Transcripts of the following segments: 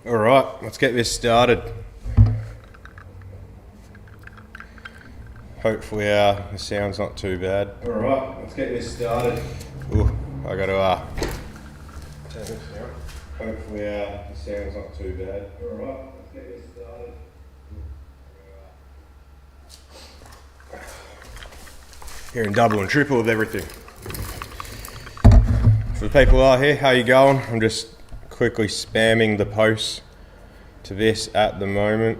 Alright, let's get this started. Hopefully the sound's not too bad. Alright, let's get this started. Ooh, I gotta turn this down. Hopefully the sound's not too bad. Alright, let's get this started. Hearing double and triple of everything. For the people who are here, how you going? I'm just quickly spamming the posts to this at the moment.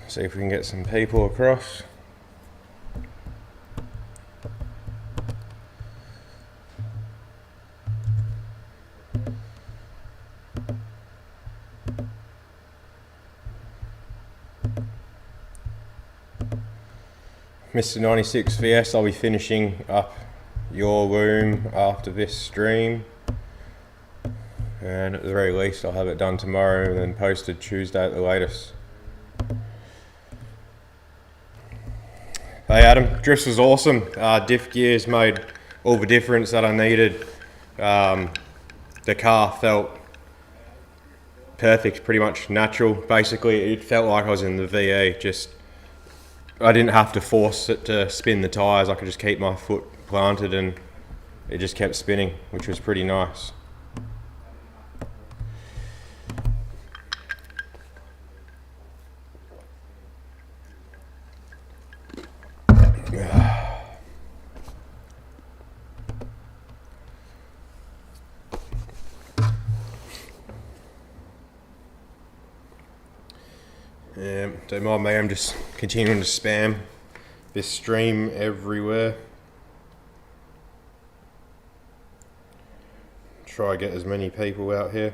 See if we can get some people across. Mr. 96 VS, I'll be finishing up your loom after this stream, and at the very least I'll have it done tomorrow and then posted Tuesday at the latest. Hey Adam, drifts was awesome. Diff gears made all the difference that I needed. The car felt perfect, pretty much natural. Basically, it felt like I was in the VE. Just I didn't have to force it to spin the tyres. I could just keep my foot planted and it just kept spinning, which was pretty nice. Don't mind me, I'm just continuing to spam this stream everywhere. Try to get as many people out here.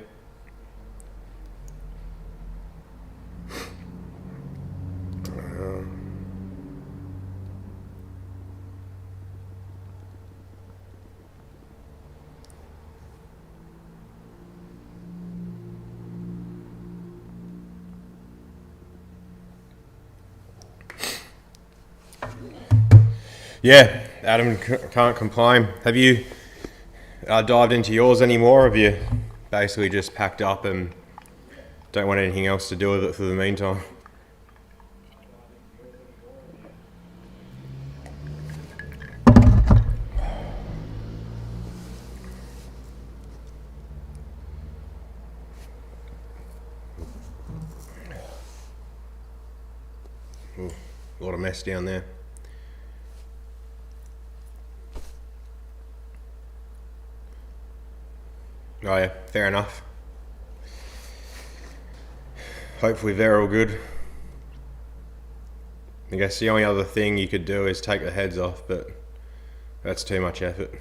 Yeah, Adam, can't complain. Have you dived into yours anymore? Have you basically just packed up and don't want anything else to do with it for the meantime? Ooh, a lot of mess down there. Oh yeah, fair enough. Hopefully they're all good. I guess the only other thing you could do is take the heads off, but that's too much effort.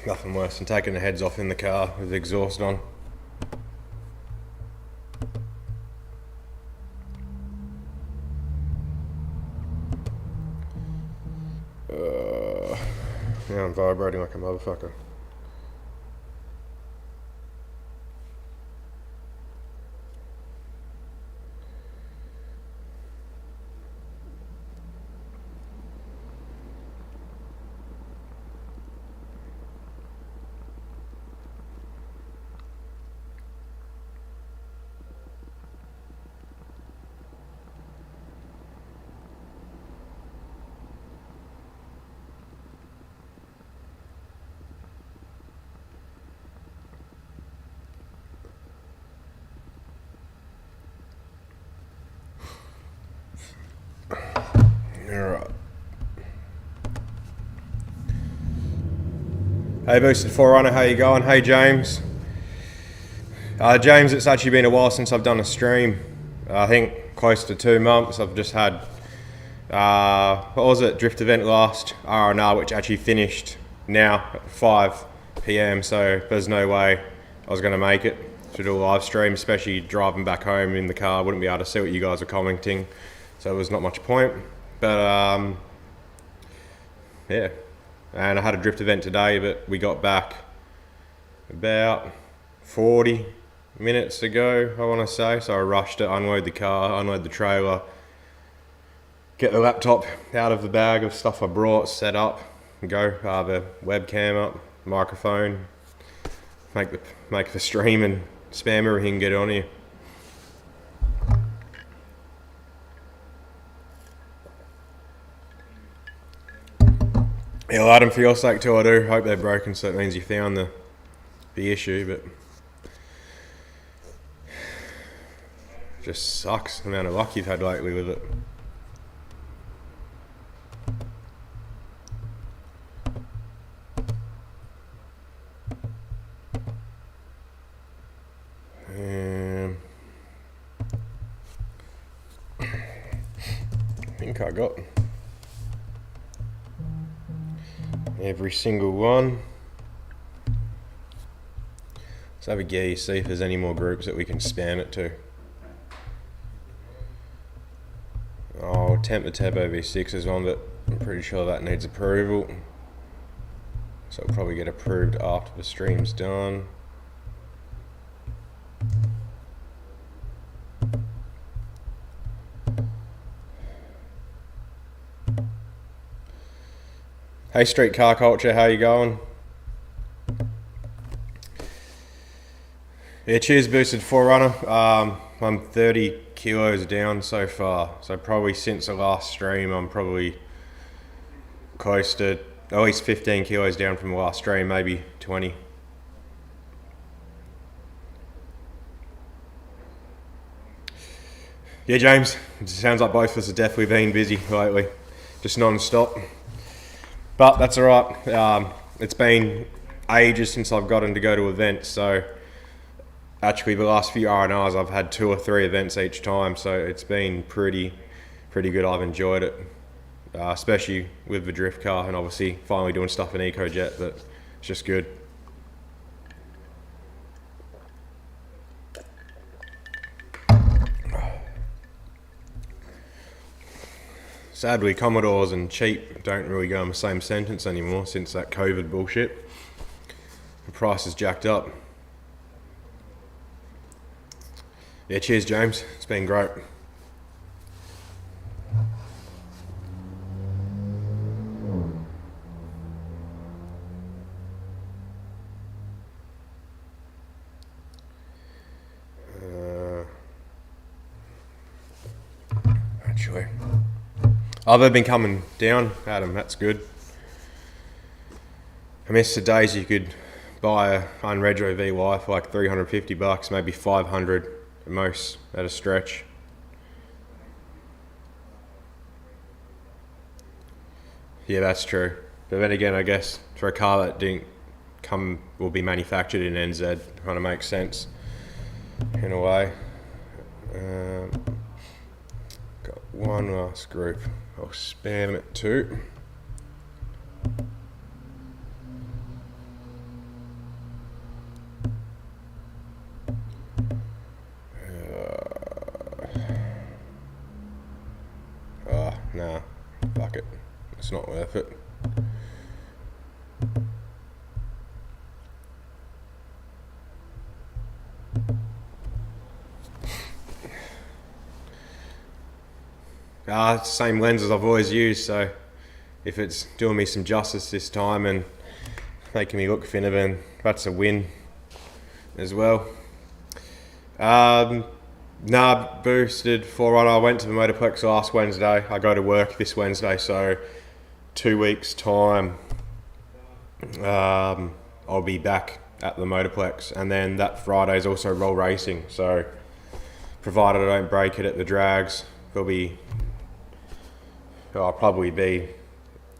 Nothing worse than taking the heads off in the car with the exhaust on. Now I'm vibrating like a motherfucker. Alright. Hey Boosted Forerunner, how you going? Hey James. James, it's actually been a while since I've done a stream. I think close to 2 months. I've just had, what was it, Drift event last, R&R, which actually finished now at 5 PM, so there's no way I was going to make it to do a live stream, especially driving back home in the car. I wouldn't be able to see what you guys are commenting, so there was not much point. But yeah, and I had a drift event today, but we got back about 40 minutes ago, I want to say. So I rushed to unload the car, unload the trailer, get the laptop out of the bag of stuff I brought, set up, and go. The webcam up, microphone, make the stream and spam everything, get on here. Yeah, Adam, for your sake too, I do hope they're broken, so it means you found the issue, but just sucks the amount of luck you've had lately with it. I think I got every single one. Let's have a gaze, see if there's any more groups that we can spam it to. Oh, Temp the Tab OV6 is one, but I'm pretty sure that needs approval. So it'll probably get approved after the stream's done. Hey Street Car Culture, how you going? Yeah, cheers Boosted 4Runner. I'm 30 kilos down so far. So probably since the last stream, I'm probably close to at least 15 kilos down from the last stream, maybe 20. Yeah, James, it sounds like both of us have definitely been busy lately, just non-stop. But that's all right. It's been ages since I've gotten to go to events, so actually the last few R&Rs I've had 2 or 3 events each time, so it's been pretty good. I've enjoyed it, especially with the drift car and obviously finally doing stuff in EcoJet, but it's just good. Sadly, Commodores and cheap don't really go in the same sentence anymore since that COVID bullshit. The price is jacked up. Yeah, cheers James, it's been great. Actually, oh, they've been coming down, Adam, that's good. I miss the days you could buy a Unregro VY for like $350, maybe 500 at most at a stretch. Yeah, that's true. But then again, I guess for a car that will be manufactured in NZ, kind of makes sense in a way. Got one last group. I'll spam it too. Nah, fuck it. It's not worth it. It's the same lenses I've always used, so if it's doing me some justice this time and making me look thinner, then that's a win as well. Boosted 4Runner. I went to the Motorplex last Wednesday. I go to work this Wednesday, so 2 weeks time I'll be back at the Motorplex, and then that Friday is also roll racing, so provided I don't break it at the drags, I'll probably be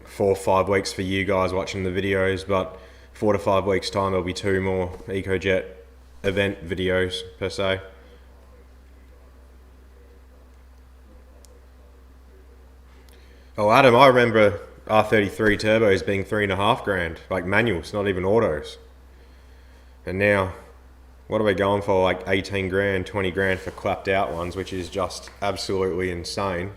4 or 5 weeks for you guys watching the videos, but 4 to 5 weeks time there'll be 2 more EcoJet event videos per se. Oh, Adam, I remember R33 turbos being $3,500, like manuals, not even autos. And now, what are we going for? Like 18 grand, 20 grand for clapped out ones, which is just absolutely insane.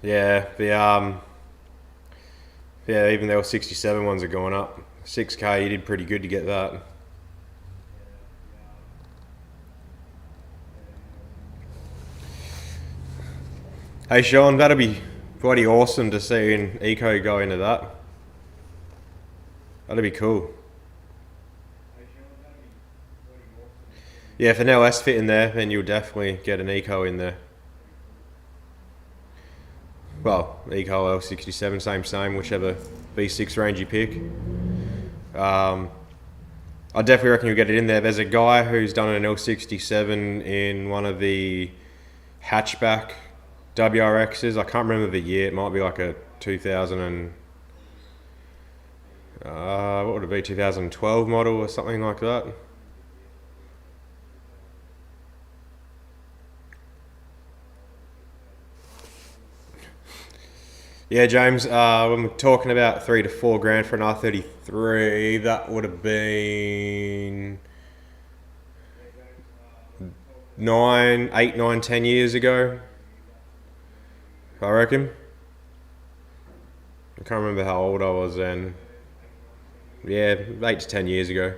Yeah, even though 67 ones are going up. 6K, you did pretty good to get that. Hey Sean, that'd be bloody awesome to see an eco go into that. That'd be cool. Yeah, if an LS fit in there, then you'll definitely get an eco in there. Well, eco L67, same, whichever V6 range you pick. I definitely reckon you'll get it in there. There's a guy who's done an L67 in one of the hatchback WRXs. I can't remember the year. It might be like a 2000 and what would it be, 2012 model or something like that. Yeah, James, when we're talking about 3 to 4 grand for an R33, that would have been 8, 9, 10 years ago, I reckon. I can't remember how old I was then. Yeah, 8 to 10 years ago.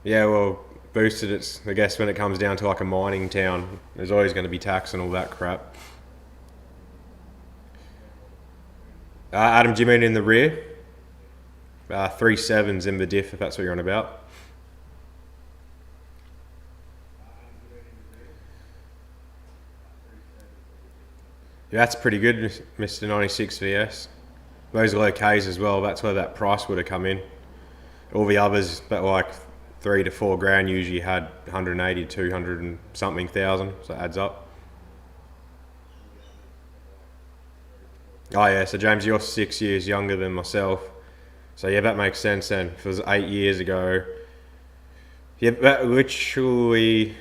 Yeah, well, boosted, it's, I guess when it comes down to like a mining town, there's always going to be tax and all that crap. Adam, do you mean in the rear? 3.7's in the diff, if that's what you're on about. Yeah, that's pretty good, Mr. 96 VS. Those low Ks as well, that's where that price would have come in. All the others, but like 3 to 4 grand usually had 180, 200 and something thousand, so it adds up. Oh yeah, so James, you're 6 years younger than myself. So yeah, that makes sense then. If it was 8 years ago, yeah, that literally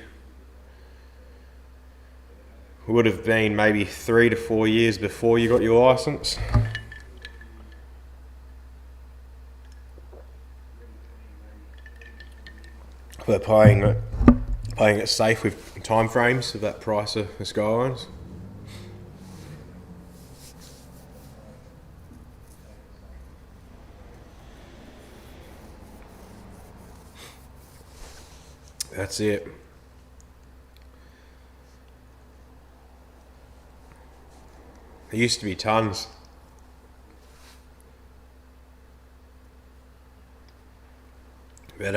would have been maybe 3 to 4 years before you got your license. But playing it safe with time frames of that price of the Skylines. That's it. There used to be tons. But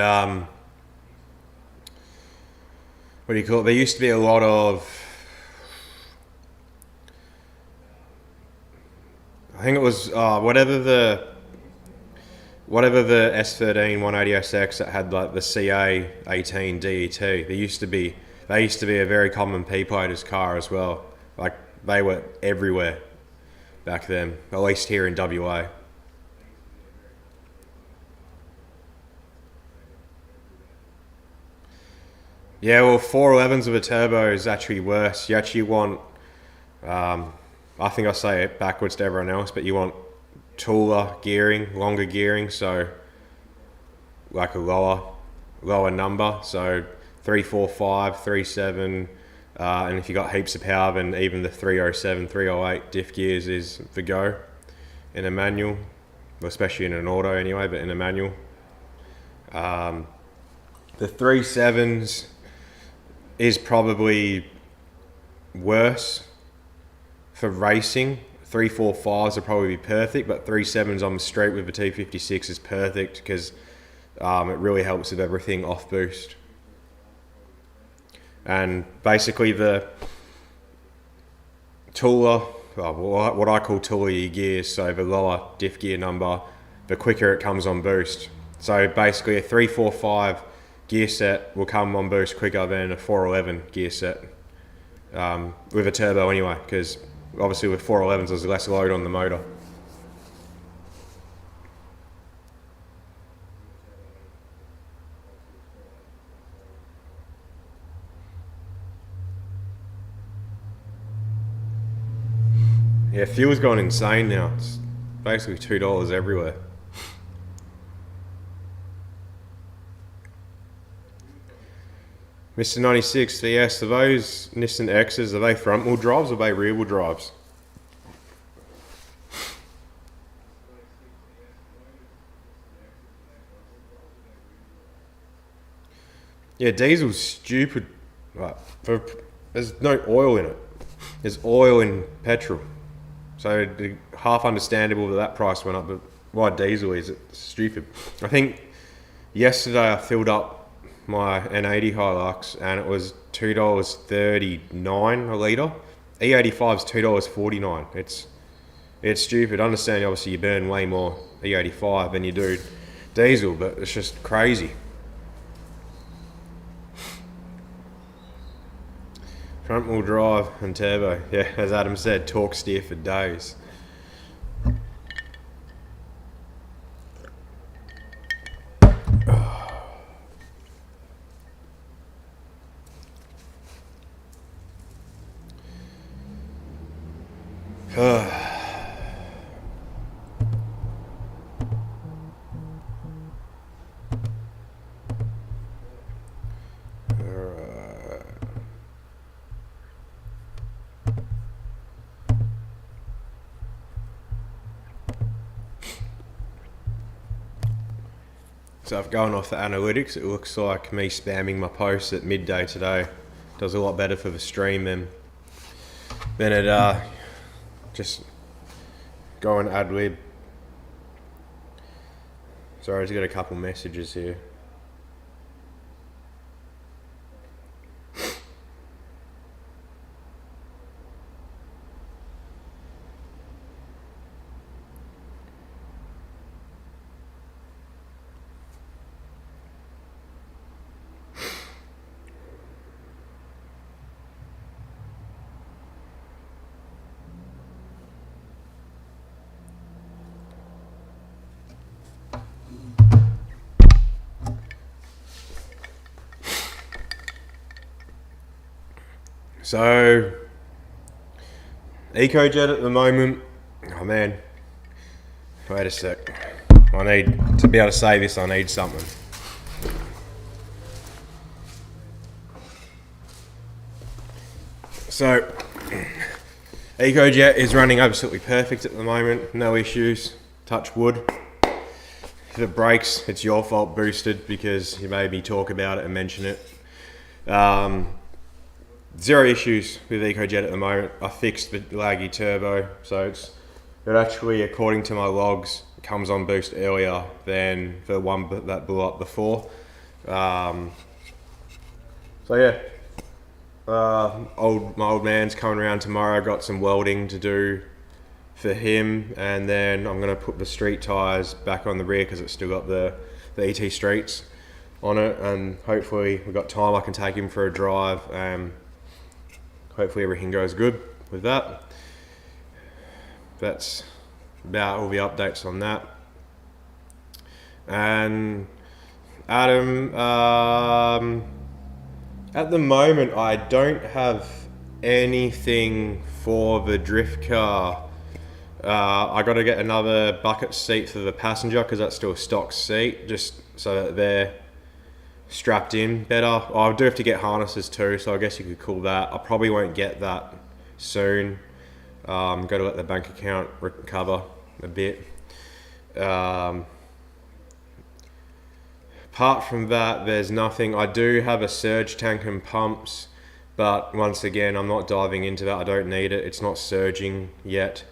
what do you call it? There used to be a lot of, I think it was whatever the S13 180SX that had like the CA 18 DET. They used to be a very common P platers car as well. Like they were everywhere back then, at least here in WA. Yeah, well, 411s with a turbo is actually worse. You actually want, I think I say it backwards to everyone else, but you want taller gearing, longer gearing, so like a lower number, so 345, 37, and if you got heaps of power, then even the 307, 308 diff gears is the go in a manual, especially in an auto anyway, but in a manual. The 37s is probably worse for racing. 345s will probably be perfect, but 37s on the street with the T56 is perfect because it really helps with everything off boost. And basically the taller, what I call taller your gears, so the lower diff gear number, the quicker it comes on boost. So basically a 345 gear set will come on boost quicker than a 411 gear set with a turbo anyway, because obviously with 411s there's less load on the motor. Yeah, fuel's gone insane now. It's basically $2 everywhere. Mr. 96 VS, are those Nissan X's, are they front wheel drives or are they rear wheel drives? Yeah, diesel's stupid. Right. there's no oil in it. There's oil in petrol. So half understandable that price went up, but why diesel is it stupid? I think yesterday I filled up my N80 Hilux and it was $2.39 a litre. E85 is $2.49. It's stupid. I understand obviously you burn way more E85 than you do diesel, but it's just crazy. Front wheel drive and turbo. Yeah, as Adam said, torque steer for days. So if going off the analytics, it looks like me spamming my posts at midday today does a lot better for the stream than it just go and ad lib. Sorry, I just got a couple messages here. So, EcoJet at the moment, oh man, wait a sec, I need, to be able to say this, I need something. So, EcoJet is running absolutely perfect at the moment, no issues, touch wood. If it breaks, it's your fault, Boosted, because you made me talk about it and mention it. Zero issues with EcoJet at the moment. I fixed the laggy turbo, so it actually, according to my logs, comes on boost earlier than the one that blew up before. So yeah, my old man's coming around tomorrow. Got some welding to do for him, and then I'm gonna put the street tires back on the rear because it's still got the ET Streets on it, and hopefully we've got time. I can take him for a drive. Hopefully everything goes good with that. That's about all the updates on that. And Adam, at the moment I don't have anything for the drift car. I got to get another bucket seat for the passenger because that's still a stock seat, just so that they're strapped in better. I do have to get harnesses too, so I guess you could call that. I probably won't get that soon. Got to let the bank account recover a bit. Apart from that, there's nothing. I do have a surge tank and pumps, but once again, I'm not diving into that. I don't need it. It's not surging yet.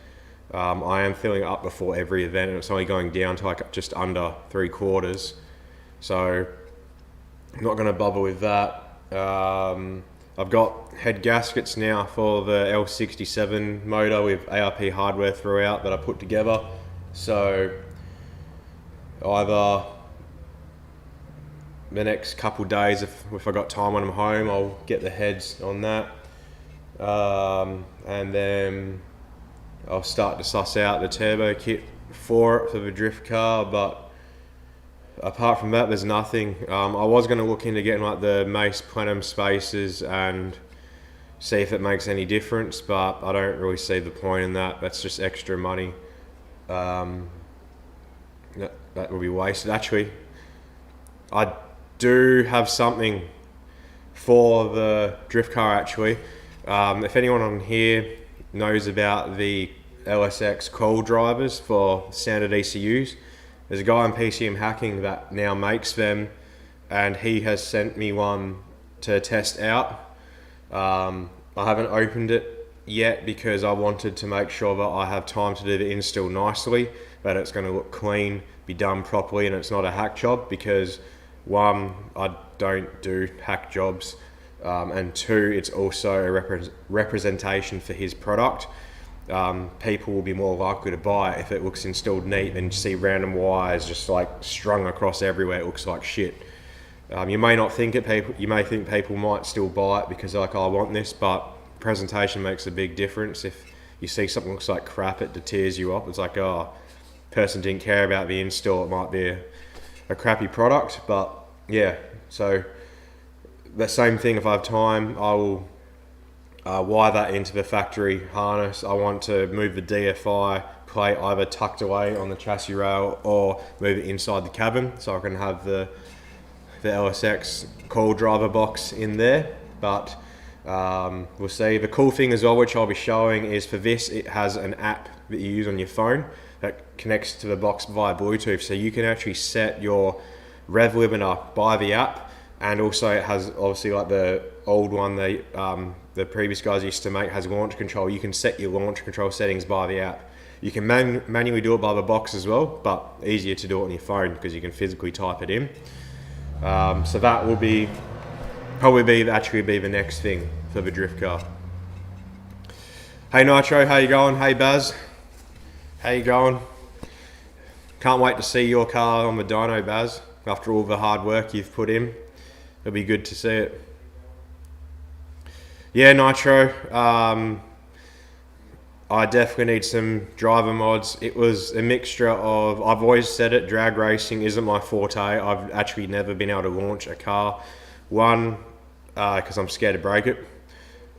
I am filling it up before every event, and it's only going down to like just under 3/4. So I'm not going to bother with that. I've got head gaskets now for the L67 motor with ARP hardware throughout that I put together. So either the next couple days, if I got time when I'm home, I'll get the heads on that. And then I'll start to suss out the turbo kit for it for the drift car, but apart from that, there's nothing. I was going to look into getting like the Mace Plenum spacers and see if it makes any difference, but I don't really see the point in that. That's just extra money. That will be wasted. Actually, I do have something for the drift car actually. If anyone on here knows about the LSX coil drivers for standard ECUs, there's a guy in PCM Hacking that now makes them, and he has sent me one to test out. I haven't opened it yet because I wanted to make sure that I have time to do the install nicely, that it's going to look clean, be done properly, and it's not a hack job, because one, I don't do hack jobs, and two, it's also a representation for his product. People will be more likely to buy it if it looks installed neat than see random wires just like strung across everywhere. It looks like shit. You may not think it. You may think people might still buy it because they're like, oh, I want this, but presentation makes a big difference. If you see something that looks like crap, it deters you off. It's like, oh, person didn't care about the install. It might be a crappy product, but yeah. So the same thing. If I have time, I will wire that into the factory harness. I want to move the DFI plate either tucked away on the chassis rail or move it inside the cabin, so I can have the LSX coil driver box in there. But we'll see. The cool thing as well, which I'll be showing, is for this, it has an app that you use on your phone that connects to the box via Bluetooth, so you can actually set your rev limiter by the app. And also it has, obviously, like the old one, the previous guys used to make, has launch control. You can set your launch control settings by the app. You can manually do it by the box as well, but easier to do it on your phone because you can physically type it in. So that will probably be the next thing for the drift car. Hey Nitro, how you going? Hey Baz, how you going? Can't wait to see your car on the dyno, Baz, after all the hard work you've put in. It'll be good to see it. Yeah, Nitro, I definitely need some driver mods. It was a mixture of, I've always said it, drag racing isn't my forte. I've actually never been able to launch a car. One, because I'm scared to break it.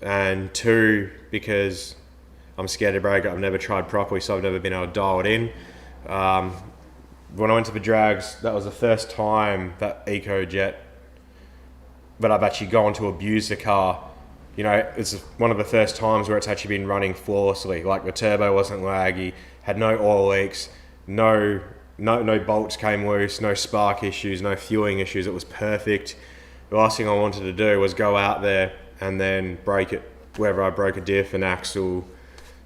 And two, because I'm scared to break it. I've never tried properly, so I've never been able to dial it in. When I went to the drags, that was the first time that EcoJet, but I've actually gone to abuse the car. You know, it's one of the first times where it's actually been running flawlessly. Like the turbo wasn't laggy, had no oil leaks, no bolts came loose, no spark issues, no fueling issues. It was perfect. The last thing I wanted to do was go out there and then break it, whether I broke a diff, an axle,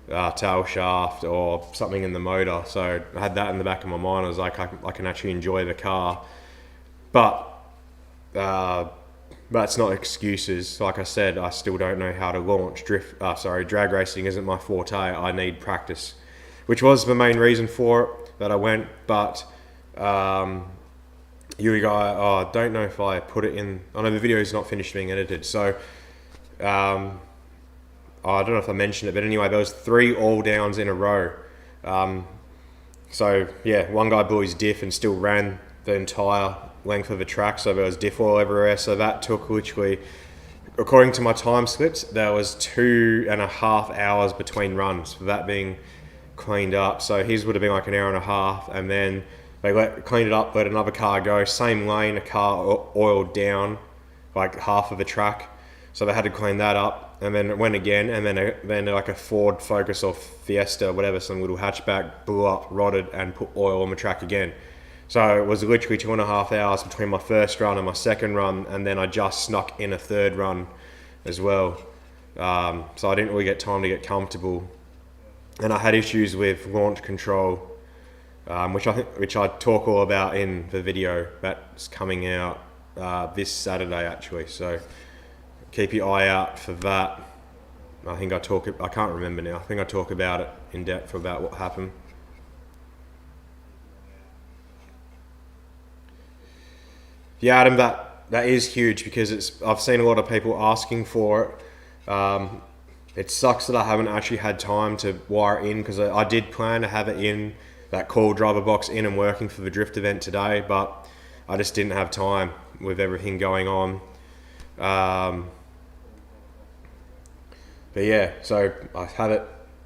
tail shaft, or something in the motor. So I had that in the back of my mind. I was like, I can actually enjoy the car, but it's not excuses. Like I said, I still don't know how to launch. Drag racing isn't my forte. I need practice, which was the main reason for it that I went. But I don't know if I put it in. I know the video is not finished being edited, so I don't know if I mentioned it, but anyway, there was 3 all downs in a row. So yeah, one guy blew his diff and still ran the entire length of the track, so there was diff oil everywhere. So that took literally, according to my time slips, there was 2.5 hours between runs for that being cleaned up. So his would have been like an hour and a half, and then they cleaned it up, let another car go, same lane, a car oiled down like half of the track, so they had to clean that up, and then it went again, and then like a Ford Focus or Fiesta, whatever, some little hatchback, blew up, rotted, and put oil on the track again. So it was literally 2.5 hours between my first run and my second run, and then I just snuck in a third run as well. So I didn't really get time to get comfortable, and I had issues with launch control, which I talk all about in the video that's coming out this Saturday actually. So keep your eye out for that. I can't remember now. I think I talk about it in depth about what happened. Yeah, Adam, that is huge because I've seen a lot of people asking for it. It sucks that I haven't actually had time to wire it in, because I did plan to have it in, that coil driver box in and working for the drift event today, but I just didn't have time with everything going on. But yeah, so I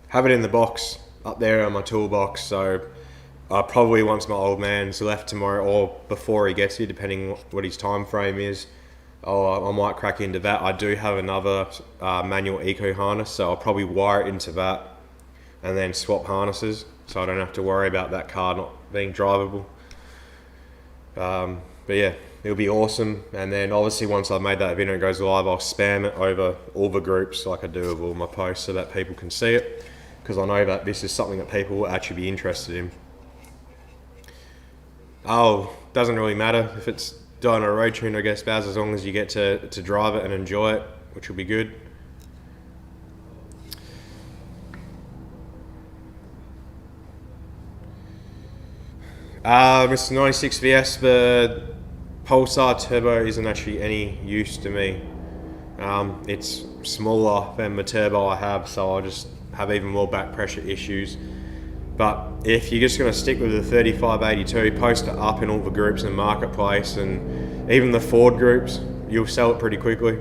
have it in the box up there on my toolbox. So probably once my old man's left tomorrow, or before he gets here, depending what his time frame is, I might crack into that. I do have another manual eco harness, so I'll probably wire it into that and then swap harnesses, so I don't have to worry about that car not being drivable. But yeah, it'll be awesome. And then obviously once I've made that video and it goes live, I'll spam it over all the groups like I do with all my posts so that people can see it, because I know that this is something that people will actually be interested in. Doesn't really matter if it's done on a road tune, I guess, Baz, as long as you get to drive it and enjoy it, which will be good. Mr. 96 VS, the Pulsar Turbo isn't actually any use to me. It's smaller than the turbo I have, so I'll just have even more back pressure issues. But if you're just going to stick with the 3582, post it up in all the groups in the marketplace, and even the Ford groups, you'll sell it pretty quickly.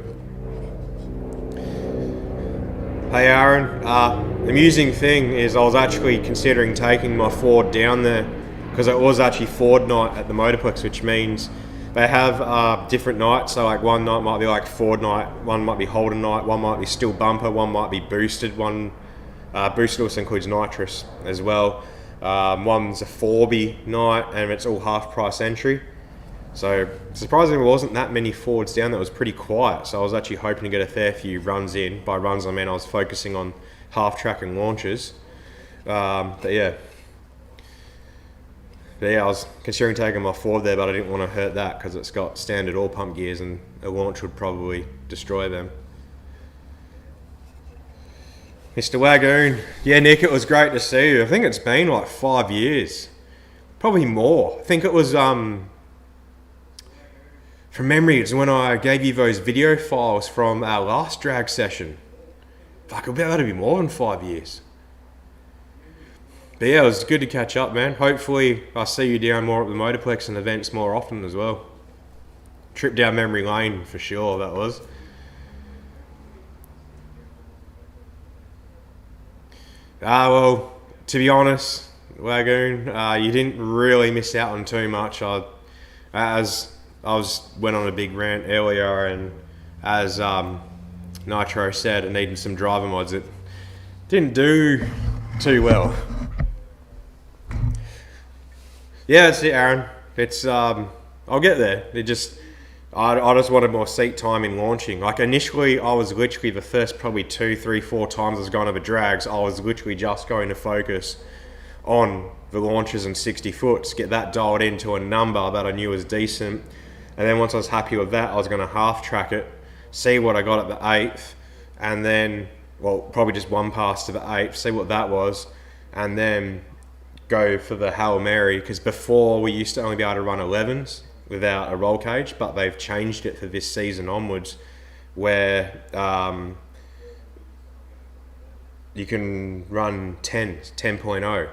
Hey Aaron, the amusing thing is I was actually considering taking my Ford down there, because it was actually Ford night at the Motorplex, which means they have different nights. So like one night might be like Ford night, one might be Holden night, one might be still bumper, one might be boosted, one boosted also includes nitrous as well. One's a 4B night and it's all half price entry. So surprisingly there wasn't that many Fords down there. It was pretty quiet. So I was actually hoping to get a fair few runs in. By runs I mean I was focusing on half track and launches. But yeah, I was considering taking my Ford there, but I didn't want to hurt that because it's got standard oil pump gears and a launch would probably destroy them. Mr. Wagoon, yeah Nick, it was great to see you. I think it's been like 5 years, probably more. I think it was, from memory, it's when I gave you those video files from our last drag session. Fuck, it'll be able to be more than 5 years. But yeah, it was good to catch up, man. Hopefully I see you down more at the Motorplex and events more often as well. Trip down memory lane for sure, that was. Well, to be honest, Wagoon, you didn't really miss out on too much. As I went on a big rant earlier, and as Nitro said, it needed some driver mods. It didn't do too well. Yeah, that's it, Aaron. It's I'll get there. I just wanted more seat time in launching. Like initially, I was literally the first probably 2, 3, 4 times I was going over drags, I was literally just going to focus on the launches and 60 foots, get that dialed into a number that I knew was decent, and then once I was happy with that, I was going to half track it, see what I got at the 8th, and then, well, probably just one pass to the 8th, see what that was, and then go for the Hail Mary, because before we used to only be able to run 11s without a roll cage, but they've changed it for this season onwards, where you can run 10.0,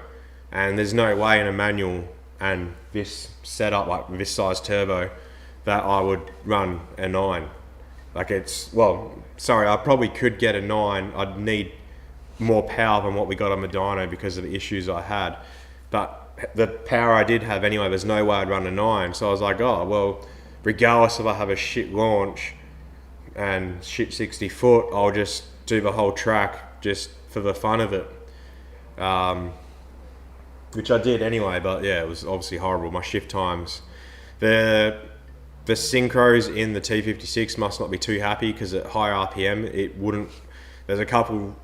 and there's no way in a manual and this setup, like this size turbo, that I would run a 9. Like it's, well, sorry, I probably could get a 9. I'd need more power than what we got on the dyno because of the issues I had. But the power I did have anyway, there's no way I'd run a 9. So I was like, oh, well, regardless if I have a shit launch and shit 60 foot, I'll just do the whole track just for the fun of it. Which I did anyway, but yeah, it was obviously horrible. My shift times, the synchros in the T56 must not be too happy because at high RPM, it wouldn't, there's a couple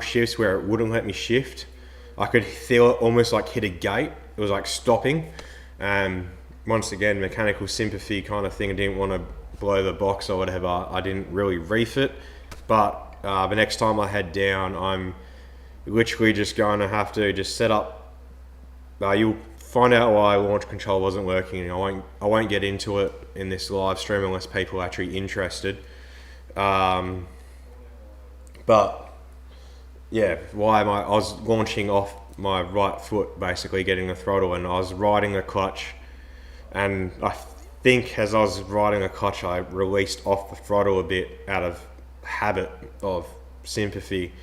shifts where it wouldn't let me shift. I could feel it almost like hit a gate. It was like stopping. Once again, mechanical sympathy kind of thing. I didn't want to blow the box or whatever. I didn't really reef it. But the next time I head down, I'm literally just going to have to just set up. You'll find out why launch control wasn't working. I won't get into it in this live stream unless people are actually interested. But yeah, I was launching off my right foot, basically getting the throttle, and I was riding the clutch, and I think as I was riding the clutch, I released off the throttle a bit out of habit of sympathy.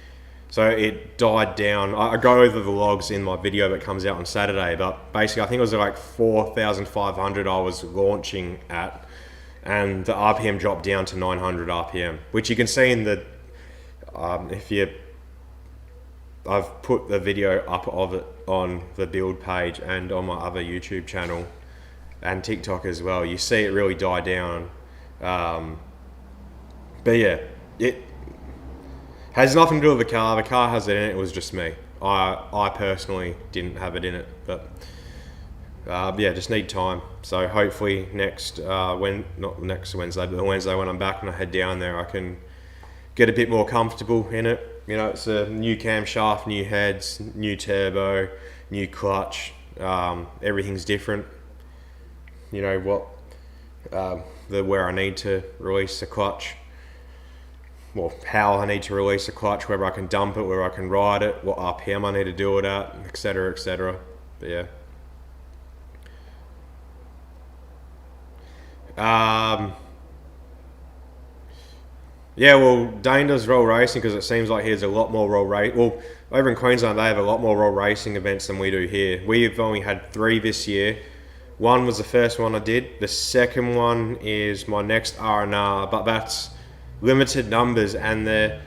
So it died down. I go over the logs in my video that comes out on Saturday, but basically I think it was like 4,500 I was launching at, and the RPM dropped down to 900 RPM, which you can see in the, I've put the video up of it on the build page and on my other YouTube channel. and TikTok as well. You see it really die down. But yeah, it has nothing to do with the car. The car has it in it. It was just me. I personally didn't have it in it, but yeah, just need time. So hopefully not next Wednesday, but the Wednesday when I'm back and I head down there, I can get a bit more comfortable in it. You know, it's a new camshaft, new heads, new turbo, new clutch. Everything's different. You know what, where I need to release the clutch, well, how I need to release the clutch, whether I can dump it, whether I can ride it, what RPM I need to do it at, etc., etc. But yeah. Yeah, well, Dane does roll racing because it seems like he has a lot more roll race. Well, over in Queensland, they have a lot more roll racing events than we do here. We've only had 3 this year. One was the first one I did. The second one is my next R&R, but that's limited numbers, and they're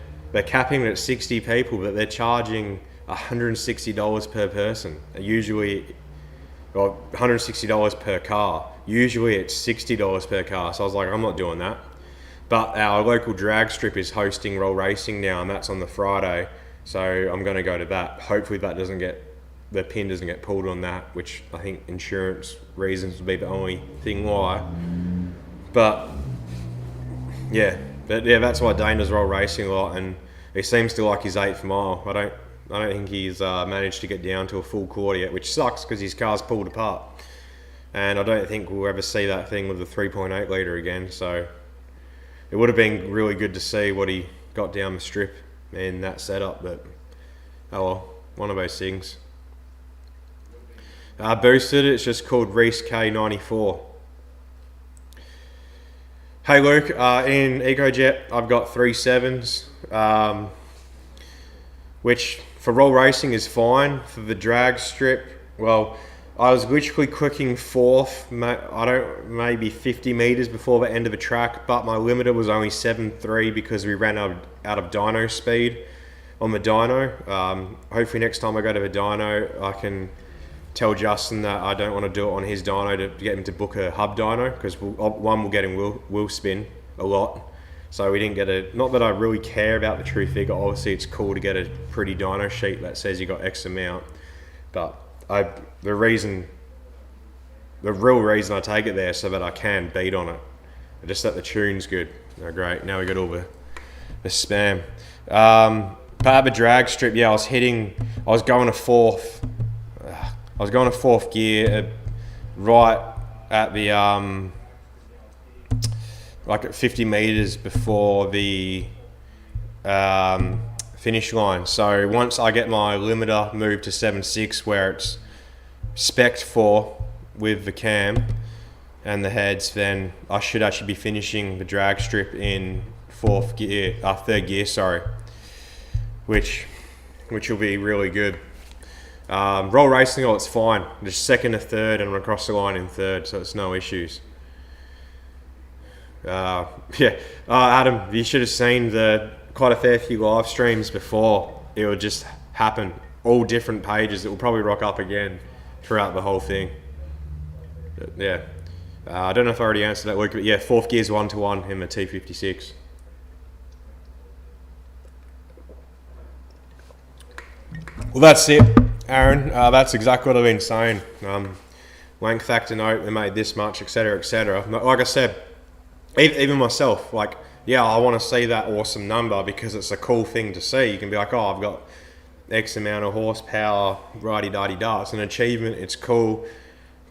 capping it at 60 people, but they're charging $160 per person. Usually, well, $160 per car. Usually it's $60 per car. So I was like, I'm not doing that. But our local drag strip is hosting roll racing now, and that's on the Friday. So I'm going to go to that. Hopefully the pin doesn't get pulled on that, which I think insurance reasons would be the only thing why. But yeah, that's why Dane does roll racing a lot, and he seems to like his 8th mile. I don't think he's managed to get down to a full quarter yet, which sucks because his car's pulled apart. And I don't think we'll ever see that thing with the 3.8 litre again. So it would have been really good to see what he got down the strip in that setup, but oh well, one of those things. Boosted, it's just called Reese K94. Hey Luke, in EcoJet I've got 3 7s, which for roll racing is fine. For the drag strip, well, I was literally clicking 4th, maybe 50 metres before the end of the track, but my limiter was only 7.3 because we ran out of dyno speed on the dyno. Hopefully next time I go to the dyno, I can tell Justin that I don't want to do it on his dyno to get him to book a hub dyno, because we'll get him wheel spin a lot. So we didn't get not that I really care about the true figure. Obviously it's cool to get a pretty dyno sheet that says you got X amount, but the real reason I take it there so that I can beat on it. Just that the tune's good. Oh, great, now we got all the spam. But at the drag strip, yeah, I was going to 4th. I was going to 4th gear, right at the like at 50 meters before the finish line. So once I get my limiter moved to 7.6, where it's spec'd for with the cam and the heads, then I should actually be finishing the drag strip in 3rd gear, which will be really good. Roll racing, it's fine. Just 2nd to 3rd, and I'm across the line in 3rd, so it's no issues. Adam, you should have seen quite a fair few live streams before. It would just happen, all different pages. It will probably rock up again throughout the whole thing. But yeah, I don't know if I already answered that, Luke, but yeah, 4th gear's 1-to-1 in the T56. Well, that's it, Aaron. That's exactly what I've been saying. Length factor note, we made this much, etc., etc. Like I said, even myself, like, yeah, I want to see that awesome number because it's a cool thing to see. You can be like, oh, I've got X amount of horsepower, righty-da-di-da. It's an achievement, it's cool,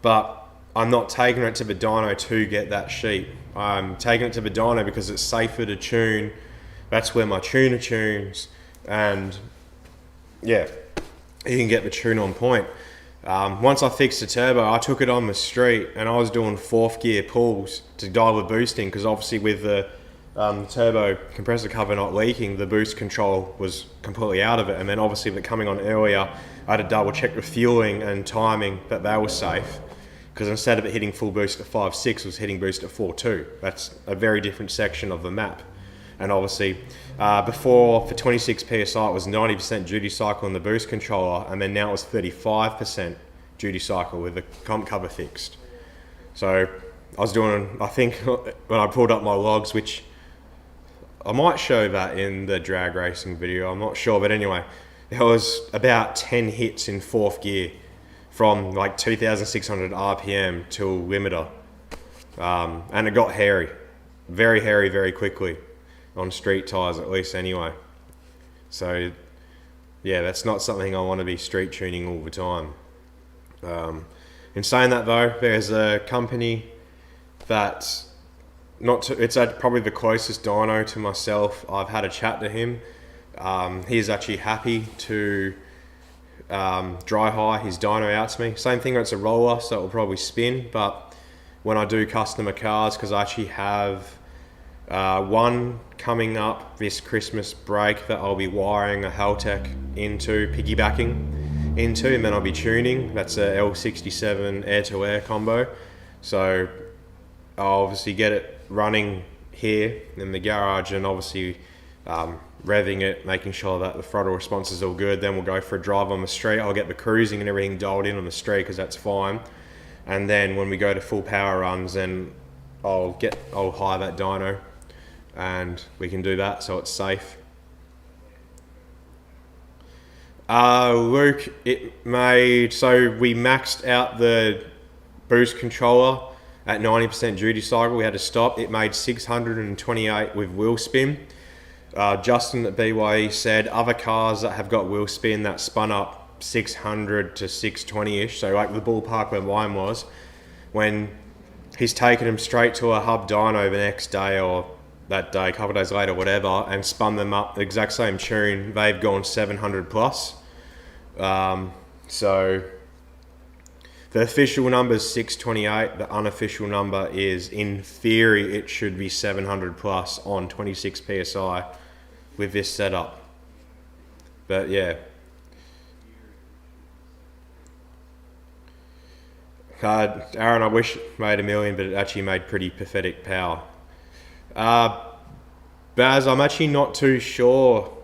but I'm not taking it to the dyno to get that sheet. I'm taking it to the dyno because it's safer to tune. That's where my tuner tunes, and yeah, you can get the tune on point. Once I fixed the turbo, I took it on the street and I was doing 4th gear pulls to dial the boosting, because obviously with the turbo compressor cover not leaking, the boost control was completely out of it. And then obviously with it coming on earlier, I had to double check the fueling and timing that they were safe, because instead of it hitting full boost at 5.6, it was hitting boost at 4.2. That's a very different section of the map. And obviously, before for 26 PSI, it was 90% duty cycle in the boost controller, and then now it was 35% duty cycle with the comp cover fixed. So I was doing, I think when I pulled up my logs, which I might show that in the drag racing video, I'm not sure, but anyway, there was about 10 hits in fourth gear from like 2,600 RPM till limiter. And it got hairy, very hairy, very quickly on street tyres, at least anyway. So yeah, that's not something I want to be street tuning all the time. In saying that though, there's a company that's it's probably the closest dyno to myself. I've had a chat to him. He's actually happy to dry hire his dyno out to me. Same thing, it's a roller, so it will probably spin, but when I do customer cars, because I actually have one coming up this Christmas break that I'll be wiring a Haltech into, piggybacking into, and then I'll be tuning. That's a L67 air-to-air combo. So I'll obviously get it running here in the garage, and obviously revving it, making sure that the throttle response is all good. Then we'll go for a drive on the street. I'll get the cruising and everything dialed in on the street, because that's fine. And then when we go to full power runs, then I'll hire that dyno and we can do that so it's safe. Luke, so we maxed out the boost controller at 90% duty cycle. We had to stop. It made 628 with wheel spin. Justin at BYE said other cars that have got wheel spin that spun up 600 to 620-ish, so like the ballpark where mine was, when he's taken them straight to a hub dyno the next day or that day, a couple of days later, whatever, and spun them up the exact same tune, they've gone 700 plus. So the official number is 628. The unofficial number is, in theory, it should be 700 plus on 26 PSI with this setup. But yeah. Aaron, I wish it made a million, but it actually made pretty pathetic power. Baz, I'm actually not too sure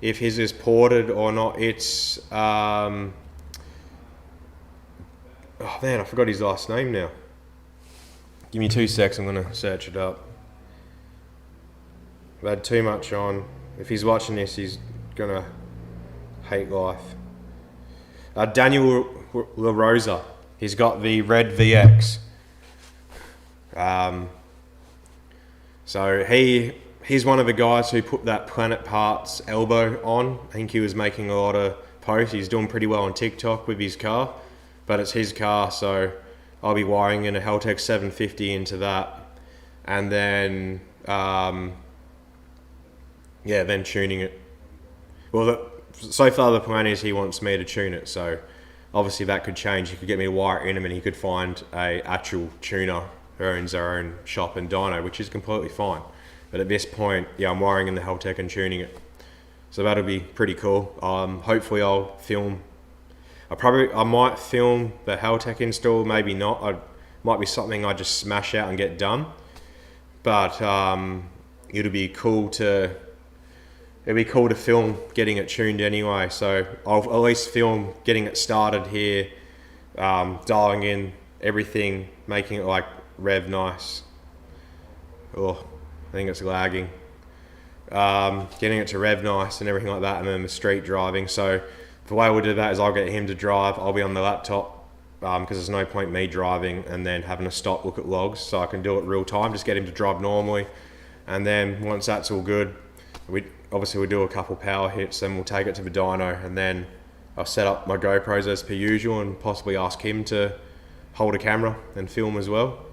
if his is ported or not. It's oh man, I forgot his last name now. Give me 2 secs, I'm gonna search it up. I've had too much on. If he's watching this, he's gonna hate life. Daniel La Rosa. He's got the red VX. So he's one of the guys who put that Planet Parts elbow on. I think he was making a lot of posts. He's doing pretty well on TikTok with his car, but it's his car, so I'll be wiring in a Haltech 750 into that, and then then tuning it. Well, so far the plan is he wants me to tune it, so obviously that could change. He could get me to wire it in him, and he could find a actual tuner who owns their own shop and dyno, which is completely fine. But at this point, yeah, I'm wiring in the Haltech and tuning it. So that'll be pretty cool. Hopefully I'll film. I might film the Haltech install, maybe not. Might be something I just smash out and get done. But it'll be cool to film getting it tuned anyway. So I'll at least film getting it started here, dialing in everything, making it like rev nice. Oh, I think it's lagging. Getting it to rev nice and everything like that, and then the street driving. So the way we'll do that is I'll get him to drive, I'll be on the laptop, because there's no point me driving and then having to stop, look at logs, so I can do it real time, just get him to drive normally. And then once that's all good, we'll do a couple power hits, then we'll take it to the dyno, and then I'll set up my GoPros as per usual and possibly ask him to hold a camera and film as well.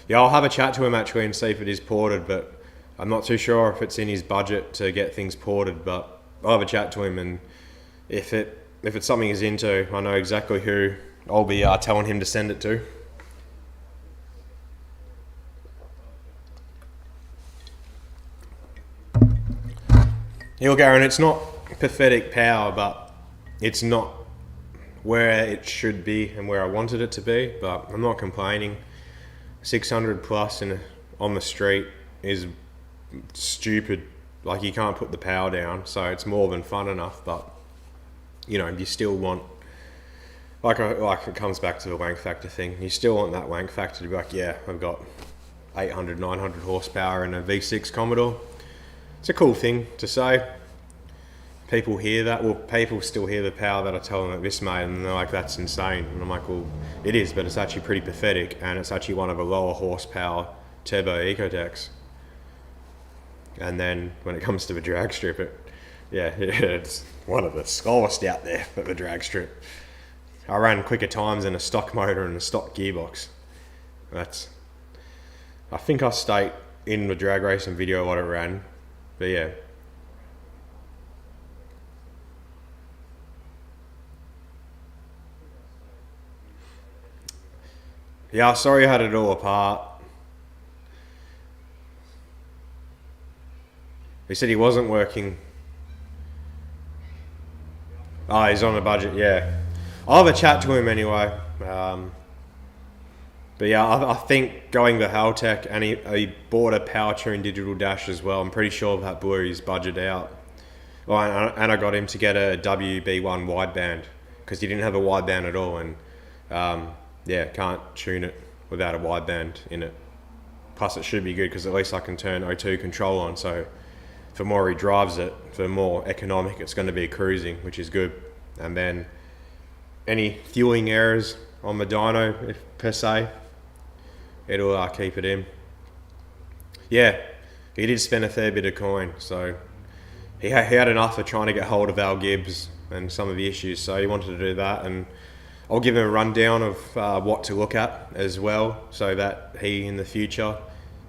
Yeah, I'll have a chat to him actually and see if it is ported, but I'm not too sure if it's in his budget to get things ported, but I'll have a chat to him, and if it's something he's into, I know exactly who I'll be telling him to send it to. Yeah, look, Aaron, it's not pathetic power, but it's not where it should be and where I wanted it to be, but I'm not complaining. 600 plus on the street is stupid. Like, you can't put the power down, so it's more than fun enough, but you know, you still want like it comes back to the wank factor thing. You still want that wank factor to be like, yeah, I've got 800, 900 horsepower in a V6 Commodore. It's a cool thing to say. People hear that. Well, people still hear the power that I tell them at this, mate, and they're like, that's insane. And I'm like, well, it is, but it's actually pretty pathetic, and it's actually one of the lower horsepower turbo Ecotechs. And then when it comes to the drag strip, it's one of the slowest out there for the drag strip. I ran quicker times in a stock motor and a stock gearbox. I think I state in the drag racing video what it ran, but yeah. Yeah, sorry I had it all apart. He said he wasn't working. Oh, he's on a budget, yeah. I'll have a chat to him anyway. But yeah, I think going the Haltech, and he bought a Powertune digital dash as well. I'm pretty sure that blew his budget out. Oh, and I got him to get a WB1 wideband because he didn't have a wideband at all, and can't tune it without a wideband in it. Plus, it should be good because at least I can turn O2 control on. So, the more he drives it, the more economic it's going to be cruising, which is good. And then any fueling errors on the dyno, per se, it'll keep it in. Yeah, he did spend a fair bit of coin, so he had enough of trying to get hold of Al Gibbs and some of the issues, so he wanted to do that. And I'll give him a rundown of what to look at as well, so that he, in the future,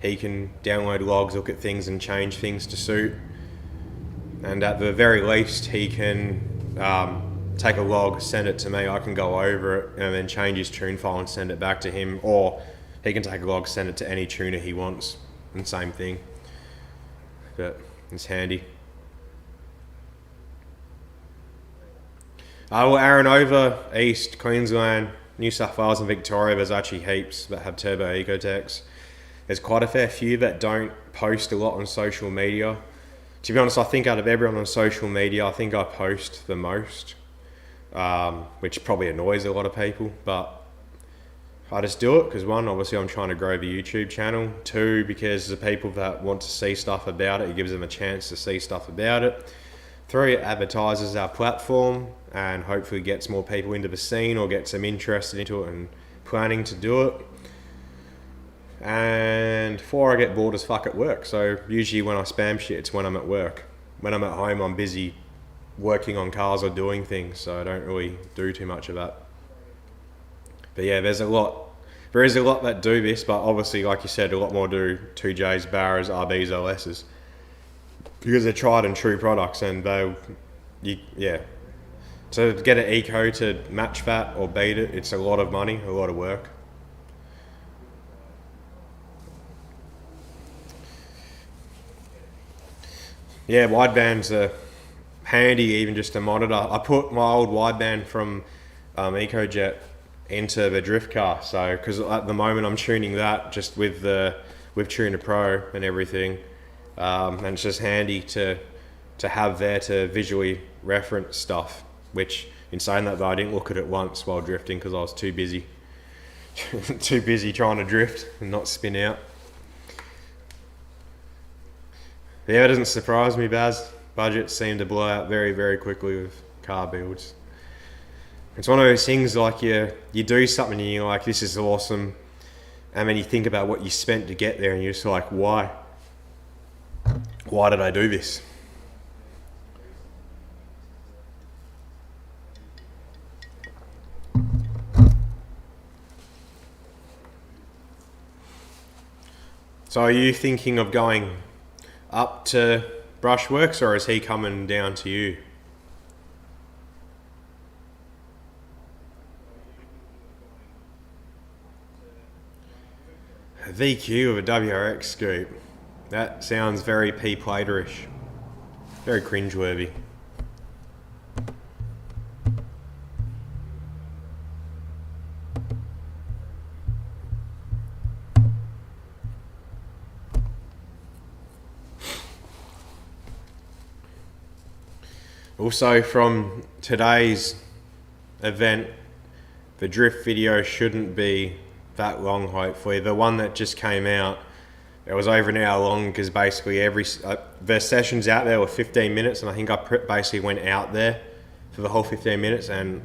he can download logs, look at things and change things to suit. And at the very least, he can take a log, send it to me, I can go over it and then change his tune file and send it back to him, or he can take a log, send it to any tuner he wants, and same thing. But it's handy. Well, Aaron, over East Queensland, New South Wales and Victoria, there's actually heaps that have turbo Ecotechs. There's quite a fair few that don't post a lot on social media. To be honest, I think out of everyone on social media, I think I post the most, which probably annoys a lot of people, but I just do it because one, obviously I'm trying to grow the YouTube channel. Two, because the people that want to see stuff about it gives them a chance to see stuff about it. Three, it advertises our platform and hopefully gets more people into the scene or gets them interested into it and planning to do it. And four, I get bored as fuck at work. So usually when I spam shit, it's when I'm at work. When I'm at home, I'm busy working on cars or doing things, so I don't really do too much of that. But yeah, there is a lot that do this, but obviously, like you said, a lot more do 2Js, Barras, RBs, LSs. Because they're tried and true products, and to get an eco to match that or beat it, it's a lot of money, a lot of work. Yeah, widebands are handy even just to monitor. I put my old wideband from EcoJet into the drift car, so because at the moment I'm tuning that just with Tuner Pro and everything, and it's just handy to have there to visually reference stuff. Which, in saying that, though, I didn't look at it once while drifting because I was too busy trying to drift and not spin out. Yeah, it doesn't surprise me, Baz. Budgets seem to blow out very, very quickly with car builds. It's one of those things like you do something and you're like, this is awesome. And then you think about what you spent to get there and you're just like, why? Why did I do this? So are you thinking of going up to Brushworks, or is he coming down to you? A VQ of a WRX scoop. That sounds very P-platerish. Very cringeworthy. Also, from today's event, the drift video shouldn't be that long, hopefully. The one that just came out, it was over an hour long because basically the sessions out there were 15 minutes, and I think I basically went out there for the whole 15 minutes, and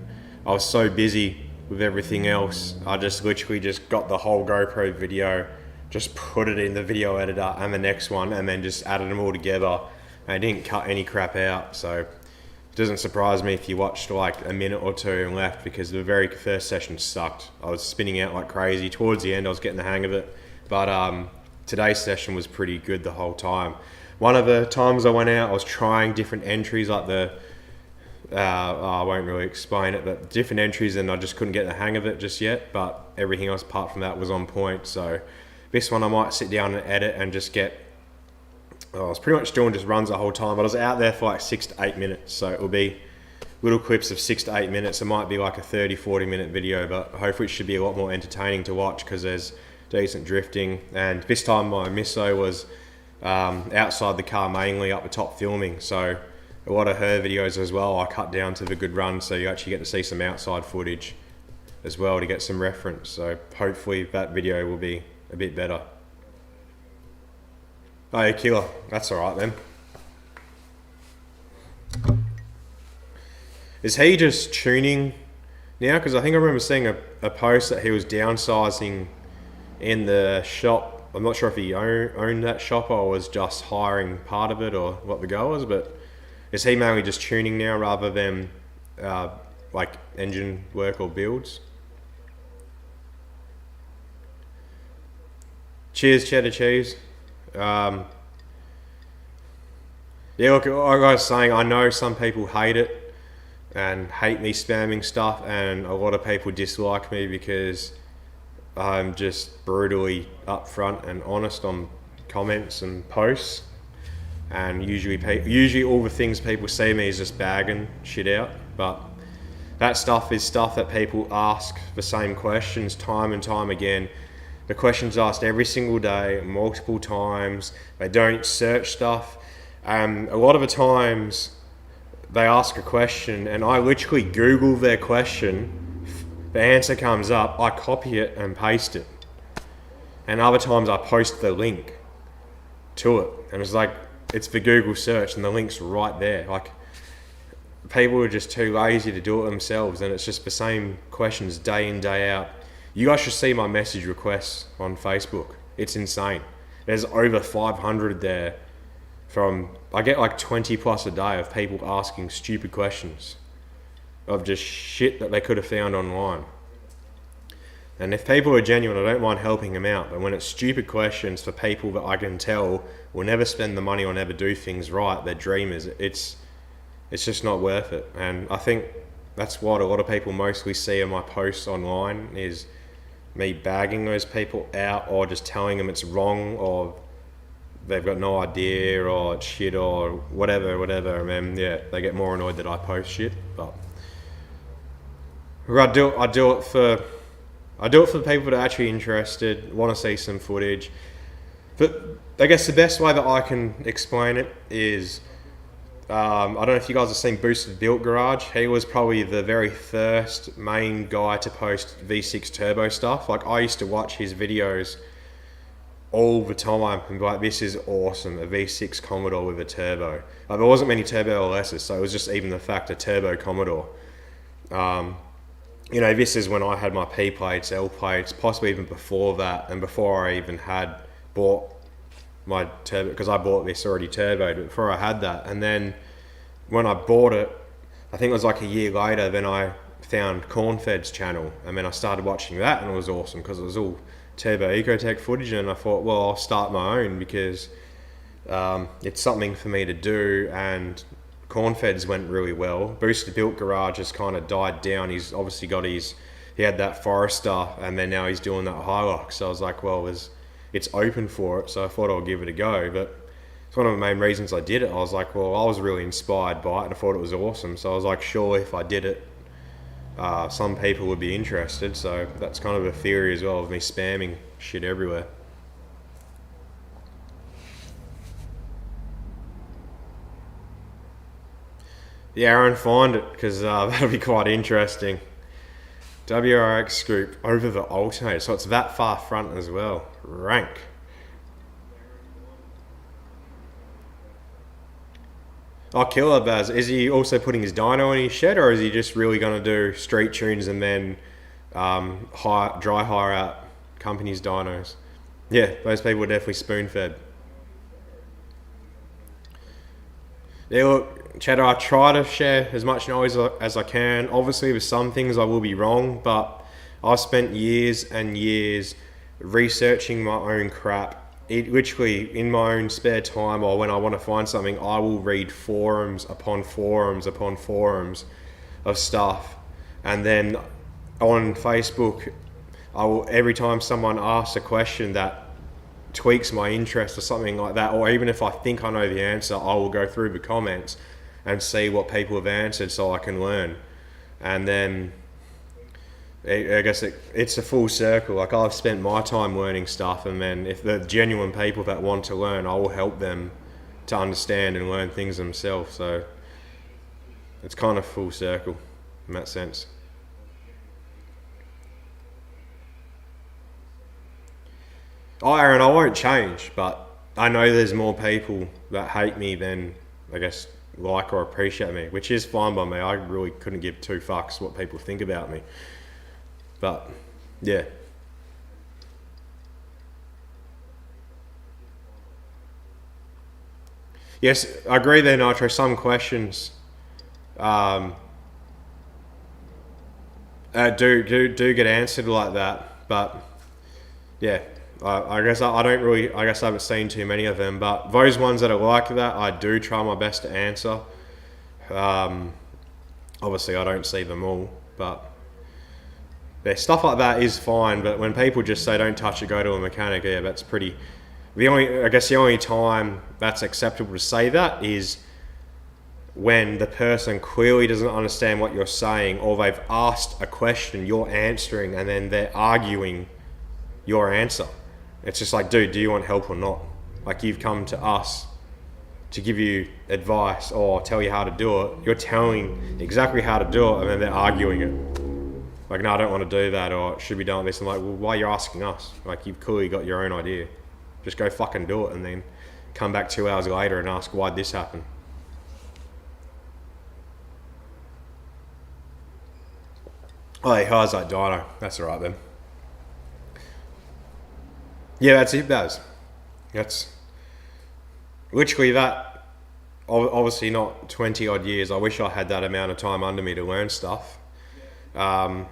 I was so busy with everything else, I just literally just got the whole GoPro video, just put it in the video editor and the next one, and then just added them all together. And I didn't cut any crap out, so it doesn't surprise me if you watched like a minute or two and left, because the very first session sucked. I was spinning out like crazy. Towards the end I was getting the hang of it, but today's session was pretty good the whole time. One of the times I went out, I was trying different entries, like I won't really explain it, but different entries, and I just couldn't get the hang of it just yet, but everything else apart from that was on point. So this one I might sit down and edit and just I was pretty much doing just runs the whole time, but I was out there for like 6 to 8 minutes, so it will be little clips of 6 to 8 minutes. It might be like a 30-40 minute video, but hopefully it should be a lot more entertaining to watch because there's decent drifting. And this time my misso was outside the car, mainly up the top filming, so a lot of her videos as well I cut down to the good run, so you actually get to see some outside footage as well to get some reference. So hopefully that video will be a bit better. Oh yeah, killer, that's alright then. Is he just tuning now? Because I think I remember seeing a post that he was downsizing in the shop. I'm not sure if he owned that shop or was just hiring part of it or what the goal was, but is he mainly just tuning now rather than like engine work or builds? Cheers, cheddar cheese. Yeah, look, like I was saying, I know some people hate it and hate me spamming stuff, and a lot of people dislike me because I'm just brutally upfront and honest on comments and posts. And usually all the things people see me is just bagging shit out, but that stuff is stuff that people ask the same questions time and time again. The question's asked every single day, multiple times. They don't search stuff. A lot of the times they ask a question and I literally Google their question, the answer comes up, I copy it and paste it. And other times I post the link to it, and it's like, it's the Google search and the link's right there. Like, people are just too lazy to do it themselves, and it's just the same questions day in, day out. You guys should see my message requests on Facebook. It's insane. There's over 500 there I get like 20 plus a day of people asking stupid questions of just shit that they could have found online. And if people are genuine, I don't mind helping them out. But when it's stupid questions for people that I can tell will never spend the money or never do things right, they're dreamers, it's just not worth it. And I think that's what a lot of people mostly see in my posts online, is me bagging those people out or just telling them it's wrong or they've got no idea or it's shit or whatever. And then, yeah, they get more annoyed that I post shit. But I do it for the people that are actually interested, want to see some footage. But I guess the best way that I can explain it is, I don't know if you guys have seen Boosted Built Garage. He was probably the very first main guy to post V6 turbo stuff. Like, I used to watch his videos all the time and be like, this is awesome, a V6 Commodore with a turbo. Like, there wasn't many turbo LSs, so it was just even the fact a turbo Commodore. You know, this is when I had my P plates, L plates, possibly even before that, and before I even had bought my turbo, because I bought this already turboed, but before I had that. And then when I bought it, I think it was like a year later, then I found Cornfed's channel, and then I started watching that, and it was awesome because it was all turbo Ecotech footage, and I thought, well, I'll start my own because it's something for me to do, and Cornfeds went really well. Boosted Built Garage has kind of died down. He's obviously got he had that Forester, and then now he's doing that Hilux. So I was like, well, it's open for it, so I thought I'll give it a go. But it's one of the main reasons I did it. I was like, well, I was really inspired by it and I thought it was awesome. So I was like, sure, if I did it, some people would be interested. So that's kind of a theory as well of me spamming shit everywhere. Yeah, Aaron, find it, because that'll be quite interesting. WRX group over the alternator, so it's that far front as well. Rank. Oh, killer Baz. Is he also putting his dyno in his shed, or is he just really going to do street tunes and then dry hire out companies' dynos? Yeah, those people are definitely spoon fed. Yeah, look, Cheddar, I try to share as much knowledge as I can. Obviously, with some things I will be wrong, but I've spent years and years researching my own crap. Literally, in my own spare time, or when I want to find something, I will read forums upon forums upon forums of stuff. And then on Facebook, every time someone asks a question that tweaks my interest or something like that, or even if I think I know the answer, I will go through the comments and see what people have answered so I can learn. And then I guess it's a full circle. Like, I've spent my time learning stuff, and then if they're genuine people that want to learn, I will help them to understand and learn things themselves. So it's kind of full circle in that sense. Oh, Aaron, I won't change, but I know there's more people that hate me than, I guess, like or appreciate me, which is fine by me. I really couldn't give two fucks what people think about me. But, yeah. Yes, I agree there, Nitro. Some questions do get answered like that, but yeah, I guess I don't really. I guess I haven't seen too many of them, but those ones that are like that, I do try my best to answer. Obviously, I don't see them all, but yeah, stuff like that is fine. But when people just say don't touch it, go to a mechanic, yeah, that's pretty. The only time that's acceptable to say that is when the person clearly doesn't understand what you're saying, or they've asked a question, you're answering, and then they're arguing your answer. It's just like, dude, do you want help or not? Like, you've come to us to give you advice or tell you how to do it. You're telling exactly how to do it, and then they're arguing it. Like, no, I don't want to do that, or it should be done this. I'm like, well, why are you asking us? Like, you've clearly got your own idea. Just go fucking do it, and then come back 2 hours later and ask why'd this happen. Oh, hey, how's that dyno? That's alright then. Yeah, that's it, Baz. That's literally that. Obviously not 20 odd years. I wish I had that amount of time under me to learn stuff. But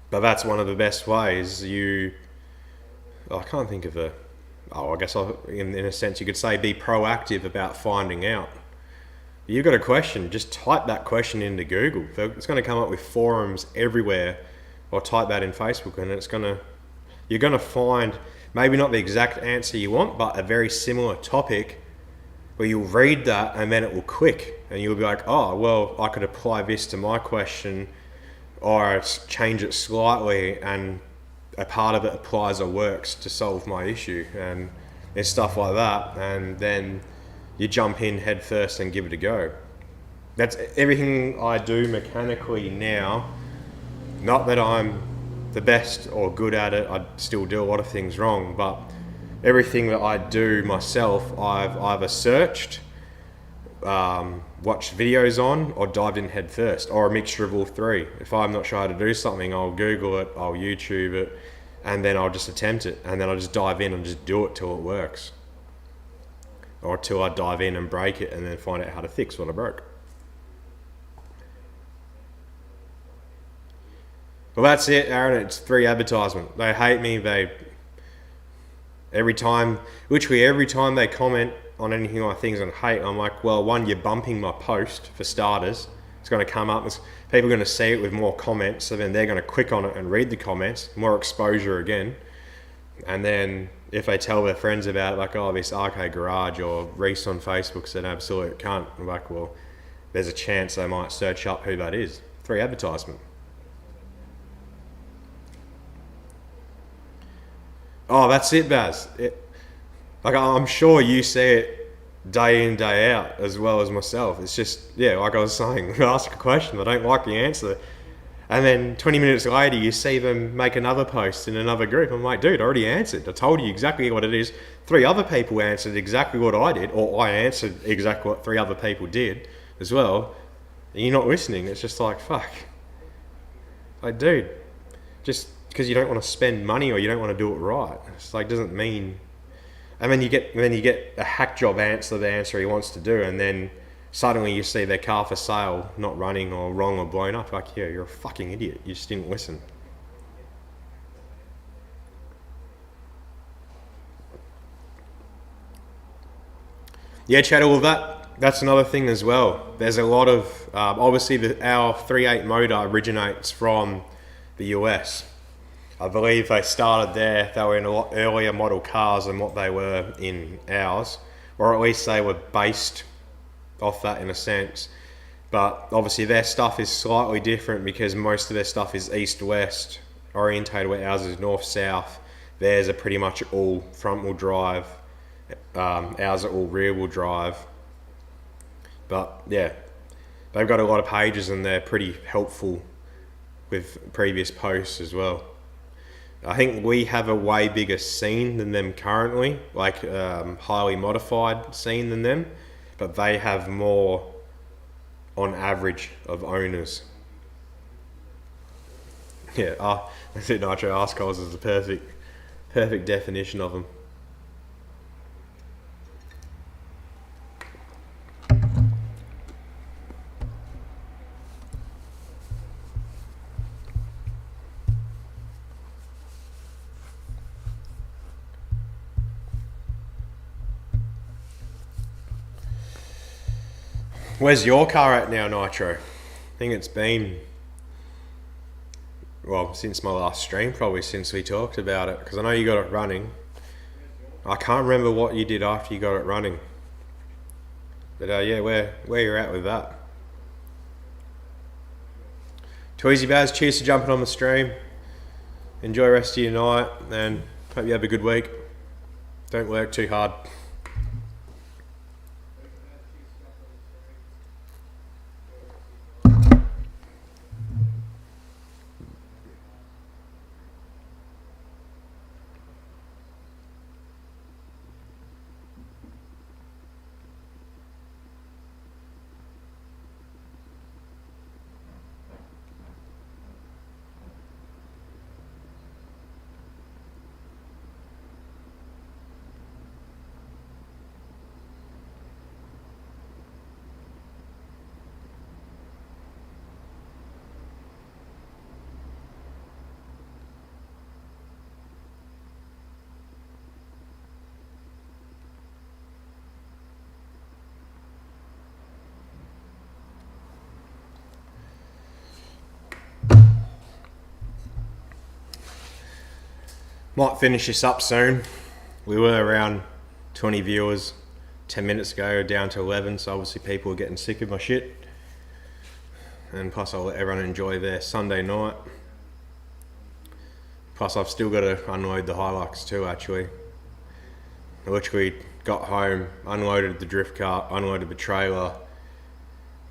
that's one of the best ways. I can't think of I guess in a sense you could say be proactive about finding out. You've got a question, just type that question into Google. It's going to come up with forums everywhere, or type that in Facebook, and you're going to find maybe not the exact answer you want, but a very similar topic where you'll read that and then it will click, and you'll be like, oh, well, I could apply this to my question, or change it slightly, and a part of it applies or works to solve my issue, and stuff like that. And then you jump in head first and give it a go. That's everything I do mechanically now. Not that I'm the best or good at it, I still do a lot of things wrong, but everything that I do myself, I've either searched, watched videos on, or dived in head first, or a mixture of all three. If I'm not sure how to do something, I'll Google it, I'll YouTube it, and then I'll just attempt it, and then I'll just dive in and just do it till it works. Or till I dive in and break it and then find out how to fix what I broke. Well, that's it, Aaron. It's 3 advertisement. They hate me. Literally every time they comment on anything like things and hate, I'm like, well, one, you're bumping my post for starters. It's going to come up. People are going to see it with more comments, so then they're going to click on it and read the comments. More exposure again. And then if they tell their friends about it, like, oh, this Arcade Garage or Reese on Facebook said absolute cunt, I'm like, well, there's a chance they might search up who that is. 3 advertisement. Oh, that's it, Baz. I'm sure you see it day in, day out, as well as myself. It's just, yeah, like I was saying, I ask a question, I don't like the answer, And then 20 minutes later, you see them make another post in another group. I'm like, dude, I already answered. I told you exactly what it is. 3 other people answered exactly what I did, or I answered exactly what 3 other people did as well. And you're not listening. It's just like, fuck. Like, dude, just because you don't want to spend money or you don't want to do it right, it's like, doesn't mean. And then you get a hack job answer the answer he wants to do, and then suddenly you see their car for sale not running or wrong or blown up. Like, yeah, you're a fucking idiot. You just didn't listen. Yeah, Chad, all of that. That's another thing as well. There's a lot of obviously our 3.8 motor originates from the US. I believe they started there. They were in a lot earlier model cars than what they were in ours, or at least they were based off that in a sense. But obviously their stuff is slightly different because most of their stuff is east-west orientated, where ours is north-south. Theirs are pretty much all front-wheel drive. Ours are all rear-wheel drive. But yeah, they've got a lot of pages and they're pretty helpful with previous posts as well. I think we have a way bigger scene than them currently, like highly modified scene than them, but they have more on average of owners. Yeah, that's it, Nitro. Arseholes is the perfect definition of them. Where's your car at now, Nitro? I think it's been, well, since my last stream, probably since we talked about it, because I know you got it running. I can't remember what you did after you got it running. But yeah, where you're at with that. Tweezy Baz, cheers for jumping on the stream. Enjoy the rest of your night, and hope you have a good week. Don't work too hard. Might finish this up soon. We were around 20 viewers 10 minutes ago, down to 11, so obviously people are getting sick of my shit. And plus I'll let everyone enjoy their Sunday night. Plus I've still got to unload the Hilux too, actually. I literally got home, unloaded the drift cart, unloaded the trailer,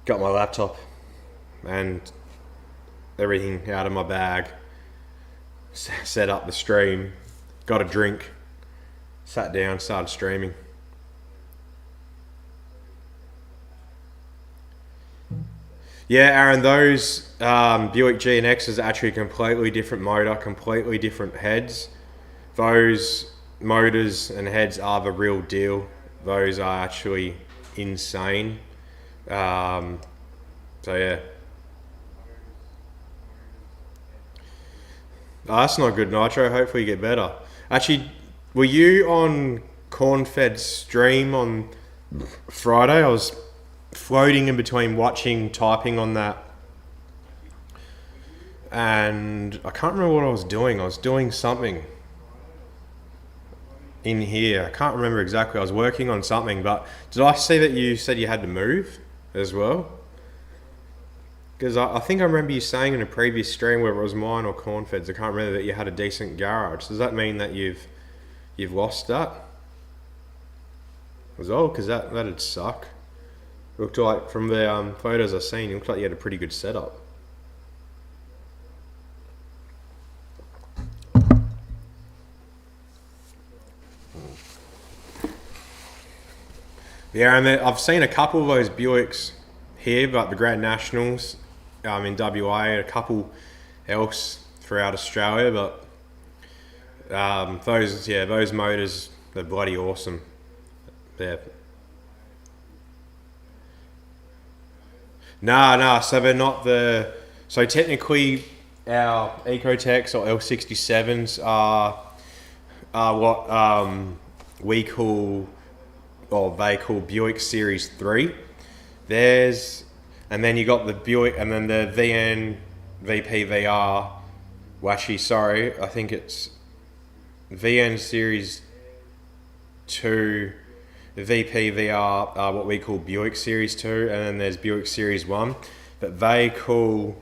got my laptop and everything out of my bag, set up the stream, got a drink, sat down, started streaming. Yeah, Aaron, those Buick GNXs are actually a completely different motor, completely different heads. Those motors and heads are the real deal. Those are actually insane. So yeah. Oh, that's not good, Nitro. Hopefully you get better. Actually, were you on Cornfed's stream on Friday? I was floating in between watching, typing on that. And I can't remember what I was doing. I was doing something in here. I can't remember exactly. I was working on something, but did I see that you said you had to move as well? Because I think I remember you saying in a previous stream, whether it was mine or Cornfed's, I can't remember, that you had a decent garage. Does that mean that you've lost that? Was because that'd suck. It looked like from the photos I've seen, it looked like you had a pretty good setup. Yeah, and I've seen a couple of those Buicks here, but the Grand Nationals in WA, a couple else throughout Australia, but those motors, they're bloody awesome. They're nah. So they're not the. So technically, our Ecotechs or L67s are what we call, or they call Buick Series 3. There's, and then you got the Buick, and then the VN VPVR. Well, actually, sorry, I think it's VN Series 2, VPVR are what we call Buick Series 2, and then there's Buick Series 1. But they call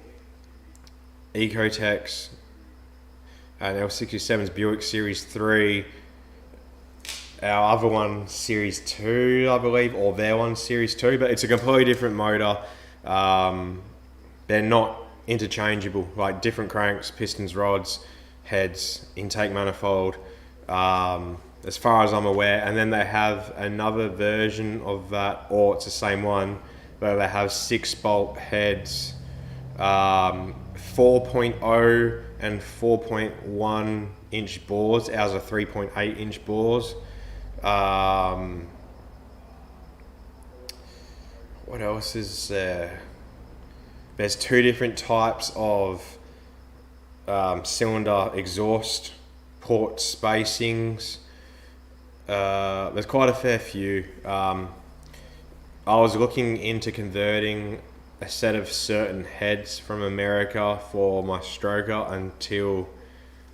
Ecotechs and L67's Buick Series 3, our other one Series 2, I believe, or their one Series 2, but it's a completely different motor. They're not interchangeable, like different cranks, pistons, rods, heads, intake manifold, as far as I'm aware. And then they have another version of that, or it's the same one, where they have 6-bolt heads, 4.0 and 4.1 inch bores. Ours are 3.8 inch bores. What else is there? There's 2 different types of cylinder exhaust port spacings. There's quite a fair few. I was looking into converting a set of certain heads from America for my stroker until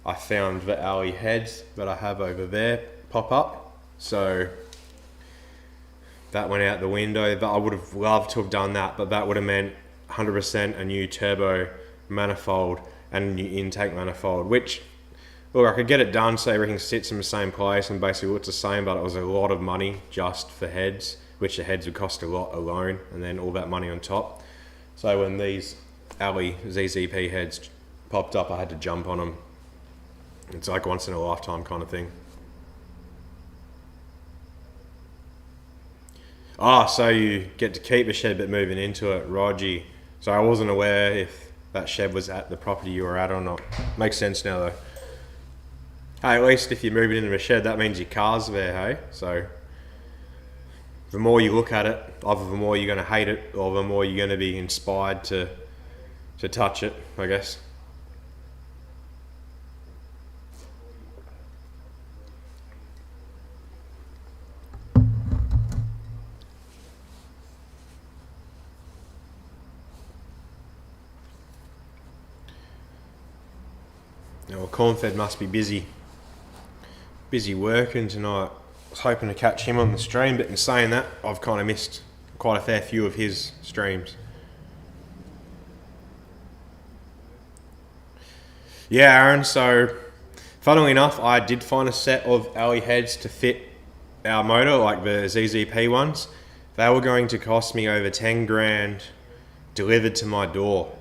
I found the alley heads that I have over there pop up. So that went out the window. I would have loved to have done that, but that would have meant 100% a new turbo manifold and a new intake manifold, which, look, I could get it done so everything sits in the same place and basically looks the same, but it was a lot of money just for heads, which the heads would cost a lot alone, and then all that money on top. So when these alley ZZP heads popped up, I had to jump on them. It's like once in a lifetime kind of thing. So you get to keep the shed but moving into it, Rogie. So I wasn't aware if that shed was at the property you were at or not. Makes sense now though. Hey, at least if you're moving into a shed, that means your car's there, hey? So the more you look at it, either the more you're going to hate it, or the more you're going to be inspired to touch it, I guess. Well, Cornfed must be busy working tonight. I was hoping to catch him on the stream, but in saying that, I've kind of missed quite a fair few of his streams. Yeah, Aaron, so funnily enough, I did find a set of alley heads to fit our motor, like the ZZP ones. They were going to cost me over 10 grand delivered to my door.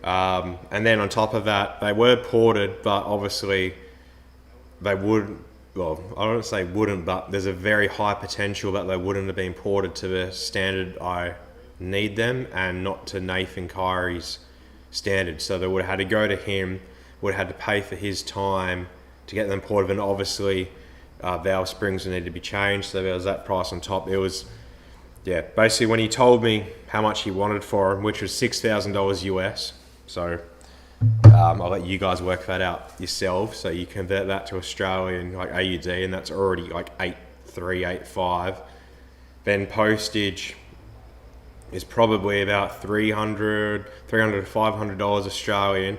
And then on top of that, they were ported, but obviously they would, well, I don't say wouldn't, but there's a very high potential that they wouldn't have been ported to the standard I need them, and not to Nathan Kyrie's standard. So they would have had to go to him, would have had to pay for his time to get them ported, and obviously valve springs would need to be changed, so there was that price on top. It was, yeah, basically when he told me how much he wanted for them, which was $6,000 US, so I'll let you guys work that out yourself. So you convert that to Australian, like AUD, and that's already like 8.3, 8.5. Then postage is probably about $300 to $500 Australian,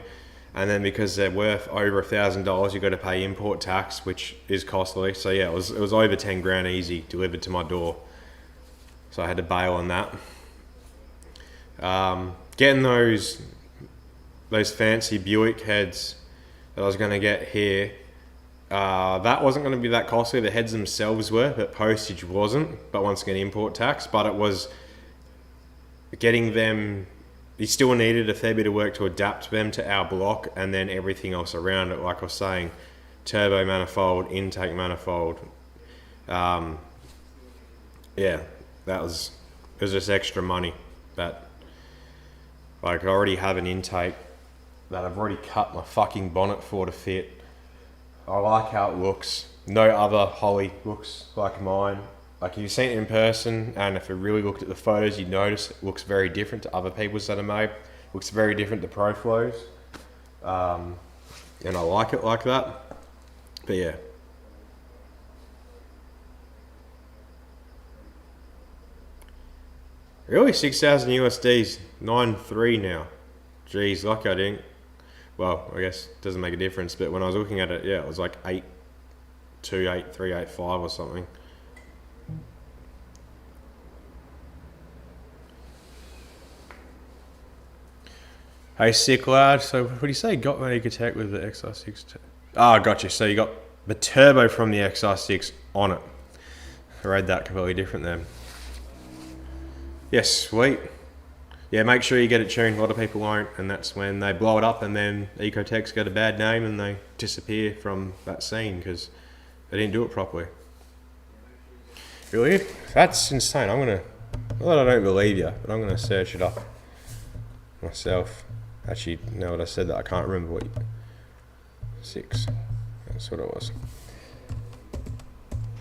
and then because they're worth over $1,000, you've got to pay import tax, which is costly. So yeah, it was over 10 grand easy delivered to my door. So I had to bail on that. Getting those fancy Buick heads that I was going to get here, that wasn't going to be that costly. The heads themselves were, but postage wasn't. But once again, import tax. But it was getting them. You still needed a fair bit of work to adapt them to our block, and then everything else around it. Like I was saying, turbo manifold, intake manifold, yeah, it was just extra money that, like, I already have an intake that I've already cut my fucking bonnet for to fit. I like how it looks. No other Holly looks like mine. Like, if you've seen it in person, and if you really looked at the photos, you'd notice it looks very different to other people's that are made. It looks very different to ProFlows. And I like it like that. But yeah. Really, 6,000 USD's 9.3 now. Jeez, lucky I didn't. Well, I guess it doesn't make a difference, but when I was looking at it, yeah, it was like 8.2, 8.3, 8.5 or something. Hey, sick lad. So, what do you say? Got my Ecotec with the XR6? Ah, gotcha. So, you got the turbo from the XR6 on it. I read that completely different then. Yes, sweet. Yeah, make sure you get it tuned. A lot of people won't, and that's when they blow it up, and then Ecotec's got a bad name and they disappear from that scene because they didn't do it properly. Really? That's insane. Well, I don't believe you, but I'm gonna search it up myself. Actually, now that I said that, I can't remember what 6. That's what it was.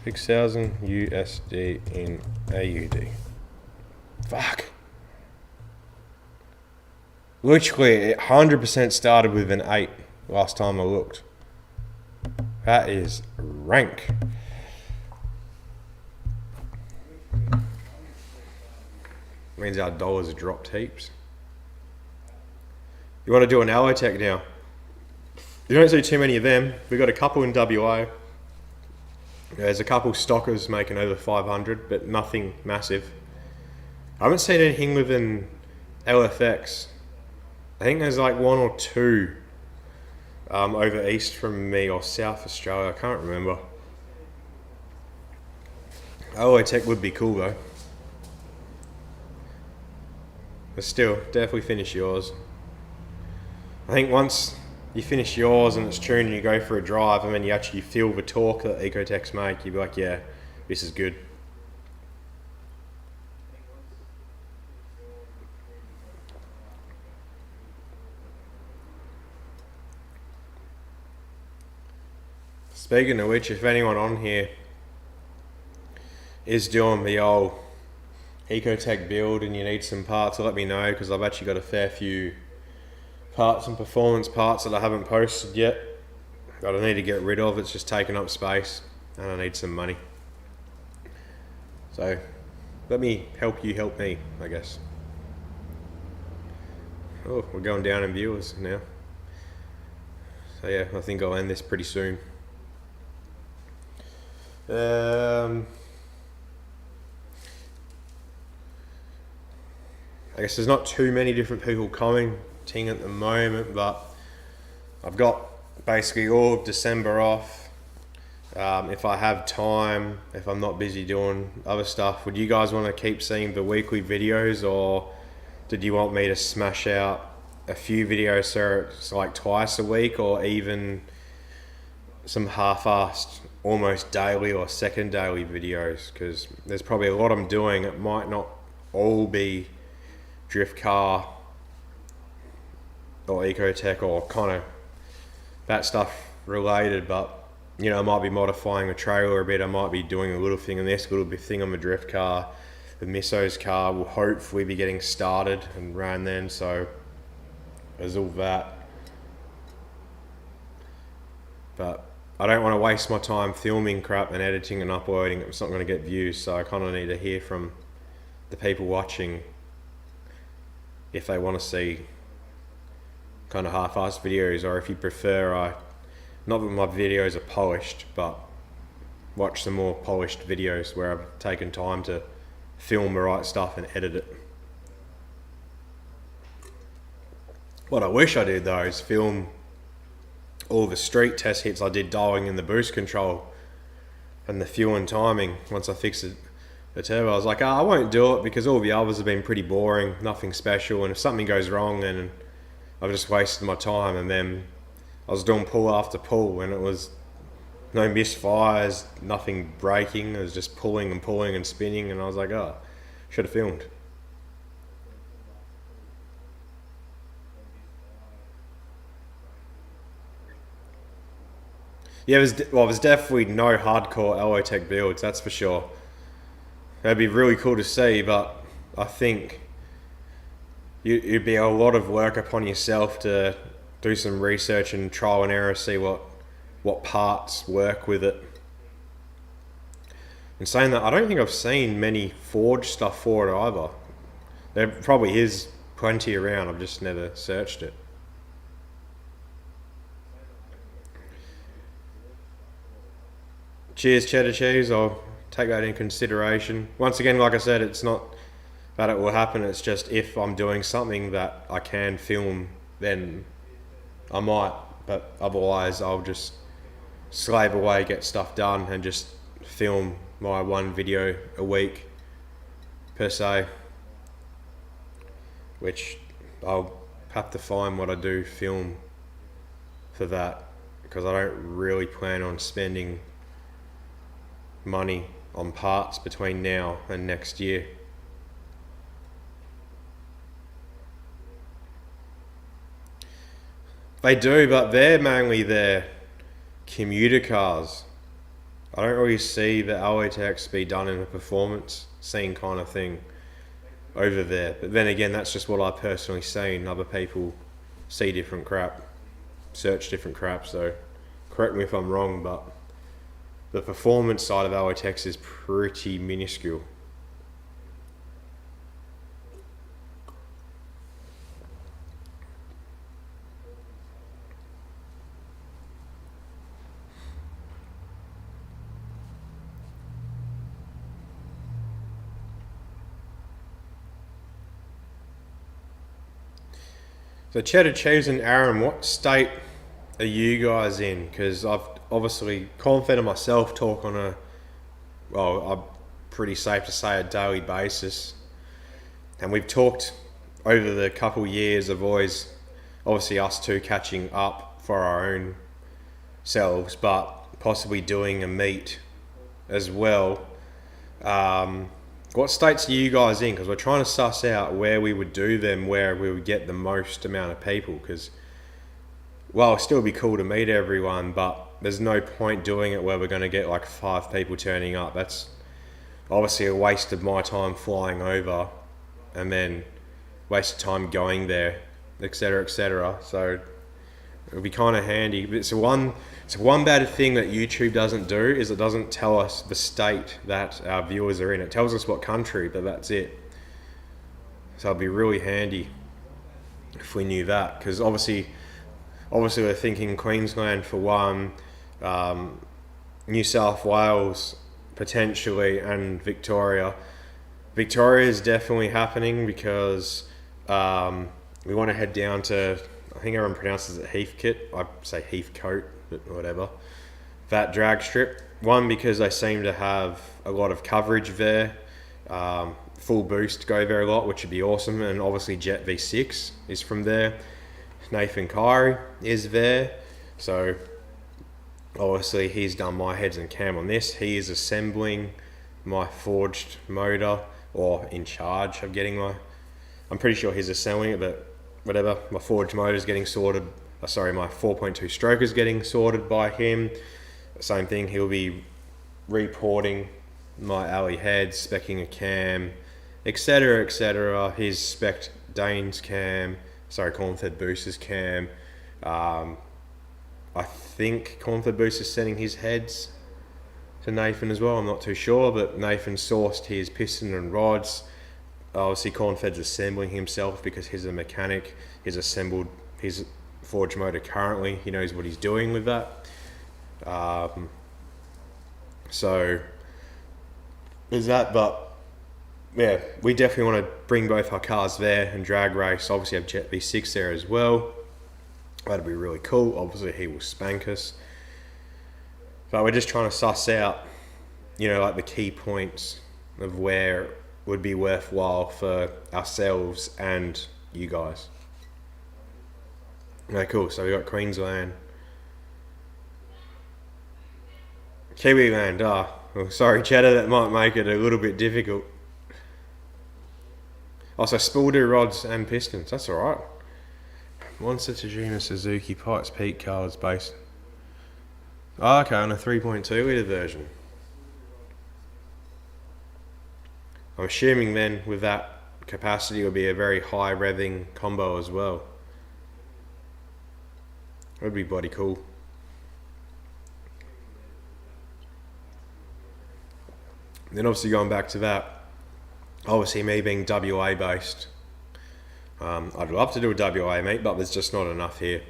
6,000 USD in AUD. Fuck. Literally, it 100% started with an 8 last time I looked. That is rank. Means our dollars have dropped heaps. You want to do an Allotech now? You don't see too many of them. We've got a couple in WA. There's a couple stockers making over 500, but nothing massive. I haven't seen anything with an LFX. I think there's like 1 or 2 over east from me, or South Australia, I can't remember. Allotech would be cool though. But still, definitely finish yours. I think once you finish yours and it's tuned and you go for a drive and then you actually feel the torque that Ecotechs make, you'll be like, yeah, this is good. Speaking of which, if anyone on here is doing the old Ecotech build and you need some parts, let me know, because I've actually got a fair few parts and performance parts that I haven't posted yet that I need to get rid of. It's just taking up space and I need some money. So let me help you help me, I guess. Oh, we're going down in viewers now. So yeah, I think I'll end this pretty soon. I guess there's not too many different people commenting at the moment, but I've got basically all of December off. If I have time, if I'm not busy doing other stuff, would you guys want to keep seeing the weekly videos, or did you want me to smash out a few videos so it's like twice a week, or even some half-assed almost daily or second daily videos? Because there's probably a lot I'm doing. It might not all be drift car or Ecotech or kind of that stuff related, but you know, I might be modifying a trailer a bit, I might be doing a little thing on this, a little bit thing on the drift car. The Misso's car will hopefully be getting started and ran then, so there's all that. But I don't want to waste my time filming crap and editing and uploading. It's not going to get views, so I kind of need to hear from the people watching if they want to see kind of half-assed videos, or if you prefer, not that my videos are polished, but watch some more polished videos where I've taken time to film the right stuff and edit it. What I wish I did though is film all the street test hits I did dialing in the boost control and the fuel and timing once I fixed the turbo. I was like, I won't do it because all the others have been pretty boring, nothing special, and if something goes wrong then I've just wasted my time. And then I was doing pull after pull and it was no misfires, nothing breaking. It was just pulling and pulling and spinning, and I was like, oh, should have filmed. Yeah, there's definitely no hardcore Alotech builds, that's for sure. That'd be really cool to see, but I think it'd be a lot of work upon yourself to do some research and trial and error, see what parts work with it. In saying that, I don't think I've seen many forged stuff for it either. There probably is plenty around, I've just never searched it. Cheers, cheddar cheese. I'll take that in consideration. Once again, like I said, it's not that it will happen. It's just if I'm doing something that I can film, then I might. But otherwise, I'll just slave away, get stuff done, and just film my one video a week per se. Which I'll have to find what I do film for that, because I don't really plan on spending money on parts between now and next year. They do, but they're mainly their commuter cars. I don't really see the Allotex be done in a performance scene kind of thing over there. But then again, that's just what I personally seen. Other people see different crap, search different crap, so correct me if I'm wrong, but the performance side of Allotex is pretty minuscule. So Cheddar Cheese and Aaron, what state are you guys in? Because I've obviously Confed and myself talk on I'm pretty safe to say a daily basis, and we've talked over the couple years of always, obviously us two catching up for our own selves, but possibly doing a meet as well. What states are you guys in? Because we're trying to suss out where we would do them, where we would get the most amount of people. Because, well, it'd still be cool to meet everyone, but there's no point doing it where we're going to get like 5 people turning up. That's obviously a waste of my time flying over, and then waste of time going there, etc., etc. So it would be kind of handy. But one bad thing that YouTube doesn't do is it doesn't tell us the state that our viewers are in. It tells us what country, but that's it. So it'd be really handy if we knew that, because obviously we're thinking Queensland for one, New South Wales potentially, and Victoria. Victoria is definitely happening because we want to head down to, I think everyone pronounces it Heathcote. I say Heathcote, but whatever. That drag strip. One, because they seem to have a lot of coverage there. Full Boost go there a lot, which would be awesome. And obviously Jet V6 is from there. Nathan Kyrie is there. So obviously he's done my heads and cam on this. He is assembling my forged motor, or in charge of getting I'm pretty sure he's assembling it, but whatever, my forged motor is getting sorted. My 4.2 stroke is getting sorted by him. Same thing, he'll be reporting my alley head, specking a cam, etc., etc. He's spec'd Dane's cam, Cornfed Booster's cam. I think Cornfed Booster's sending his heads to Nathan as well, I'm not too sure, but Nathan sourced his piston and rods. Obviously Cornfed's assembling himself because he's a mechanic. He's assembled his forged motor currently. He knows what he's doing with that. So there's that, but yeah, we definitely want to bring both our cars there and drag race. Obviously have Jet V6 there as well. That'd be really cool. Obviously he will spank us. But we're just trying to suss out, like the key points of where would be worthwhile for ourselves and you guys. Okay, cool. So we got Queensland. Kiwiland, well, sorry, Cheddar, that might make it a little bit difficult. Also, Spildo rods and pistons, that's alright. Monster Tajima Suzuki Pikes Peak cars based. Oh, okay, on a 3.2 litre version. I'm assuming then with that capacity it will be a very high revving combo as well. It would be bloody cool. Then obviously going back to that, obviously me being WA based, I'd love to do a WA meet, but there's just not enough here.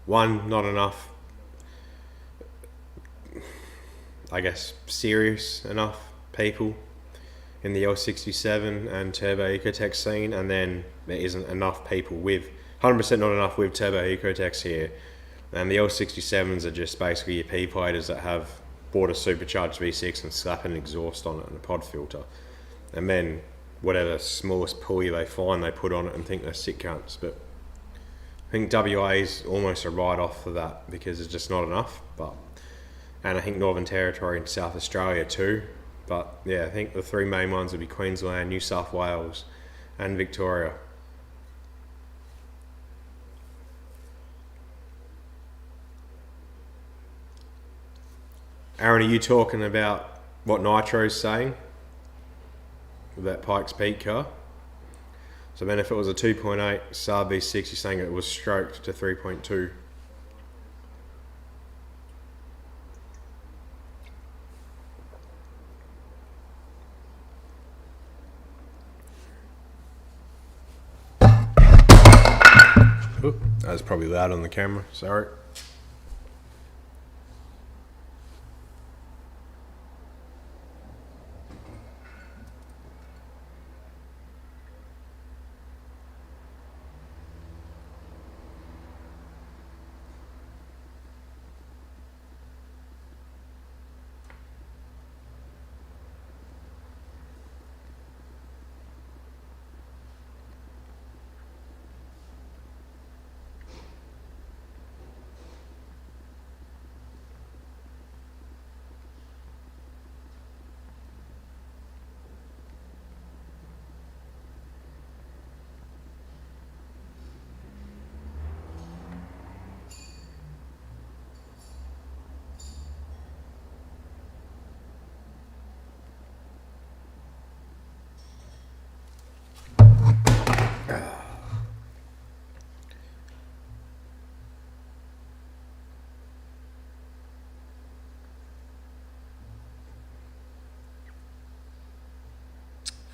One, not enough, I guess, serious enough people in the L67 and Turbo Ecotech scene, and then there isn't enough people with, 100% not enough with Turbo Ecotechs here. And the L67s are just basically your P-platers that have bought a supercharged V6 and slap an exhaust on it and a pod filter. And then whatever smallest pulley they find, they put on it and think they're sick cunts. But I think WA is almost a write-off for that because there's just not enough. And I think Northern Territory and South Australia too. But yeah, I think the three main ones would be Queensland, New South Wales and Victoria. Aaron, are you talking about what Nitro's saying with that Pikes Peak car? So then if it was a 2.8 Saab V6, you're saying it was stroked to 3.2. Ooh, that was probably loud on the camera, sorry.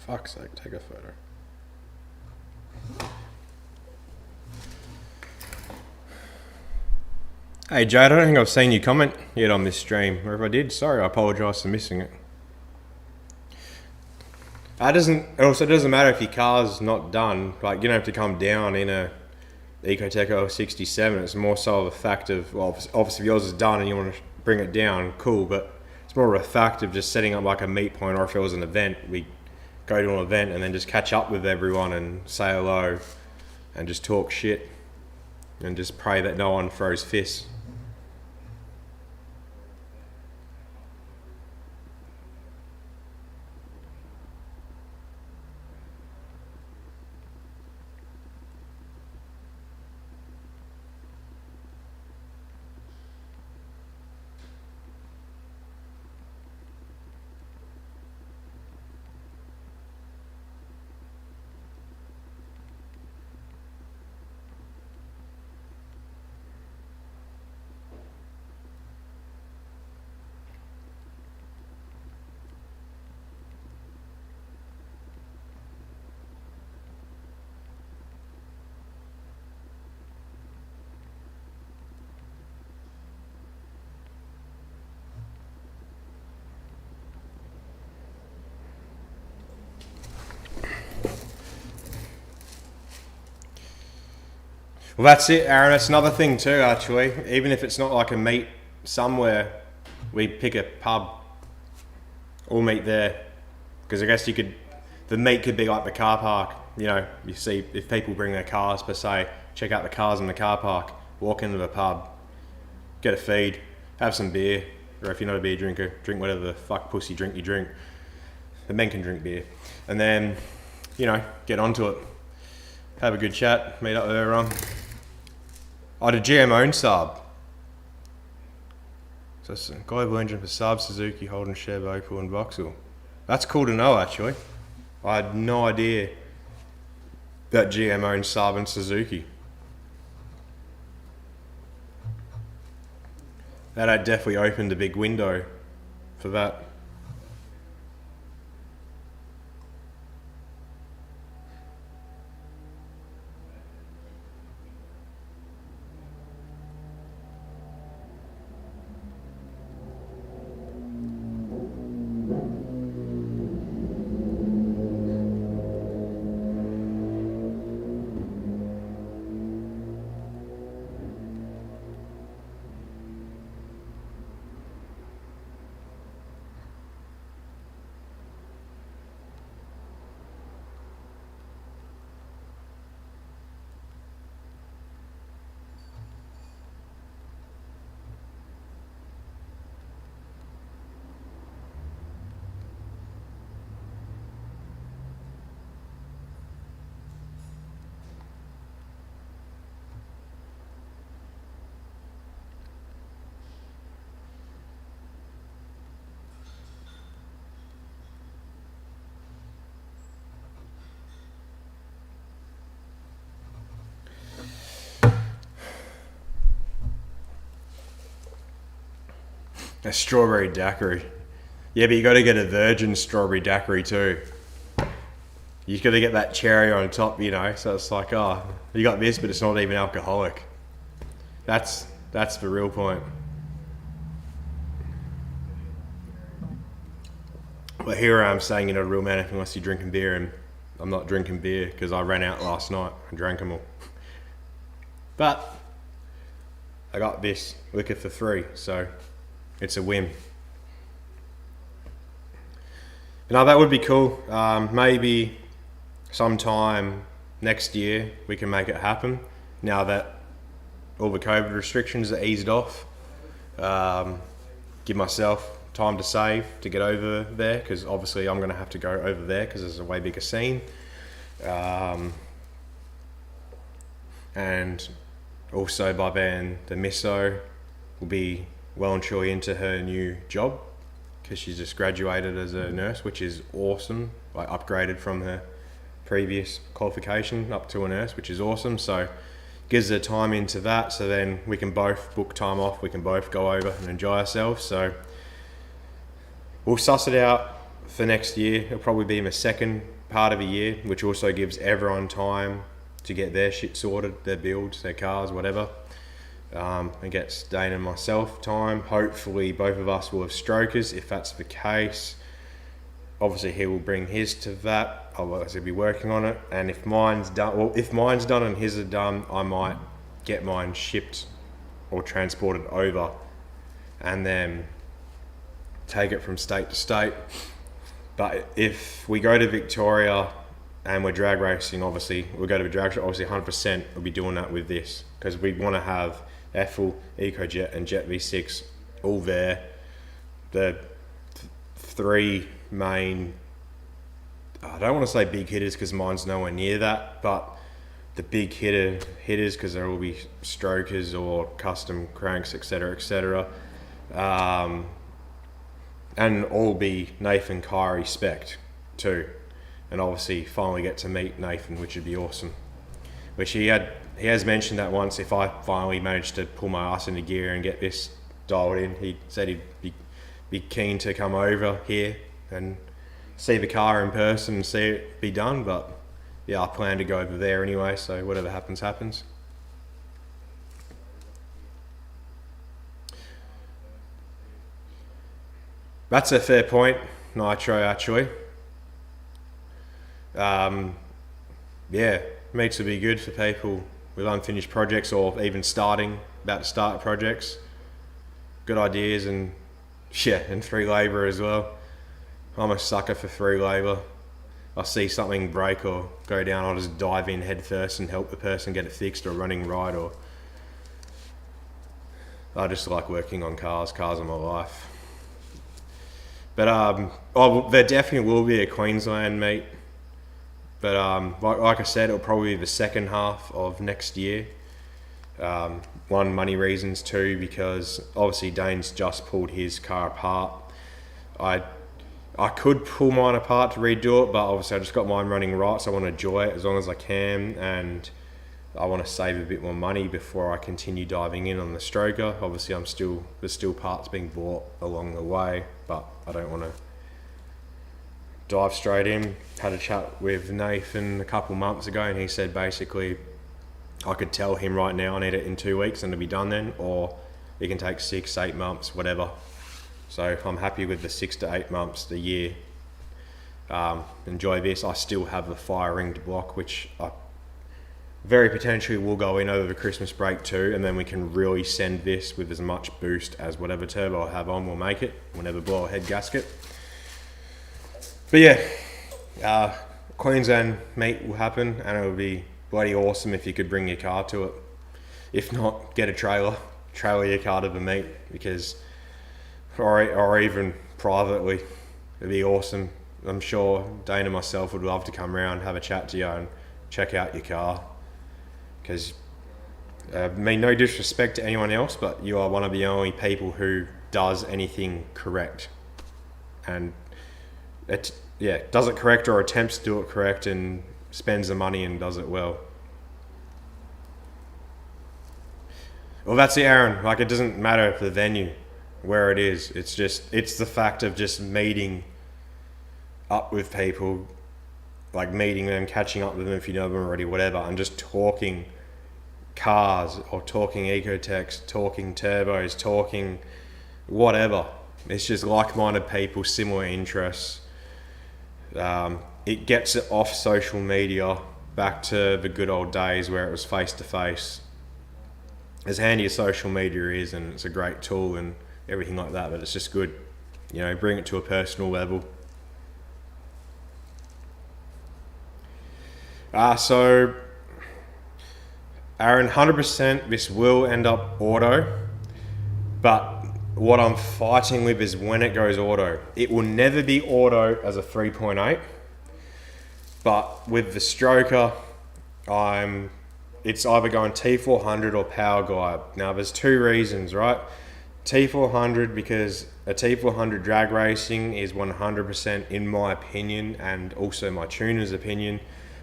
Fuck's sake, take a photo. Hey Jade, I don't think I've seen you comment yet on this stream, or if I did, sorry, I apologise for missing it. It also doesn't matter if your car's not done, like you don't have to come down in a Ecotech L67, it's more so of a fact of, well, obviously if yours is done and you want to bring it down, cool, but it's more of a fact of just setting up like a meet point, or if it was an event, we go to an event and then just catch up with everyone and say hello and just talk shit and just pray that no one throws fists. Well, that's it, Aaron. That's another thing too, actually. Even if it's not like a meet somewhere, we pick a pub. All meet there. Because I guess the meet could be like the car park. You know, you see if people bring their cars per se, check out the cars in the car park, walk into the pub, get a feed, have some beer, or if you're not a beer drinker, drink whatever the fuck pussy drink you drink. The men can drink beer. And then, get onto it. Have a good chat, meet up with everyone. I had a GM owned sub. So it's a global engine for Saab, Suzuki, Holden, Chev, Opel and Vauxhall. That's cool to know, actually. I had no idea that GM owned Saab and Suzuki. That had definitely opened a big window for that. A strawberry daiquiri. Yeah, but you got to get a virgin strawberry daiquiri too. You got to get that cherry on top, So it's like, oh, you got this, but it's not even alcoholic. That's the real point. But here I am saying you're not a real man unless you're drinking beer, and I'm not drinking beer because I ran out last night and drank them all. But I got this liquor for free, so it's a win. That would be cool. Maybe sometime next year we can make it happen. Now that all the COVID restrictions are eased off, give myself time to save to get over there, because obviously I'm going to have to go over there because there's a way bigger scene. And also by then the misso will be well and truly into her new job, because she's just graduated as a nurse, which is awesome. Like upgraded from her previous qualification up to a nurse, which is awesome. So gives her time into that, so then we can both book time off, we can both go over and enjoy ourselves. So we'll suss it out for next year. It'll probably be in the second part of the year, which also gives everyone time to get their shit sorted, their builds, their cars, whatever. And get Dane and myself time. Hopefully both of us will have strokers. If that's the case, obviously he will bring his to that. I'll obviously be working on it. And if mine's done, and his are done, I might get mine shipped or transported over and then take it from state to state. But if we go to Victoria and we're drag racing, obviously we'll go to the drag show, obviously 100% we'll be doing that with this, because we want to have Eiffel, EcoJet and Jet V6 all there. The three main, I don't want to say big hitters because mine's nowhere near that, but the big hitters, because there will be strokers or custom cranks, etc. And all be Nathan Kyrie spec'd too. And obviously finally get to meet Nathan, which would be awesome. Which he has mentioned that once, if I finally managed to pull my ass into gear and get this dialed in, he said he'd be keen to come over here and see the car in person and see it be done. But yeah, I plan to go over there anyway, so whatever happens, happens. That's a fair point, Nitro, actually. Yeah, meets would be good for people with unfinished projects or even about to start projects. Good ideas, and free labour as well. I'm a sucker for free labour. I see something break or go down, I'll just dive in head first and help the person get it fixed or running right, or I just like working on cars. Cars are my life. But there definitely will be a Queensland meet. But like I said, it'll probably be the second half of next year. One, money reasons. Two, because obviously Dane's just pulled his car apart. I could pull mine apart to redo it, but obviously I just got mine running right, so I want to enjoy it as long as I can, and I want to save a bit more money before I continue diving in on the stroker. Obviously there's still parts being bought along the way, but I don't want to dive straight in. Had a chat with Nathan a couple months ago, and he said basically I could tell him right now I need it in 2 weeks and it'll be done then, or it can take 6-8 months, whatever. So I'm happy with the 6 to 8 months, the year. Enjoy this. I still have the fire ringed block, which I very potentially will go in over the Christmas break too, and then we can really send this with as much boost as whatever turbo I have on will make it. We'll never blow a head gasket. But yeah, Queensland meet will happen, and it'll be bloody awesome if you could bring your car to it. If not, get a trailer your car to the meet, because or even privately, it'd be awesome. I'm sure Dane and myself would love to come around, have a chat to you and check out your car, because I mean, no disrespect to anyone else, but you are one of the only people who does anything correct, and does it correct or attempts to do it correct and spends the money and does it well. Well, that's it, Aaron. Like, it doesn't matter the venue, where it is. It's the fact of just meeting up with people, like meeting them, catching up with them if you know them already, whatever, and just talking cars or talking Ecotechs, talking turbos, talking whatever. It's just like-minded people, similar interests. It gets it off social media back to the good old days where it was face-to-face. As handy as social media is, and it's a great tool and everything like that, but it's just good, bring it to a personal level. So Aaron, 100% this will end up auto, but what I'm fighting with is when it goes auto. It will never be auto as a 3.8, but with the stroker, it's either going T400 or Power Glide. Now there's two reasons, right? T400, because a T400 drag racing is 100%, in my opinion, and also my tuner's opinion,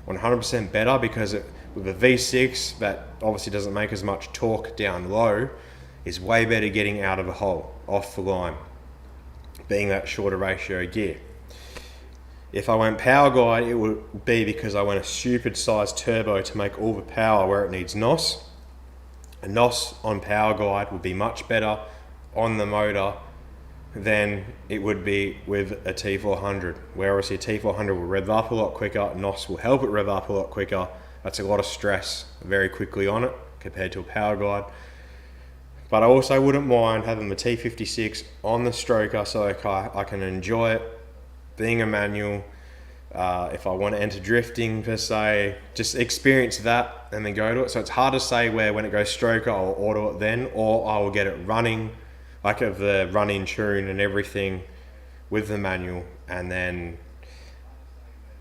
100% better, because with a V6 that obviously doesn't make as much torque down low, is way better getting out of a hole, off the line, being that shorter ratio gear. If I went Power Glide, it would be because I went a stupid sized turbo to make all the power where it needs NOS. A NOS on Power Glide would be much better on the motor than it would be with a T400, where obviously a T400 will rev up a lot quicker, NOS will help it rev up a lot quicker. That's a lot of stress very quickly on it compared to a Power Glide. But I also wouldn't mind having the T56 on the stroker so I can enjoy it, being a manual. If I want to enter drifting per se, just experience that and then go to it. So it's hard to say when it goes stroker, I'll auto it then, or I will get it running, like of the run-in tune and everything with the manual, and then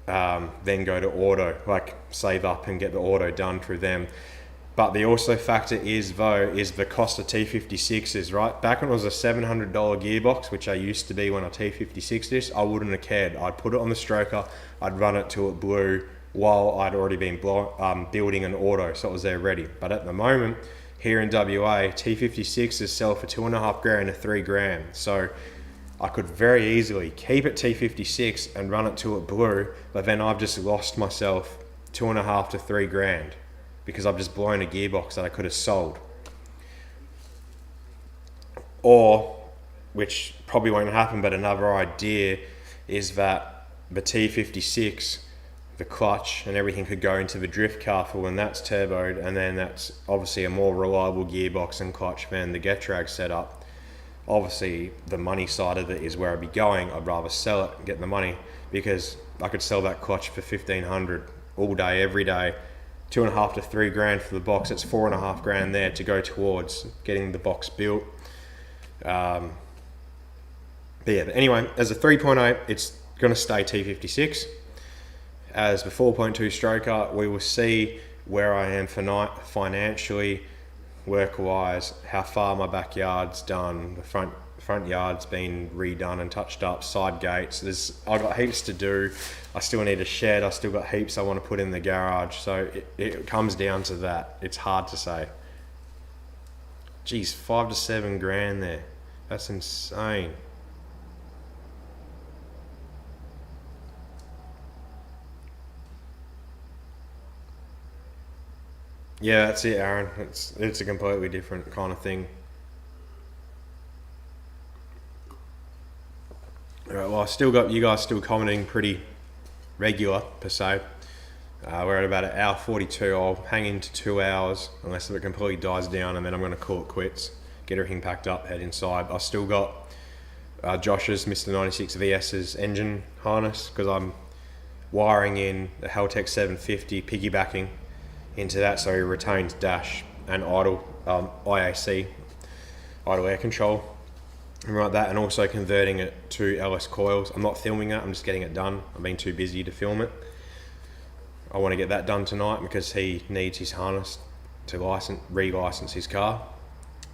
go to auto, like save up and get the auto done through them. But the also factor is the cost of T56s, right? Back when it was a $700 gearbox, which I used to be when I T56 this, I wouldn't have cared. I'd put it on the stroker, I'd run it till it blew while I'd already been building an auto, so it was there ready. But at the moment, here in WA, T56s sell for $2,500 to $3,000. So I could very easily keep it T56 and run it till it blew, but then I've just lost myself $2,500 to $3,000. Because I've just blown a gearbox that I could have sold. Or, which probably won't happen, but another idea is that the T56, the clutch and everything could go into the drift car for when that's turboed, and then that's obviously a more reliable gearbox and clutch than the Getrag setup. Obviously, the money side of it is where I'd be going. I'd rather sell it and get the money, because I could sell that clutch for $1,500 all day, every day, 2.5 to 3 grand for the box. It's 4.5 grand there to go towards getting the box built. But anyway, as a 3.8, it's going to stay T56. As the 4.2 stroker, we will see where I am financially, work-wise, how far my backyard's done, the front yard's been redone and touched up, side gates. I've got heaps to do. I still need a shed. I still got heaps I want to put in the garage. So it comes down to that. It's hard to say. Geez, 5 to 7 grand there. That's insane. Yeah, that's it, Aaron. It's a completely different kind of thing. All right, well, I still got you guys still commenting pretty regular per se. We're at about 1:42. I'll hang into 2 hours unless it completely dies down, and then I'm going to call it quits. Get everything packed up, head inside. I still got Josh's Mr. 96 VS's engine harness because I'm wiring in the Haltech 750, piggybacking into that so he retains dash and idle IAC, idle air control, and like that, and also converting it to LS coils. I'm not filming it, I'm just getting it done. I've been too busy to film it. I want to get that done tonight because he needs his harness to re-license his car.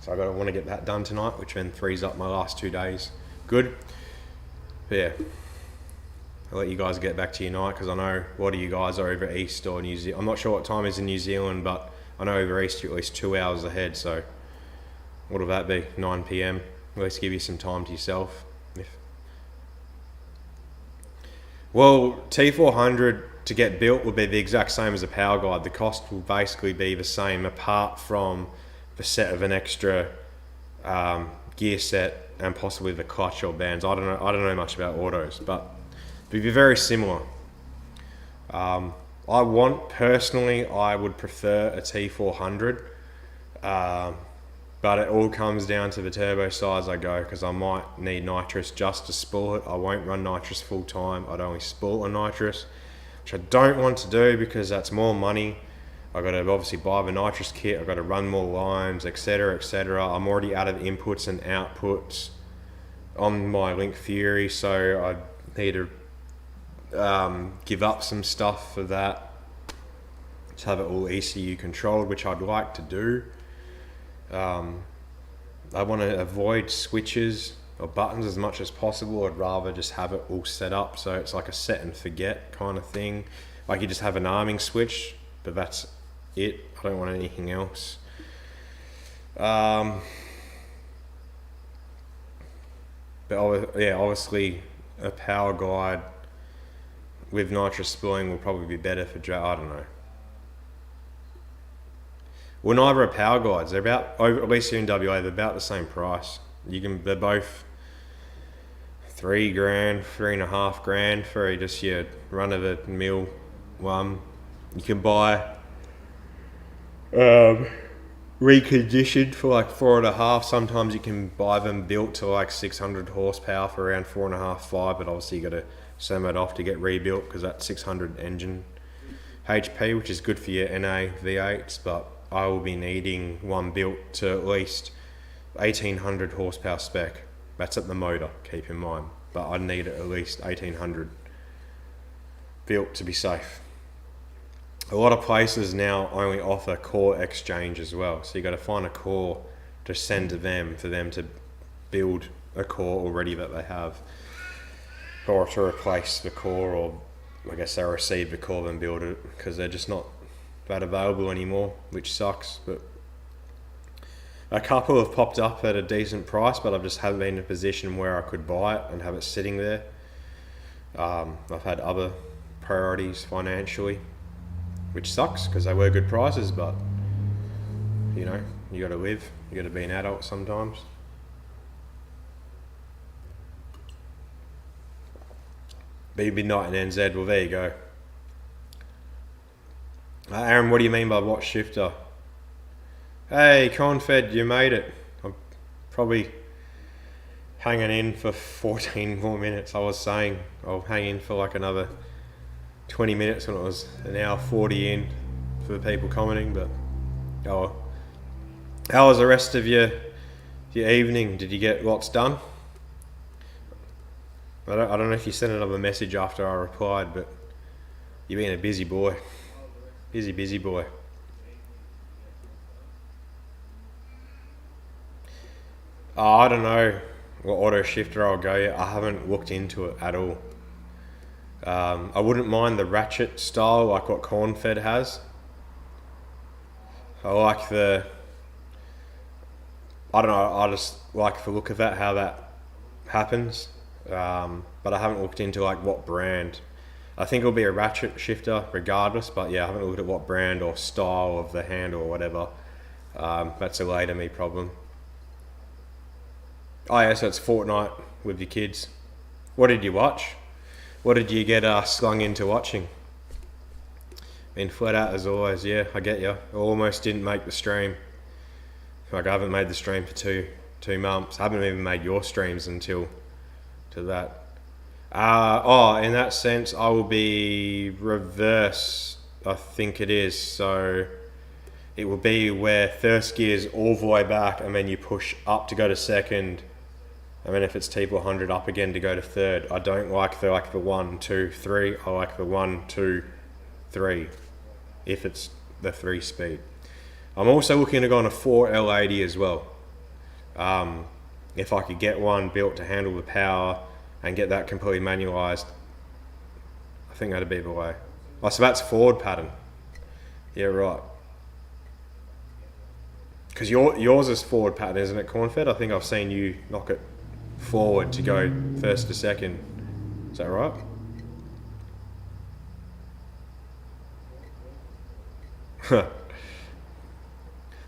So I want to get that done tonight, which then frees up my last 2 days. Good. But yeah, I'll let you guys get back to your night because I know a lot of you guys are over east or New Zealand. I'm not sure what time it is in New Zealand, but I know over east you're at least 2 hours ahead. So what will that be? 9 p.m. At least give you some time to yourself. Well, T400 to get built will be the exact same as a Power Glide. The cost will basically be the same apart from the set of an extra gear set and possibly the clutch or bands. I don't know much about autos, but it'd be very similar. I would prefer a T400, but it all comes down to the turbo size I go because I might need nitrous just to spool it. I won't run nitrous full time. I'd only spool a nitrous, which I don't want to do because that's more money. I've got to obviously buy the nitrous kit. I've got to run more lines, etc., etc. I'm already out of inputs and outputs on my Link Fury, so I need to give up some stuff for that to have it all ECU controlled, which I'd like to do. I want to avoid switches or buttons as much as possible. I'd rather just have it all set up so it's like a set and forget kind of thing. Like you just have an arming switch, but that's it. I don't want anything else. But yeah, obviously a Power Glide with nitrous spooling will probably be better for I don't know. Well, neither are Power Glides. They're about, at least here in WA, they're about the same price. They're both 3 grand, 3.5 grand for just your run of the mill one. You can buy reconditioned for like 4.5. Sometimes you can buy them built to like 600 horsepower for around 4.5, 5. But obviously you got to send that off to get rebuilt because that's 600 engine HP, which is good for your NA V8s. But I will be needing one built to at least 1800 horsepower spec. That's at the motor, keep in mind. But I need it at least 1800 built to be safe. A lot of places now only offer core exchange as well. So you got to find a core to send to them for them to build a core already that they have. Or to replace the core, or I guess they receive the core and build it because they're just not that available anymore, which sucks. But a couple have popped up at a decent price, but I've just haven't been in a position where I could buy it and have it sitting there. I've had other priorities financially, which sucks because they were good prices, but you know, you got to live, you got to be an adult sometimes. Be midnight in NZ, well there you go. Aaron, what do you mean by what shifter? Hey, Confed, you made it. I'm probably hanging in for 14 more minutes. I was saying I'll hang in for like another 20 minutes when it was an hour 40 in. for the people commenting, but oh well. How was the rest of your evening? Did you get lots done? I don't know if you sent another message after I replied, but you've been a busy boy. Busy boy. I don't know what auto shifter I'll go yet. I haven't looked into it at all. I wouldn't mind the ratchet style like what Cornfed has. I like I don't know, I just like the look of that, how that happens. But I haven't looked into like what brand. I think it'll be a ratchet shifter regardless, but yeah, I haven't looked at what brand or style of the handle or whatever. That's a later me problem. Oh yeah, so it's Fortnite with your kids. What did you watch? What did you get slung into watching? Been flat out as always, yeah, I get you. I almost didn't make the stream. Like I haven't made the stream for two months. I haven't even made your streams until to that. In that sense, I will be reverse, I think it is. So it will be where first gear is all the way back and then you push up to go to second. And then if it's T400 up again to go to third. I don't like the 1, 2, 3. I like the 1, 2, 3 if it's the 3 speed. I'm also looking to go on a 4L80 as well. If I could get one built to handle the power and get that completely manualized, I think that'd be the way. Oh, so that's forward pattern. Yeah, right. Because yours is forward pattern, isn't it, Cornfed? I think I've seen you knock it forward to go first to second. Is that right?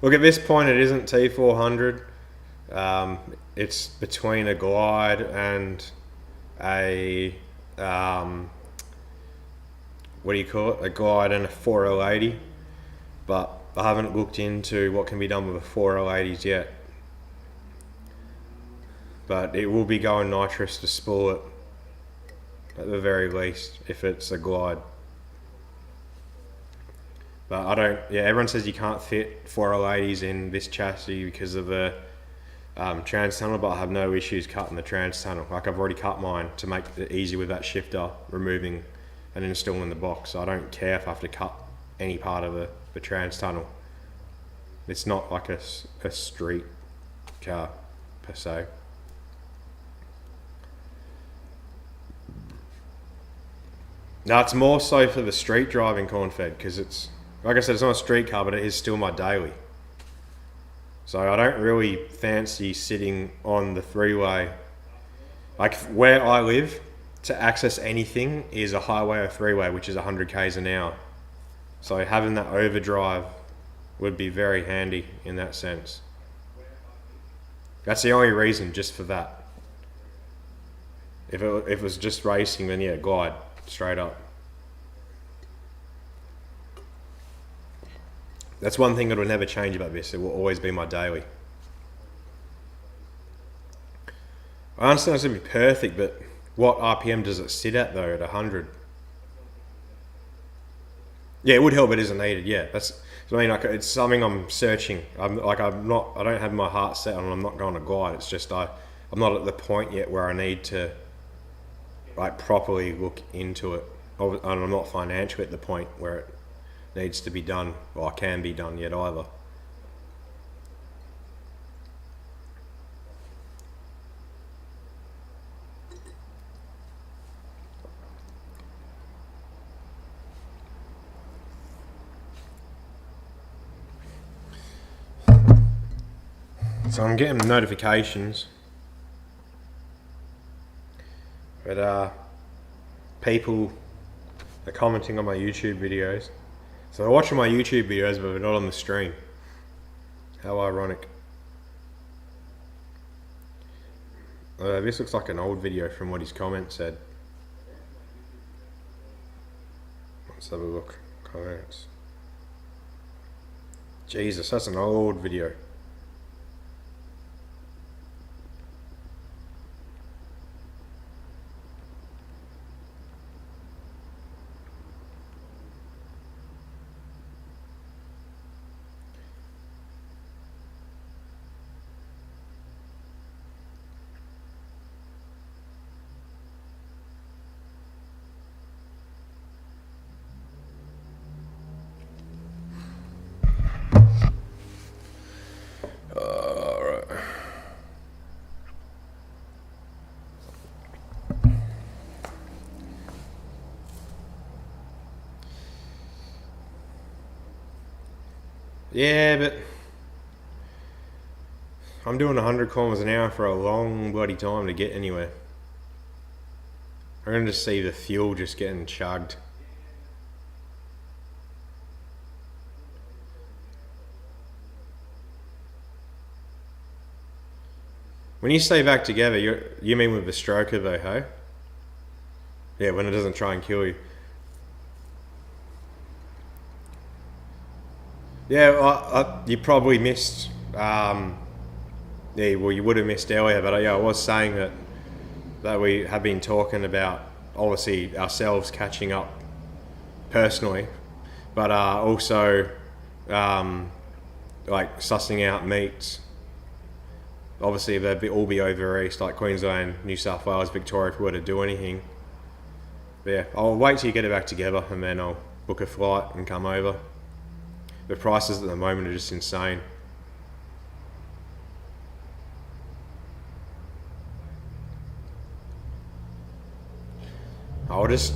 Look, at this point it isn't T400. It's between a glide and a what do you call it? A glide and a 4L80. But I haven't looked into what can be done with the 4L80s yet. But it will be going nitrous to spool it at the very least if it's a glide. But everyone says you can't fit 4L80s in this chassis because of the trans tunnel, but I have no issues cutting the trans tunnel. Like I've already cut mine to make it easy with that shifter, removing and installing the box. So I don't care if I have to cut any part of the trans tunnel. It's not like a street car per se. No, it's more so for the street driving, Cornfed, because it's, like I said, it's not a street car, but it is still my daily. So I don't really fancy sitting on the freeway. Like where I live, to access anything is a highway or freeway, which is 100 k's an hour. So having that overdrive would be very handy in that sense. That's the only reason, just for that. If it was just racing, then yeah, glide straight up. That's one thing that will never change about this. It will always be my daily. I understand it's going to be perfect, but what RPM does it sit at though, at 100? Yeah, it would help, it isn't needed, yeah. I mean, like, it's something I'm searching. I don't have my heart set on, I'm not going to glide. It's just, I'm not at the point yet where I need to like properly look into it. And I'm not financially at the point where it needs to be done, or can be done yet either. So I'm getting notifications, but people are commenting on my YouTube videos. So they're watching my YouTube videos, but they're not on the stream. How ironic. This looks like an old video from what his comment said. Let's have a look. Comments. Jesus, that's an old video. Yeah, but I'm doing 100 kilometers an hour for a long bloody time to get anywhere. I'm going to just see the fuel just getting chugged. When you stay back together, you mean with the stroker though, hey? Yeah, when it doesn't try and kill you. Yeah, you probably missed. Yeah, well, you would have missed earlier, but yeah, I was saying that we have been talking about obviously ourselves catching up personally, but also like sussing out meets. Obviously, they'd all be over east, like Queensland, New South Wales, Victoria, if we were to do anything. But yeah, I'll wait till you get it back together, and then I'll book a flight and come over. The prices at the moment are just insane. I'll just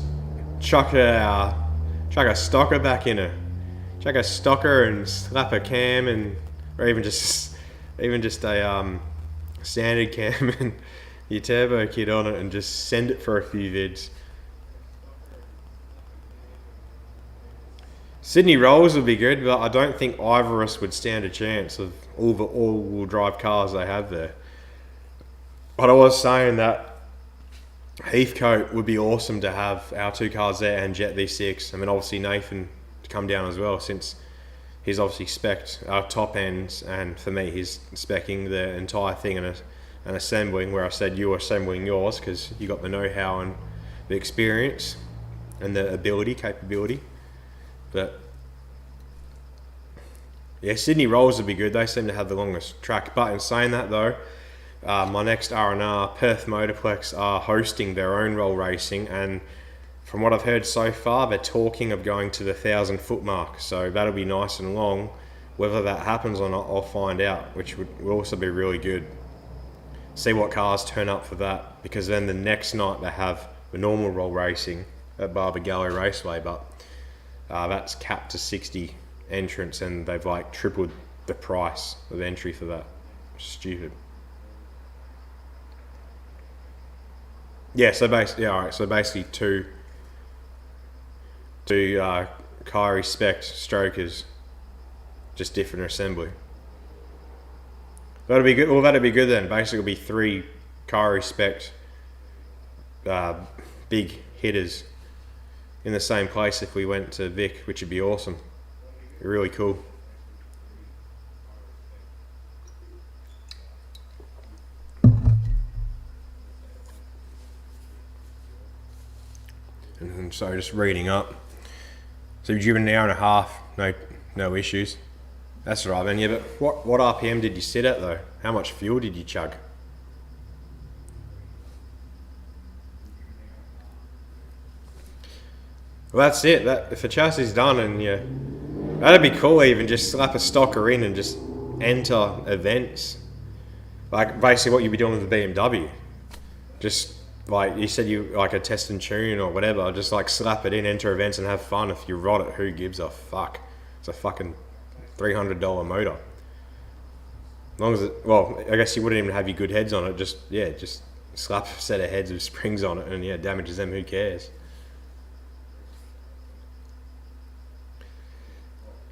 chuck a stocker back in her. Chuck a stocker and slap a cam and or even just a standard cam and your turbo kit on it and just send it for a few vids. Sydney Rolls would be good, but I don't think either of us would stand a chance of all the all-wheel drive cars they have there. But I was saying that Heathcote would be awesome to have our two cars there and Jet V6. I mean, obviously Nathan to come down as well, since he's obviously spec'd our top ends, and for me, he's spec'ing the entire thing and assembling. Where I said you were assembling yours because you got the know-how and the experience and the capability. But yeah, Sydney Rolls would be good. They seem to have the longest track. But in saying that though, my next R&R, Perth Motorplex, are hosting their own roll racing, and from what I've heard so far, they're talking of going to the 1,000-foot mark. So that'll be nice and long. Whether that happens or not, I'll find out, which will also be really good. See what cars turn up for that, because then the next night they have the normal roll racing at Barbagallo Raceway, but that's capped to 60 entrants, and they've like tripled the price of entry for that. Stupid. Yeah, so basically, two Kyrie spec strokers, just different assembly. That'll be good. Well, that'll be good then. Basically, it'll be three Kyrie spec big hitters in the same place if we went to Vic, which would be awesome. Really cool. And so just reading up. So you've driven an hour and a half, no issues. That's right, man. Yeah, but what RPM did you sit at though? How much fuel did you chug? Well, that's it. If the chassis is done, and yeah, that'd be cool. Even just slap a stocker in and just enter events, like basically what you'd be doing with the BMW. Just like you said, you like a test and tune or whatever. Just like slap it in, enter events, and have fun. If you rot it, who gives a fuck? It's a fucking $300 motor. As long as I guess you wouldn't even have your good heads on it. Just slap a set of heads with springs on it, and yeah, damages them. Who cares?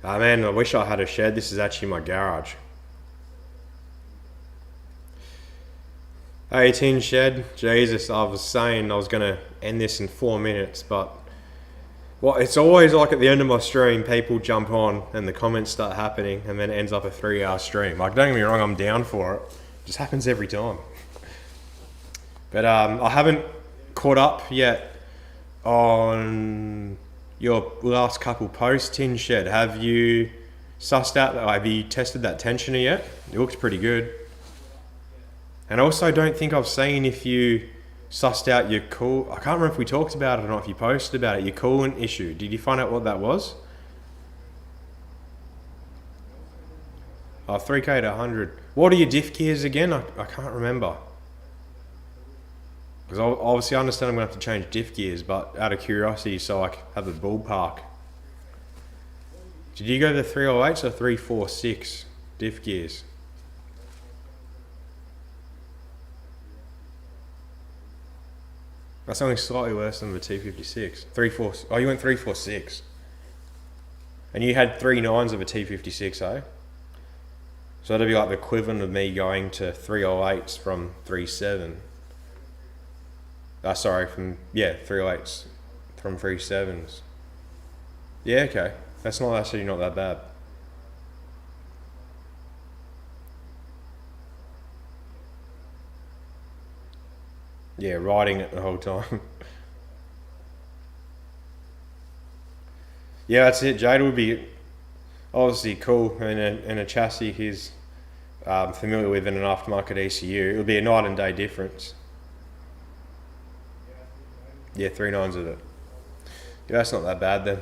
Ah man, I wish I had a shed. This is actually my garage. 18 shed. Jesus, I was saying I was going to end this in 4 minutes, but it's always like at the end of my stream, people jump on and the comments start happening, and then it ends up a 3-hour stream. Like, don't get me wrong, I'm down for it. It just happens every time. But I haven't caught up yet on your last couple posts, Tin Shed. Have you have you tested that tensioner yet? It looks pretty good. And I also don't think I've seen if you sussed out your I can't remember if we talked about it or not, if you posted about it, your coolant issue. Did you find out what that was? 3K to 100. What are your diff gears again? I can't remember. Because obviously I understand I'm going to have to change diff gears, but out of curiosity, so I have a ballpark. Did you go the 308s or 346 diff gears? That's only slightly worse than the T56. Oh, you went 346. And you had 3.9s of a T56, eh? So that'd be like the equivalent of me going to 308s from 3.7. Sorry, 308s from 3.7s. Yeah, okay. That's not actually not that bad. Yeah, riding it the whole time. Yeah, that's it. Jade would be obviously cool in a chassis he's familiar with in an aftermarket ECU. It would be a night and day difference. Yeah, 3.9s of it. Yeah, that's not that bad then.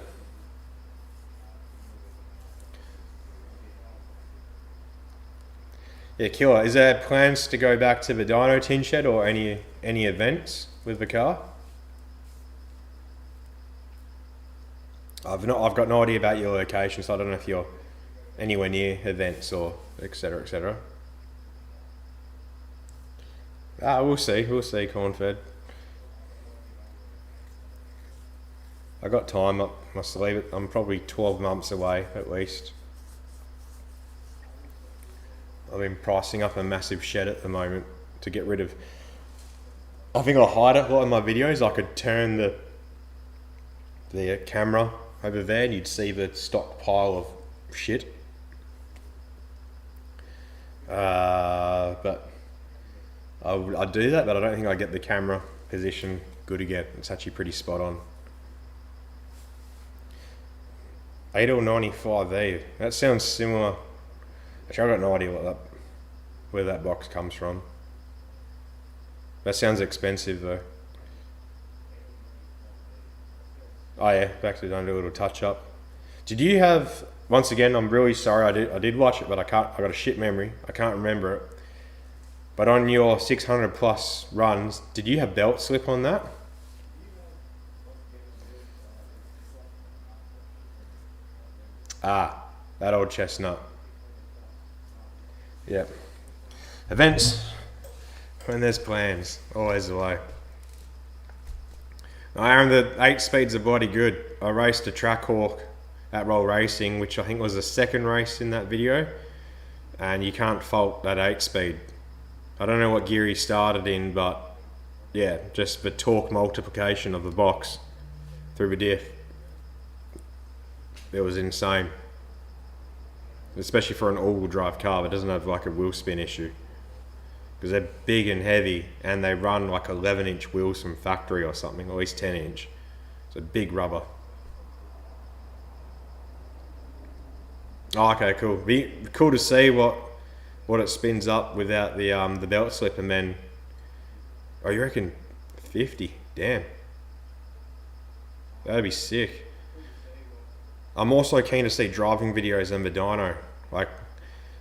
Yeah, killer. Is there plans to go back to the dyno tin shed or any events with the car? I've got no idea about your location, so I don't know if you're anywhere near events or etc. etc. We'll see, Cornfed. I got time up my sleeve. I'm probably 12 months away at least. I've been pricing up a massive shed at the moment to get rid of. I think I'll hide it a lot in my videos. I could turn the camera over there and you'd see the stockpile of shit. But I'd do that, but I don't think I get the camera position good again. It's actually pretty spot on. 8L95E, that sounds similar. Actually, I've got no idea where that box comes from. That sounds expensive though. Oh yeah, back to do a little touch up. Did you have, once again, I'm really sorry, I did watch it, but I got a shit memory. I can't remember it. But on your 600 plus runs, did you have belt slip on that? That old chestnut. Yep. Events, when there's plans, always the way. Aaron, the 8 speeds are bloody good. I raced a Trackhawk at Roll Racing, which I think was the second race in that video, and you can't fault that 8 speed. I don't know what gear he started in, but yeah, just the torque multiplication of the box through the diff. It was insane. Especially for an all-wheel drive car that doesn't have like a wheel spin issue. Because they're big and heavy and they run like 11-inch wheels from factory or something, or at least 10-inch. So big rubber. Oh, okay, cool. Be cool to see what it spins up without the belt slip, and then, oh, you reckon 50? Damn. That'd be sick. I'm also keen to see driving videos in the dyno. Like,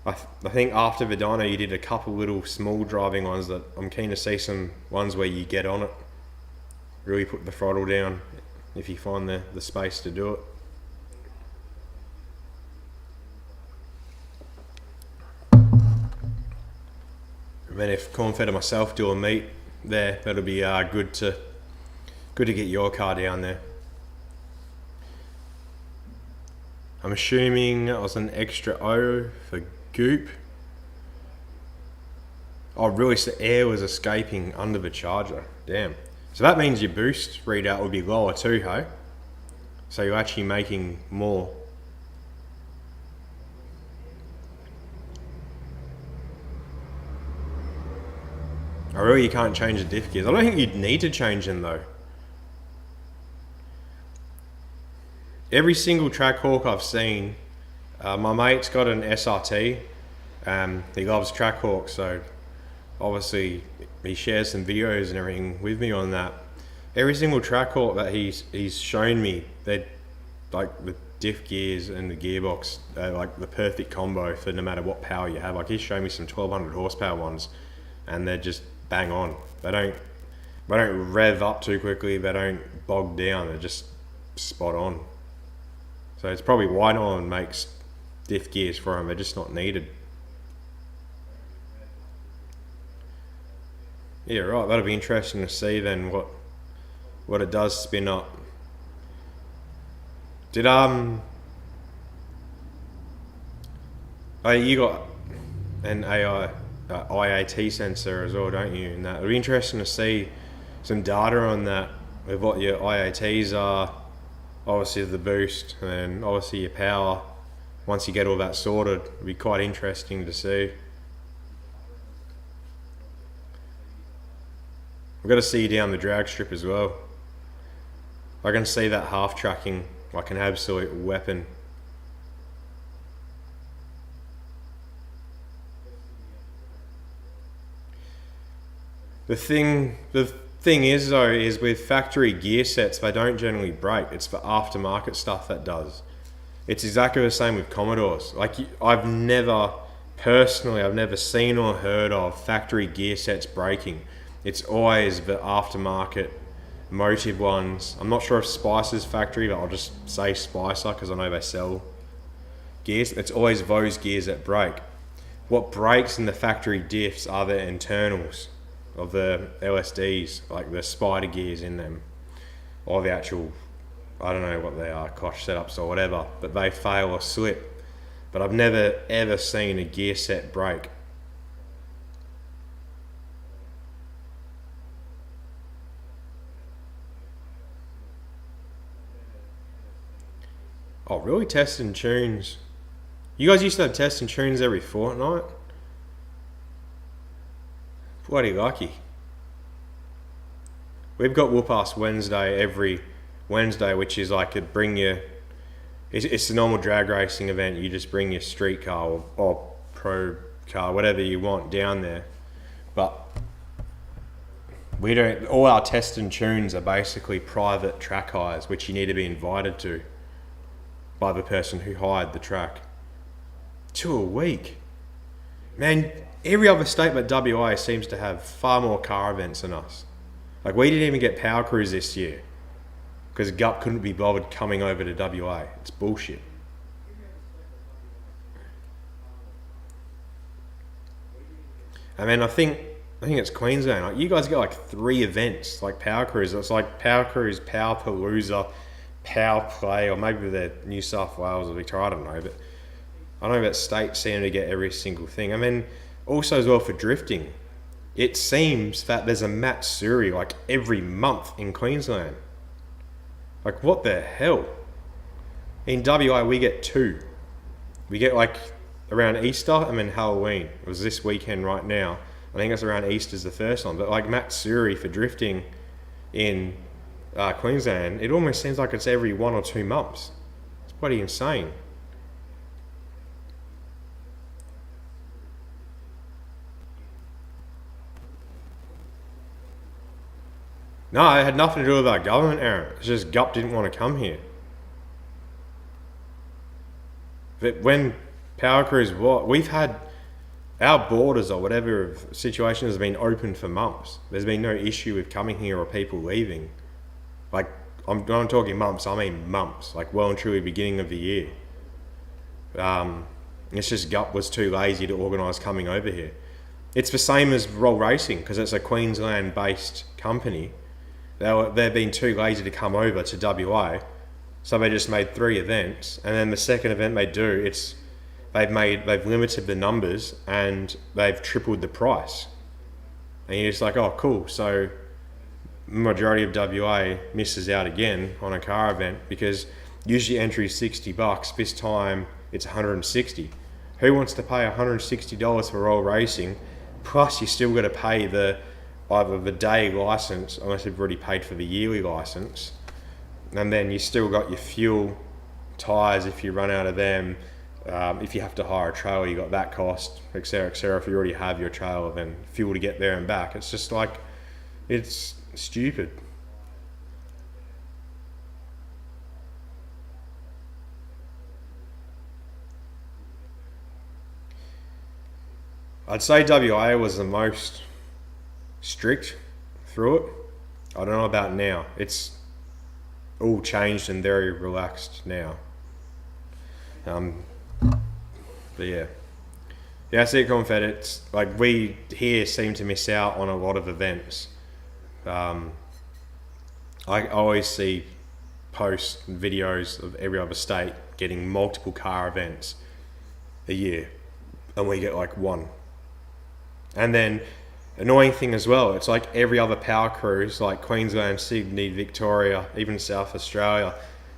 I think after the dyno you did a couple little small driving ones that I'm keen to see some ones where you get on it. Really put the throttle down if you find the space to do it. And then if Cornfed and myself do a meet there, that'll be good to get your car down there. I'm assuming that was an extra O for goop. Oh, really? So air was escaping under the charger. Damn. So that means your boost readout will be lower too, hey? So you're actually making more. Oh, really? You can't change the diff gears? I don't think you'd need to change them though. Every single Trackhawk I've seen, my mate's got an SRT. He loves Trackhawk, so obviously he shares some videos and everything with me on that. Every single Trackhawk that he's shown me, they're like the diff gears and the gearbox, they're like the perfect combo for no matter what power you have. Like he's shown me some 1200 horsepower ones, and they're just bang on. They don't rev up too quickly. They don't bog down. They're just spot on. So it's probably why no one makes diff gears for them. They're just not needed. Yeah, right. That'll be interesting to see then what it does spin up. Did oh, you got an IAT sensor as well, don't you? And that it'll be interesting to see some data on that with what your IATs are. Obviously the boost and obviously your power. Once you get all that sorted, it'll be quite interesting to see. I've got to see you down the drag strip as well. I can see that half tracking like an absolute weapon. The thing is though, is with factory gear sets, they don't generally break. It's for aftermarket stuff that does. It's exactly the same with Commodores. Like I've never seen or heard of factory gear sets breaking. It's always the aftermarket motive ones. I'm not sure if Spicer's factory, but I'll just say Spicer because I know they sell gears. It's always those gears that break. What breaks in the factory diffs are the internals of the LSDs, like the spider gears in them, or the actual, I don't know what they are, Koch setups or whatever, but they fail or slip. But I've never ever seen a gear set break. Oh, really? Test and tunes. You guys used to have test and tunes every fortnight? Bloody lucky. We've got Whoop Ass Wednesday every Wednesday, which is like it's a normal drag racing event. You just bring your street car or pro car, whatever you want down there. But we don't, all our test and tunes are basically private track hires, which you need to be invited to by the person who hired the track. 2 a week. Man, every other state but WA seems to have far more car events than us. Like we didn't even get Power Cruise this year because GUP couldn't be bothered coming over to WA. It's bullshit. I mean, I think it's Queensland. Like you guys get like 3 events like Power Cruise. It's like Power Cruise, Power Palooza, Power Play, or maybe they're New South Wales or Victoria, I don't know, but I know that states seem to get every single thing. I mean, also as well for drifting, it seems that there's a Matsuri like every month in Queensland. Like what the hell? In WA we get 2. We get like around Easter and then Halloween. It was this weekend right now. I think it's around Easter's the first one, but like Matsuri for drifting in Queensland, it almost seems like it's every 1 or 2 months. It's bloody insane. No, it had nothing to do with our government, Aaron. It's just GUP didn't want to come here. But when Power Cruise, we've had our borders or whatever situation has been open for months. There's been no issue with coming here or people leaving. Like, I'm talking months, I mean months, like well and truly beginning of the year. It's just GUP was too lazy to organise coming over here. It's the same as Roll Racing, because it's a Queensland-based company. They've been too lazy to come over to WA, so they just made 3 events, and then the second event they do, they've limited the numbers and they've tripled the price. And you're just like, oh cool, so majority of WA misses out again on a car event because usually entry is $60. This time it's $160. Who wants to pay $160 for Roll Racing? Plus you still got to pay either the day license, unless you've already paid for the yearly license, and then you still got your fuel, tyres if you run out of them. If you have to hire a trailer, you got that cost, etc., etc. If you already have your trailer, then fuel to get there and back. It's just like, it's stupid. I'd say WA was the most strict through it. I don't know about now. It's all changed and very relaxed now. But yeah. Yeah, I see it, Confed. It's like we here seem to miss out on a lot of events. I always see posts and videos of every other state getting multiple car events a year, and we get like one. And then, annoying thing as well, it's like every other power cruise, like Queensland, Sydney, Victoria, even South Australia,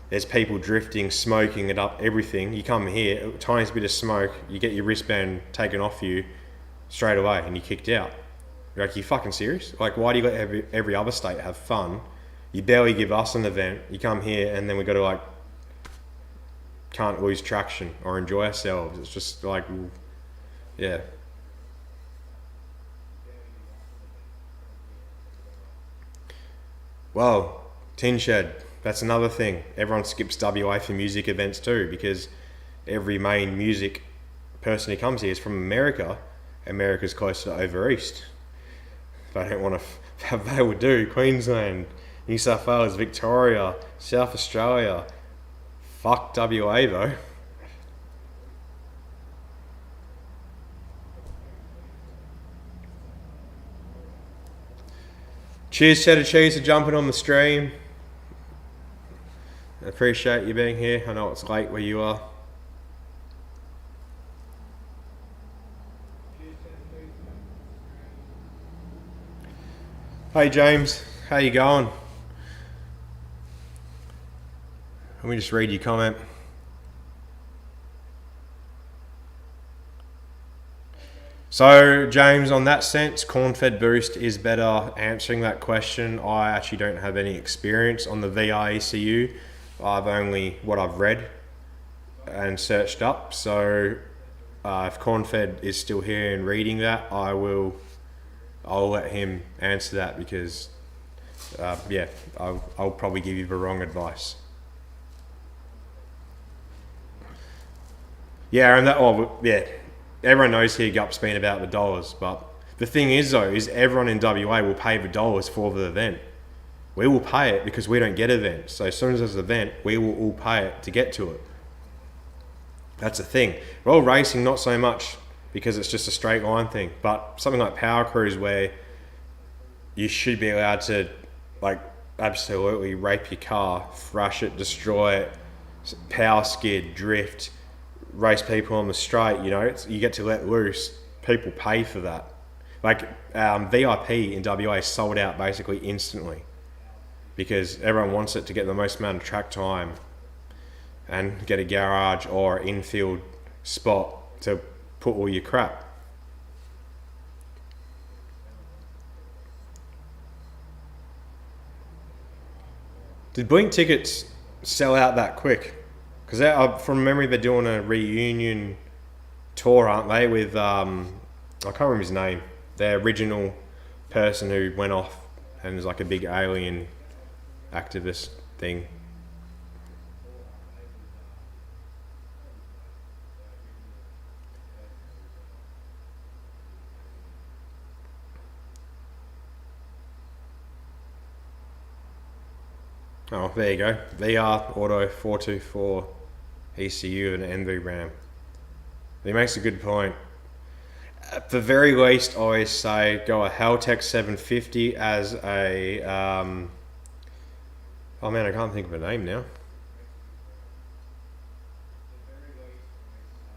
there's people drifting, smoking it up, everything. You come here, a tiniest bit of smoke, you get your wristband taken off you straight away and you're kicked out. You're like, you fucking serious? Like, why do you let every other state have fun? You barely give us an event. You come here and then we got to like, can't lose traction or enjoy ourselves. It's just like, yeah. Well, Tin Shed, that's another thing. Everyone skips WA for music events too, because every main music person who comes here is from America. America's closer to over east. They don't want to, they would do Queensland, New South Wales, Victoria, South Australia. Fuck WA though. Cheers, Cheddar Cheese, for jumping on the stream. I appreciate you being here. I know it's late where you are. Hey James, how you going? Let me just read your comment. So James, on that sense, corn-fed boost is better answering that question. I actually don't have any experience on the VR ECU. I've only what I've read and searched up. So if corn-fed is still here and reading that, I'll let him answer that because yeah, I'll probably give you the wrong advice. Yeah, and that, oh yeah, everyone knows here Gup's been about the dollars, but the thing is though, is everyone in WA will pay the dollars for the event. We will pay it because we don't get events. So as soon as there's an event, we will all pay it to get to it. That's the thing. Well, racing, not so much because it's just a straight line thing, but something like Power Cruise where you should be allowed to like absolutely rape your car, thrash it, destroy it, power skid, drift, race people on the straight, you know, you get to let loose, people pay for that. Like VIP in WA is sold out basically instantly because everyone wants it to get the most amount of track time and get a garage or infield spot to put all your crap. Did Blink tickets sell out that quick? Because from memory, they're doing a reunion tour, aren't they? With I can't remember his name. The original person who went off and is like a big alien activist thing. Oh, there you go. VR Auto 424 ECU and NV RAM. He makes a good point. At the very least, I always say go a Haltech 750 as a... oh man, I can't think of a name now.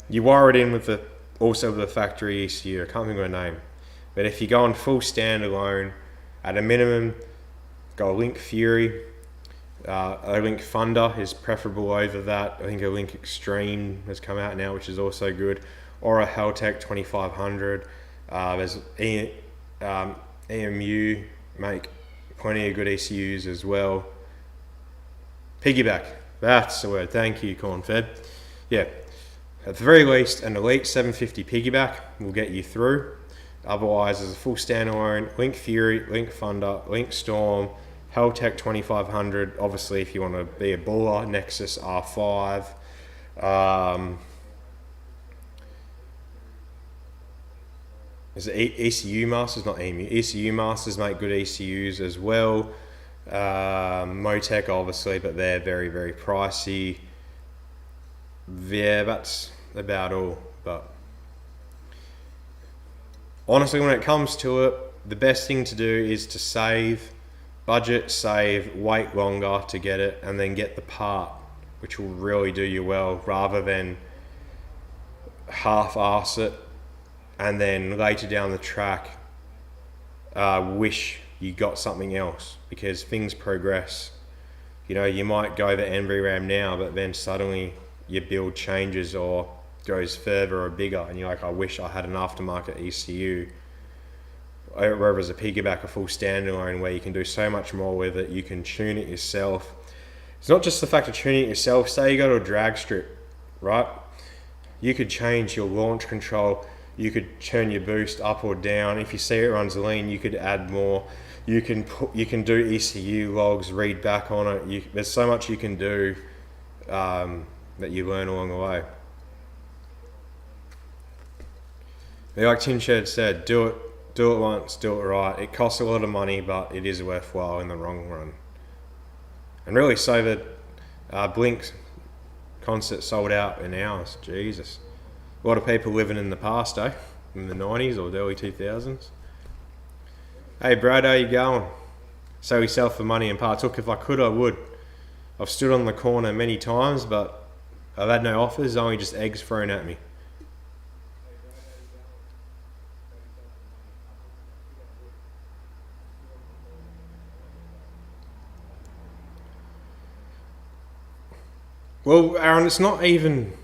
You wire it in with also the factory ECU. I can't think of a name. But if you go on full standalone, at a minimum, go a Link Fury. A Link Thunder is preferable over that. I think a Link Extreme has come out now, which is also good. Or a Haltech 2500. There's EMU make plenty of good ECUs as well. Piggyback, that's the word. Thank you, Cornfed. Yeah, at the very least, an Elite 750 piggyback will get you through. Otherwise, there's a full standalone Link Fury, Link Thunder, Link Storm, Haltech 2500, obviously if you want to be a baller, Nexus R5. Is it ECU Masters, not EMU. ECU Masters make good ECUs as well. Motec obviously, but they're very, very pricey. yeah, that's about all. But honestly, when it comes to it, the best thing to do is to save, budget, save, wait longer to get it, and then get the part, which will really do you well, rather than half-ass it and then later down the track wish you got something else, because things progress. You know, you might go the NVRAM now, but then suddenly your build changes or goes further or bigger, and you're like, I wish I had an aftermarket ECU. Whereas a piggyback, a full standalone, where you can do so much more with it. You can tune it yourself. It's not just the fact of tuning it yourself. Say you go to a drag strip, right? You could change your launch control. You could turn your boost up or down. If you see it runs lean, you could add more. You can do ECU logs, read back on it. There's so much you can do that you learn along the way. Like Tin Shed said, do it once, do it right. It costs a lot of money, but it is worthwhile in the long run. And really, so that Blink concert sold out in hours. Jesus. A lot of people living in the past, eh? In the 90s or the early 2000s. Hey Brad, how you going? Sell yourself for money and parts. Look, if I could, I would. I've stood on the corner many times, but I've had no offers, only just eggs thrown at me. Well, Aaron, it's not even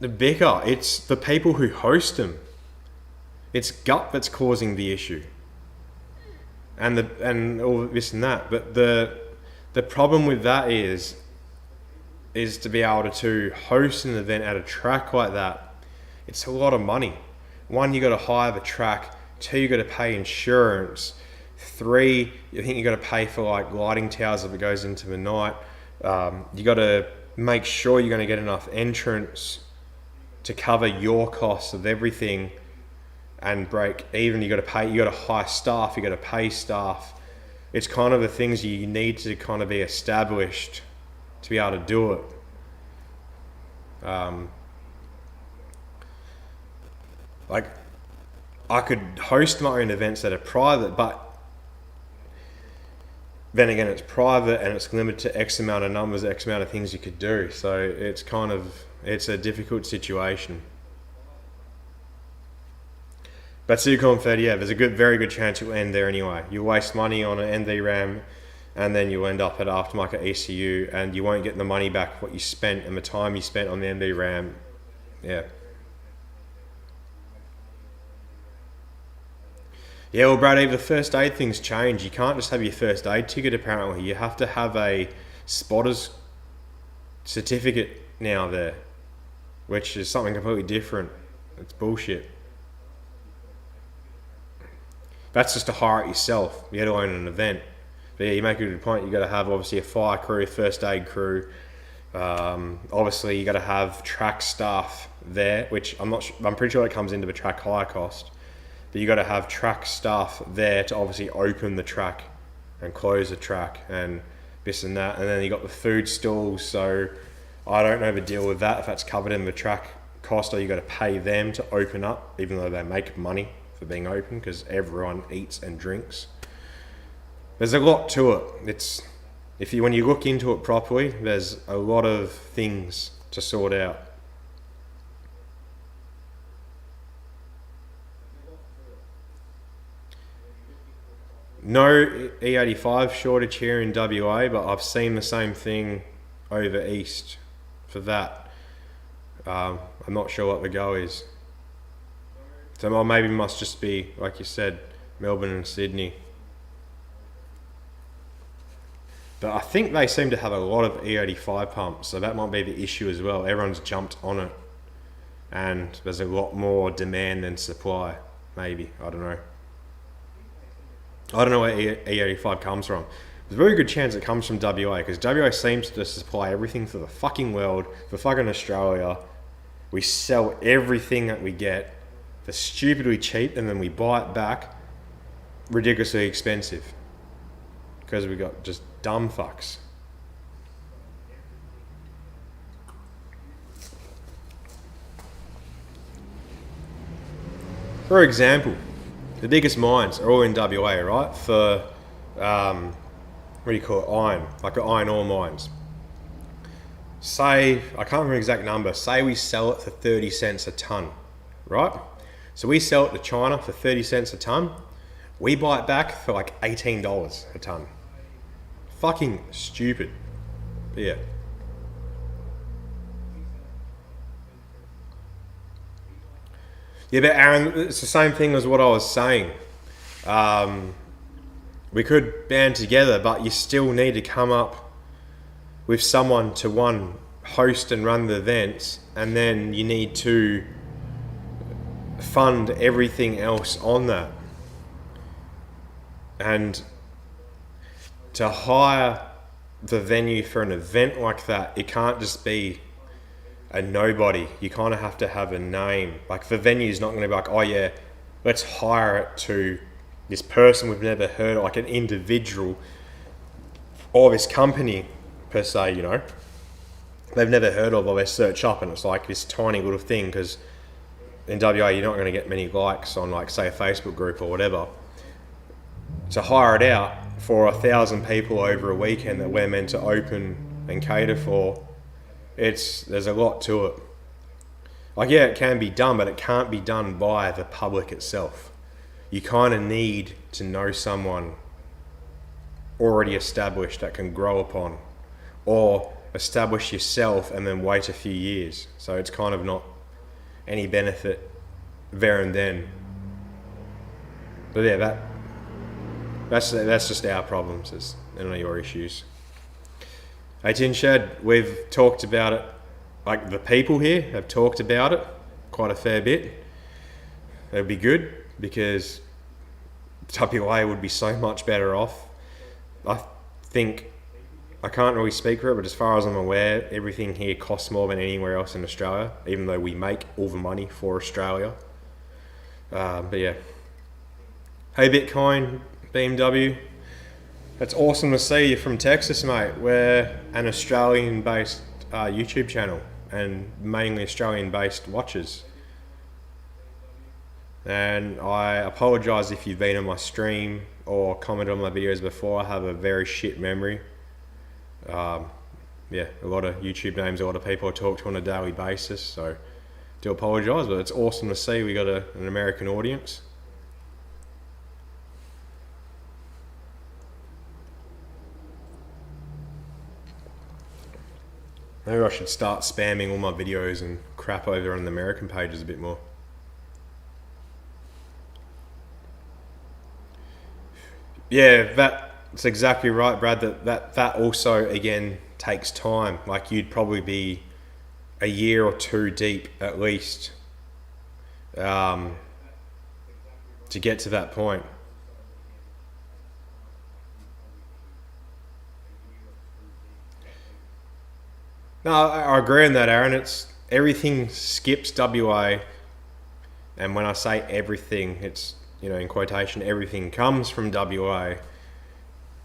the bicker, it's the people who host them. It's gut that's causing the issue, and all this and that. But the problem with that is to be able to host an event at a track like that. It's a lot of money. One, you got to hire the track. Two, you got to pay insurance. Three, I think you got to pay for like lighting towers if it goes into the night. You got to make sure you're going to get enough entrance to cover your costs of everything and break even. You got to hire staff, you got to pay staff. It's kind of the things you need to kind of be established to be able to do it. Like, I could host my own events that are private, but then again, it's private and it's limited to X amount of numbers, X amount of things you could do. So it's a difficult situation. But Sucon 30, yeah, there's a very good chance you'll end there anyway. You'll waste money on an NVRAM and then you'll end up at aftermarket ECU and you won't get the money back what you spent and the time you spent on the NVRAM. Yeah. Yeah, well, Brad, the first aid things change. You can't just have your first aid ticket, apparently. You have to have a spotter's certificate now there, which is something completely different. It's bullshit. That's just to hire it yourself, let alone an event. But yeah, you make a good point. You got to have obviously a fire crew, first aid crew. Obviously, you got to have track staff there, which I'm pretty sure it comes into the track hire cost. But you got to have track staff there to obviously open the track and close the track and this and that. And then you got the food stalls. So I don't know the deal with that, if that's covered in the track cost or you got to pay them to open up, even though they make money for being open because everyone eats and drinks. There's a lot to it. When you look into it properly, there's a lot of things to sort out. No E85 shortage here in WA, but I've seen the same thing over east for that. I'm not sure what the go is. So maybe it must just be, like you said, Melbourne and Sydney. But I think they seem to have a lot of E85 pumps, so that might be the issue as well. Everyone's jumped on it, and there's a lot more demand than supply, maybe. I don't know. I don't know where E85 comes from. There's a very good chance it comes from WA, because WA seems to supply everything for the fucking world, for fucking Australia. We sell everything that we get for stupidly cheap, and then we buy it back ridiculously expensive. Because we got just dumb fucks. For example, the biggest mines are all in WA, right? For, what do you call it, iron, like the iron ore mines. Say, I can't remember the exact number, say we sell it for 30 cents a tonne, right? So we sell it to China for 30 cents a tonne, we buy it back for like $18 a tonne. Fucking stupid. But yeah. Yeah, but Aaron, it's the same thing as what I was saying. We could band together, but you still need to come up with someone to, one, host and run the events, and then you need to fund everything else on that. And to hire the venue for an event like that, it can't just be a nobody. You kind of have to have a name. Like, the venue's not going to be like, oh yeah, let's hire it to this person we've never heard of, like an individual or this company per se, you know, they've never heard of, or they search up and it's like this tiny little thing, because in WA you're not going to get many likes on, like, say, a Facebook group or whatever. To hire it out for 1,000 people over a weekend that we're meant to open and cater for, there's a lot to it. Like, yeah, it can be done, but it can't be done by the public itself. You kind of need to know someone already established that can grow upon, or establish yourself and then wait a few years. So it's kind of not any benefit there and then. But yeah, that's just our problems. It's not your issues. Hey, Tin Shed, we've talked about it. Like, the people here have talked about it quite a fair bit. It'd be good because WA would be so much better off. I think, I can't really speak for it, but as far as I'm aware, everything here costs more than anywhere else in Australia, even though we make all the money for Australia. But yeah. Hey, Bitcoin, BMW. It's awesome to see you from Texas, mate. We're an Australian-based YouTube channel, and mainly Australian-based watchers. And I apologise if you've been on my stream or commented on my videos before. I have a very shit memory. Yeah, a lot of YouTube names, a lot of people I talk to on a daily basis, so do apologise, but it's awesome to see we got an American audience. Maybe I should start spamming all my videos and crap over on the American pages a bit more. Yeah, that's exactly right, Brad. That also, again, takes time. Like, you'd probably be a year or two deep at least to get to that point. No, I agree on that, Aaron. It's everything skips WA, and when I say everything, it's, you know, in quotation, everything comes from WA.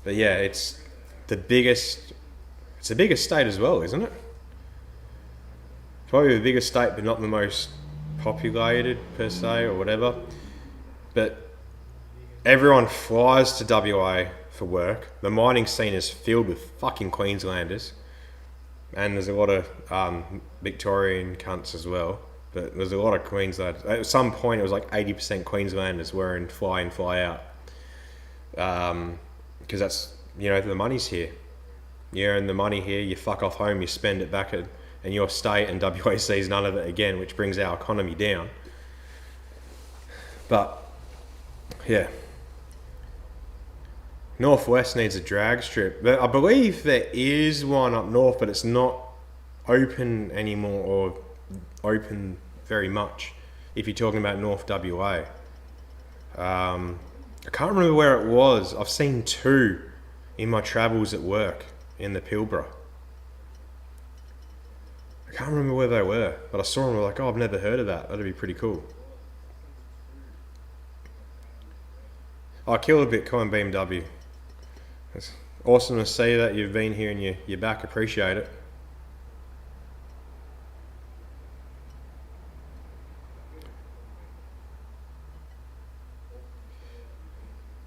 But yeah, it's the biggest state as well, isn't it? Probably the biggest state, but not the most populated per se or whatever. But everyone flies to WA for work. The mining scene is filled with fucking Queenslanders. And there's a lot of Victorian cunts as well. But there's a lot of Queenslanders. At some point, it was like 80% Queenslanders were in fly in, fly out. Because that's, you know, the money's here. You earn the money here, you fuck off home, you spend it back in your state, and WA sees none of it again, which brings our economy down. But, yeah. Northwest needs a drag strip. I believe there is one up north, but it's not open anymore, or open very much, if you're talking about North WA. I can't remember where it was. I've seen two in my travels at work in the Pilbara. I can't remember where they were, but I saw them and was like, oh, I've never heard of that. That'd be pretty cool. I kill a Bitcoin BMW. It's awesome to see that you've been here and you're back. Appreciate it.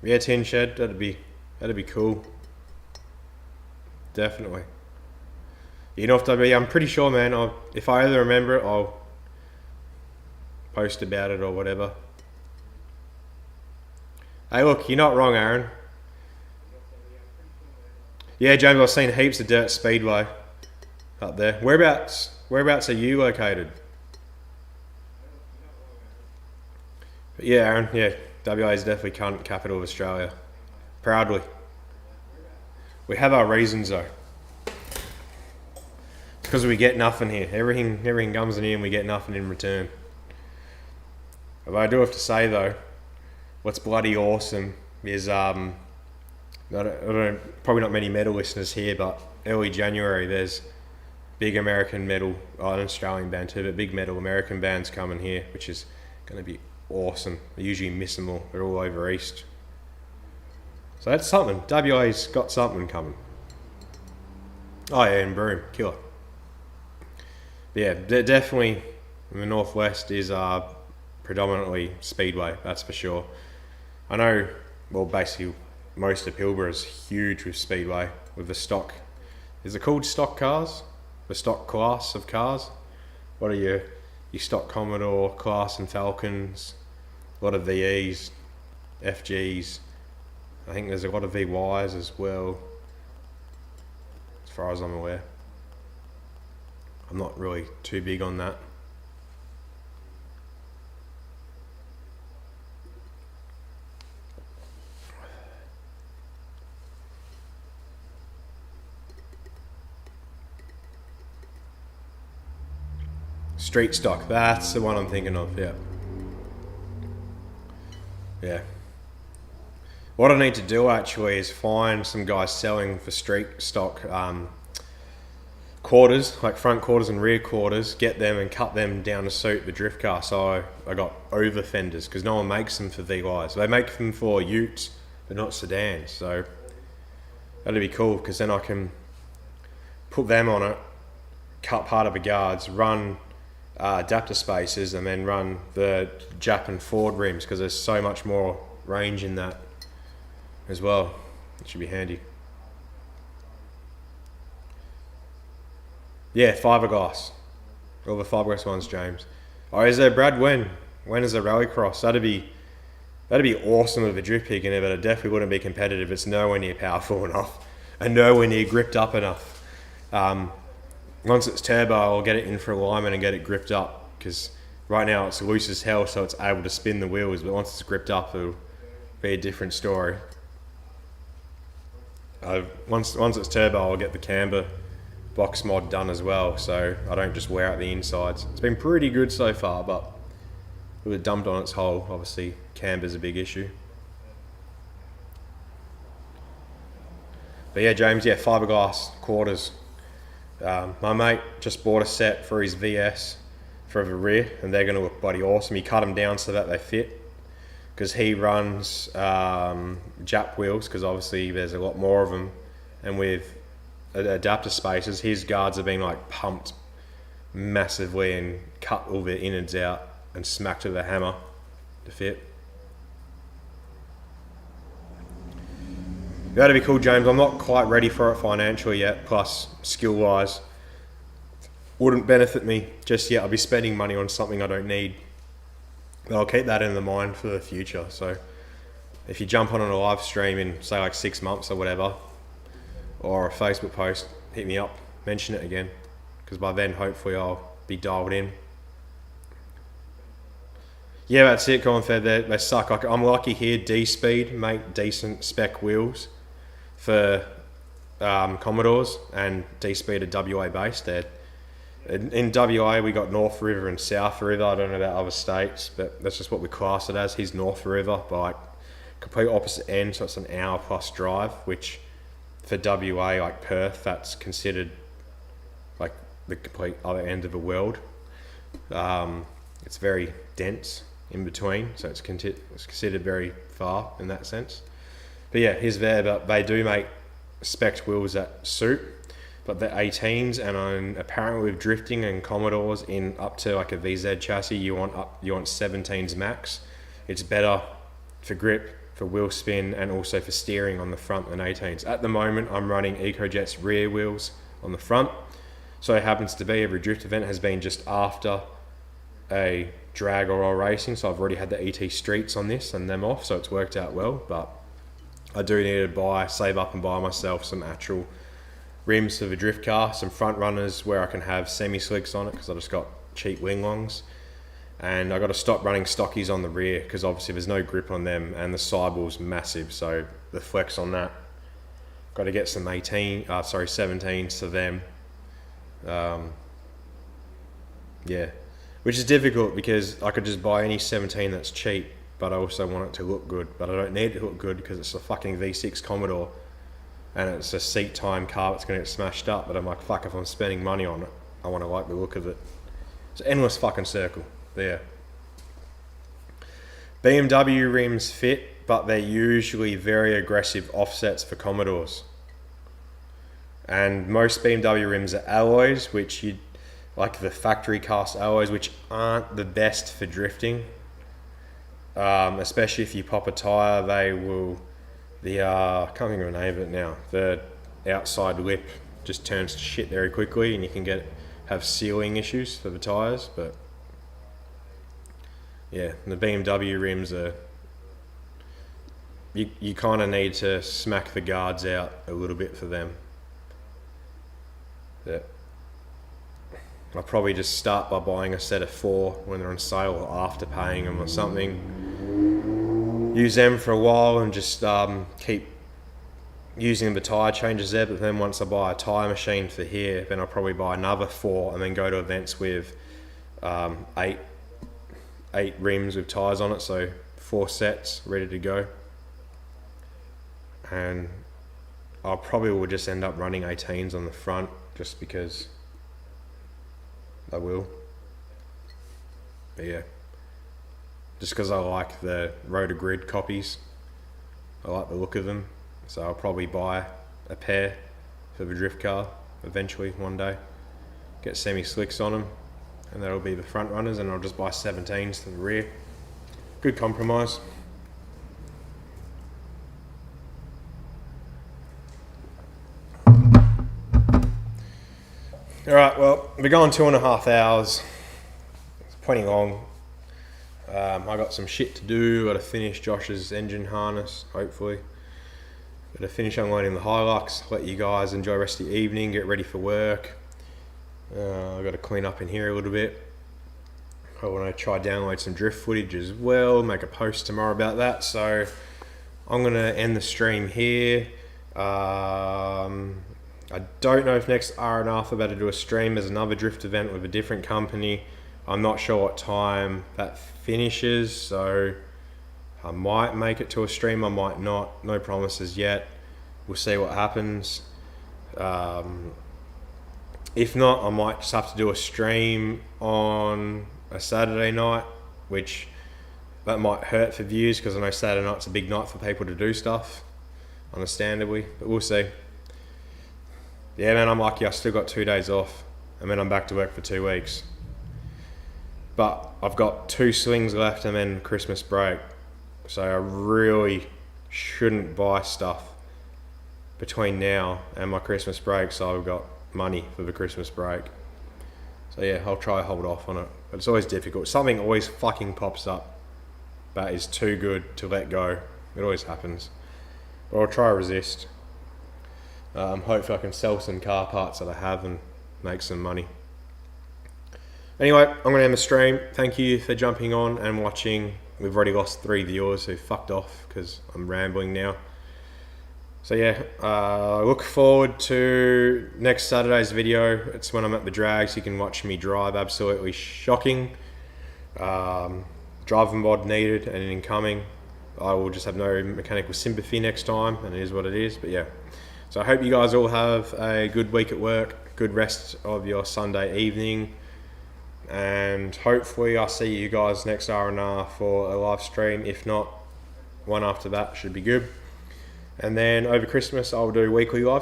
Yeah, tin shed. That'd be cool. Definitely. You know, if I'm pretty sure, man. If I ever remember it, I'll post about it or whatever. Hey, look, you're not wrong, Aaron. Yeah, James, I've seen heaps of dirt speedway up there. Whereabouts are you located? Yeah, Aaron. Yeah, WA is definitely capital of Australia. Proudly. We have our reasons though. It's because we get nothing here. Everything comes in here and we get nothing in return. But I do have to say though, what's bloody awesome is probably not many metal listeners here, but early January there's big American metal, an Australian band too, but big metal American bands coming here, which is going to be awesome. I usually miss them all. They're all over east. So that's something. WA's got something coming. Oh yeah, and Broome, killer. But yeah, definitely the northwest is predominantly speedway, that's for sure. I know, well, basically most of Pilbara is huge with speedway, with the stock. Is it called stock cars? The stock class of cars? What are your stock Commodore class and Falcons? A lot of VEs, FGs. I think there's a lot of VYs as well, as far as I'm aware. I'm not really too big on that. Street stock, that's the one I'm thinking of, yeah. Yeah. What I need to do actually is find some guys selling for street stock quarters, like front quarters and rear quarters, get them and cut them down to suit the drift car. So I got over fenders because no one makes them for VYs. They make them for utes, but not sedans. So that'd be cool because then I can put them on it, cut part of the guards, run adapter spaces, and then run the Jap and Ford rims because there's so much more range in that as well. It should be handy. Yeah, fiberglass. All the fiberglass ones, James. Oh, is there, Brad? When is the rallycross? That'd be awesome with a drift pig in it, but it definitely wouldn't be competitive. It's nowhere near powerful enough and nowhere near gripped up enough. Once it's turbo, I'll get it in for alignment and get it gripped up because right now it's loose as hell, so it's able to spin the wheels, but once it's gripped up, it'll be a different story. Once it's turbo, I'll get the camber box mod done as well, so I don't just wear out the insides. It's been pretty good so far, but with it dumped on its hull, obviously camber's a big issue. But yeah, James, yeah, fiberglass quarters. My mate just bought a set for his VS for the rear, and they're going to look bloody awesome. He cut them down so that they fit because he runs Jap wheels because obviously there's a lot more of them, and with adapter spaces his guards have been like pumped massively and cut all the innards out and smacked with a hammer to fit. That'd be cool, James. I'm not quite ready for it financially yet, plus skill-wise. Wouldn't benefit me just yet. I'll be spending money on something I don't need. But I'll keep that in the mind for the future. So if you jump on a live stream in, say, like 6 months or whatever, or a Facebook post, hit me up, mention it again. Because by then, hopefully, I'll be dialed in. Yeah, that's it, Colin Fed. They suck. I'm lucky here, D-Speed make decent spec wheels for Commodores, and D-Speed are WA based. In WA we got North River and South River. I don't know about other states, but that's just what we class it as. He's North River, by like complete opposite end, so it's an hour plus drive, which for WA, like Perth, that's considered like the complete other end of the world. It's very dense in between, so it's considered very far in that sense. But yeah, he's there, but they do make spec wheels that suit, but the 18s and apparently with drifting and Commodores in up to like a VZ chassis, you want 17s max. It's better for grip for wheel spin and also for steering on the front and 18s. At the moment, I'm running EcoJet's rear wheels on the front. So it happens to be every drift event has been just after a drag or oil racing, so I've already had the ET Streets on this and them off, so it's worked out well. But I do need to save up and buy myself some actual rims for the drift car, some front runners where I can have semi-slicks on it because I just got cheap wing longs. And I got to stop running stockies on the rear because obviously there's no grip on them and the sidewall's massive, so the flex on that. Got to get some 17s to them. Yeah, which is difficult because I could just buy any 17 that's cheap, but I also want it to look good. But I don't need it to look good because it's a fucking V6 Commodore and it's a seat time car that's going to get smashed up. But I'm like, fuck, if I'm spending money on it, I want to like the look of it. It's an endless fucking circle there. BMW rims fit, but they're usually very aggressive offsets for Commodores. And most BMW rims are alloys, which you like the factory cast alloys, which aren't the best for drifting. Especially if you pop a tire, they will. I can't think of the name of it now. The outside lip just turns to shit very quickly, and you can have sealing issues for the tires. But yeah, the BMW rims are. You kind of need to smack the guards out a little bit for them. Yeah. I'll probably just start by buying a set of 4 when they're on sale or after paying them or something. Use them for a while and just keep using the tyre changes there. But then once I buy a tyre machine for here, then I'll probably buy another 4 and then go to events with 8 rims with tyres on it. So 4 sets ready to go. And I probably will just end up running 18s on the front just because I will. But yeah, just because I like the Rotor Grid copies, I like the look of them, so I'll probably buy a pair for the drift car eventually one day, get semi-slicks on them, and that'll be the front runners, and I'll just buy 17s to the rear. Good compromise. Alright, well, we're going 2.5 hours. It's plenty long. I got some shit to do. Got to finish Josh's engine harness, hopefully. Got to finish unloading the Hilux, let you guys enjoy the rest of the evening, get ready for work. I've got to clean up in here a little bit. I want to try download some drift footage as well, make a post tomorrow about that. So I'm going to end the stream here. I don't know if next hour and a half I'm about to do a stream. There's another drift event with a different company. I'm not sure what time that finishes, so I might make it to a stream, I might not. No promises yet. We'll see what happens. If not, I might just have to do a stream on a Saturday night, which that might hurt for views because I know Saturday night's a big night for people to do stuff, understandably, but we'll see. Yeah, man, I'm lucky I still got 2 days off and then I'm back to work for 2 weeks. But I've got 2 swings left and then Christmas break. So I really shouldn't buy stuff between now and my Christmas break, so I've got money for the Christmas break. So yeah, I'll try to hold off on it. But it's always difficult. Something always fucking pops up that is too good to let go. It always happens. But I'll try to resist. Hopefully I can sell some car parts that I have and make some money. Anyway, I'm going to end the stream. Thank you for jumping on and watching. We've already lost 3 viewers who fucked off because I'm rambling now. So yeah, look forward to next Saturday's video. It's when I'm at the drag, so you can watch me drive. Absolutely shocking. Driving mod needed and incoming. I will just have no mechanical sympathy next time, and it is what it is. But yeah. So I hope you guys all have a good week at work, good rest of your Sunday evening, and hopefully I'll see you guys next hour and a half for a live stream. If not, one after that should be good. And then over Christmas I'll do weekly live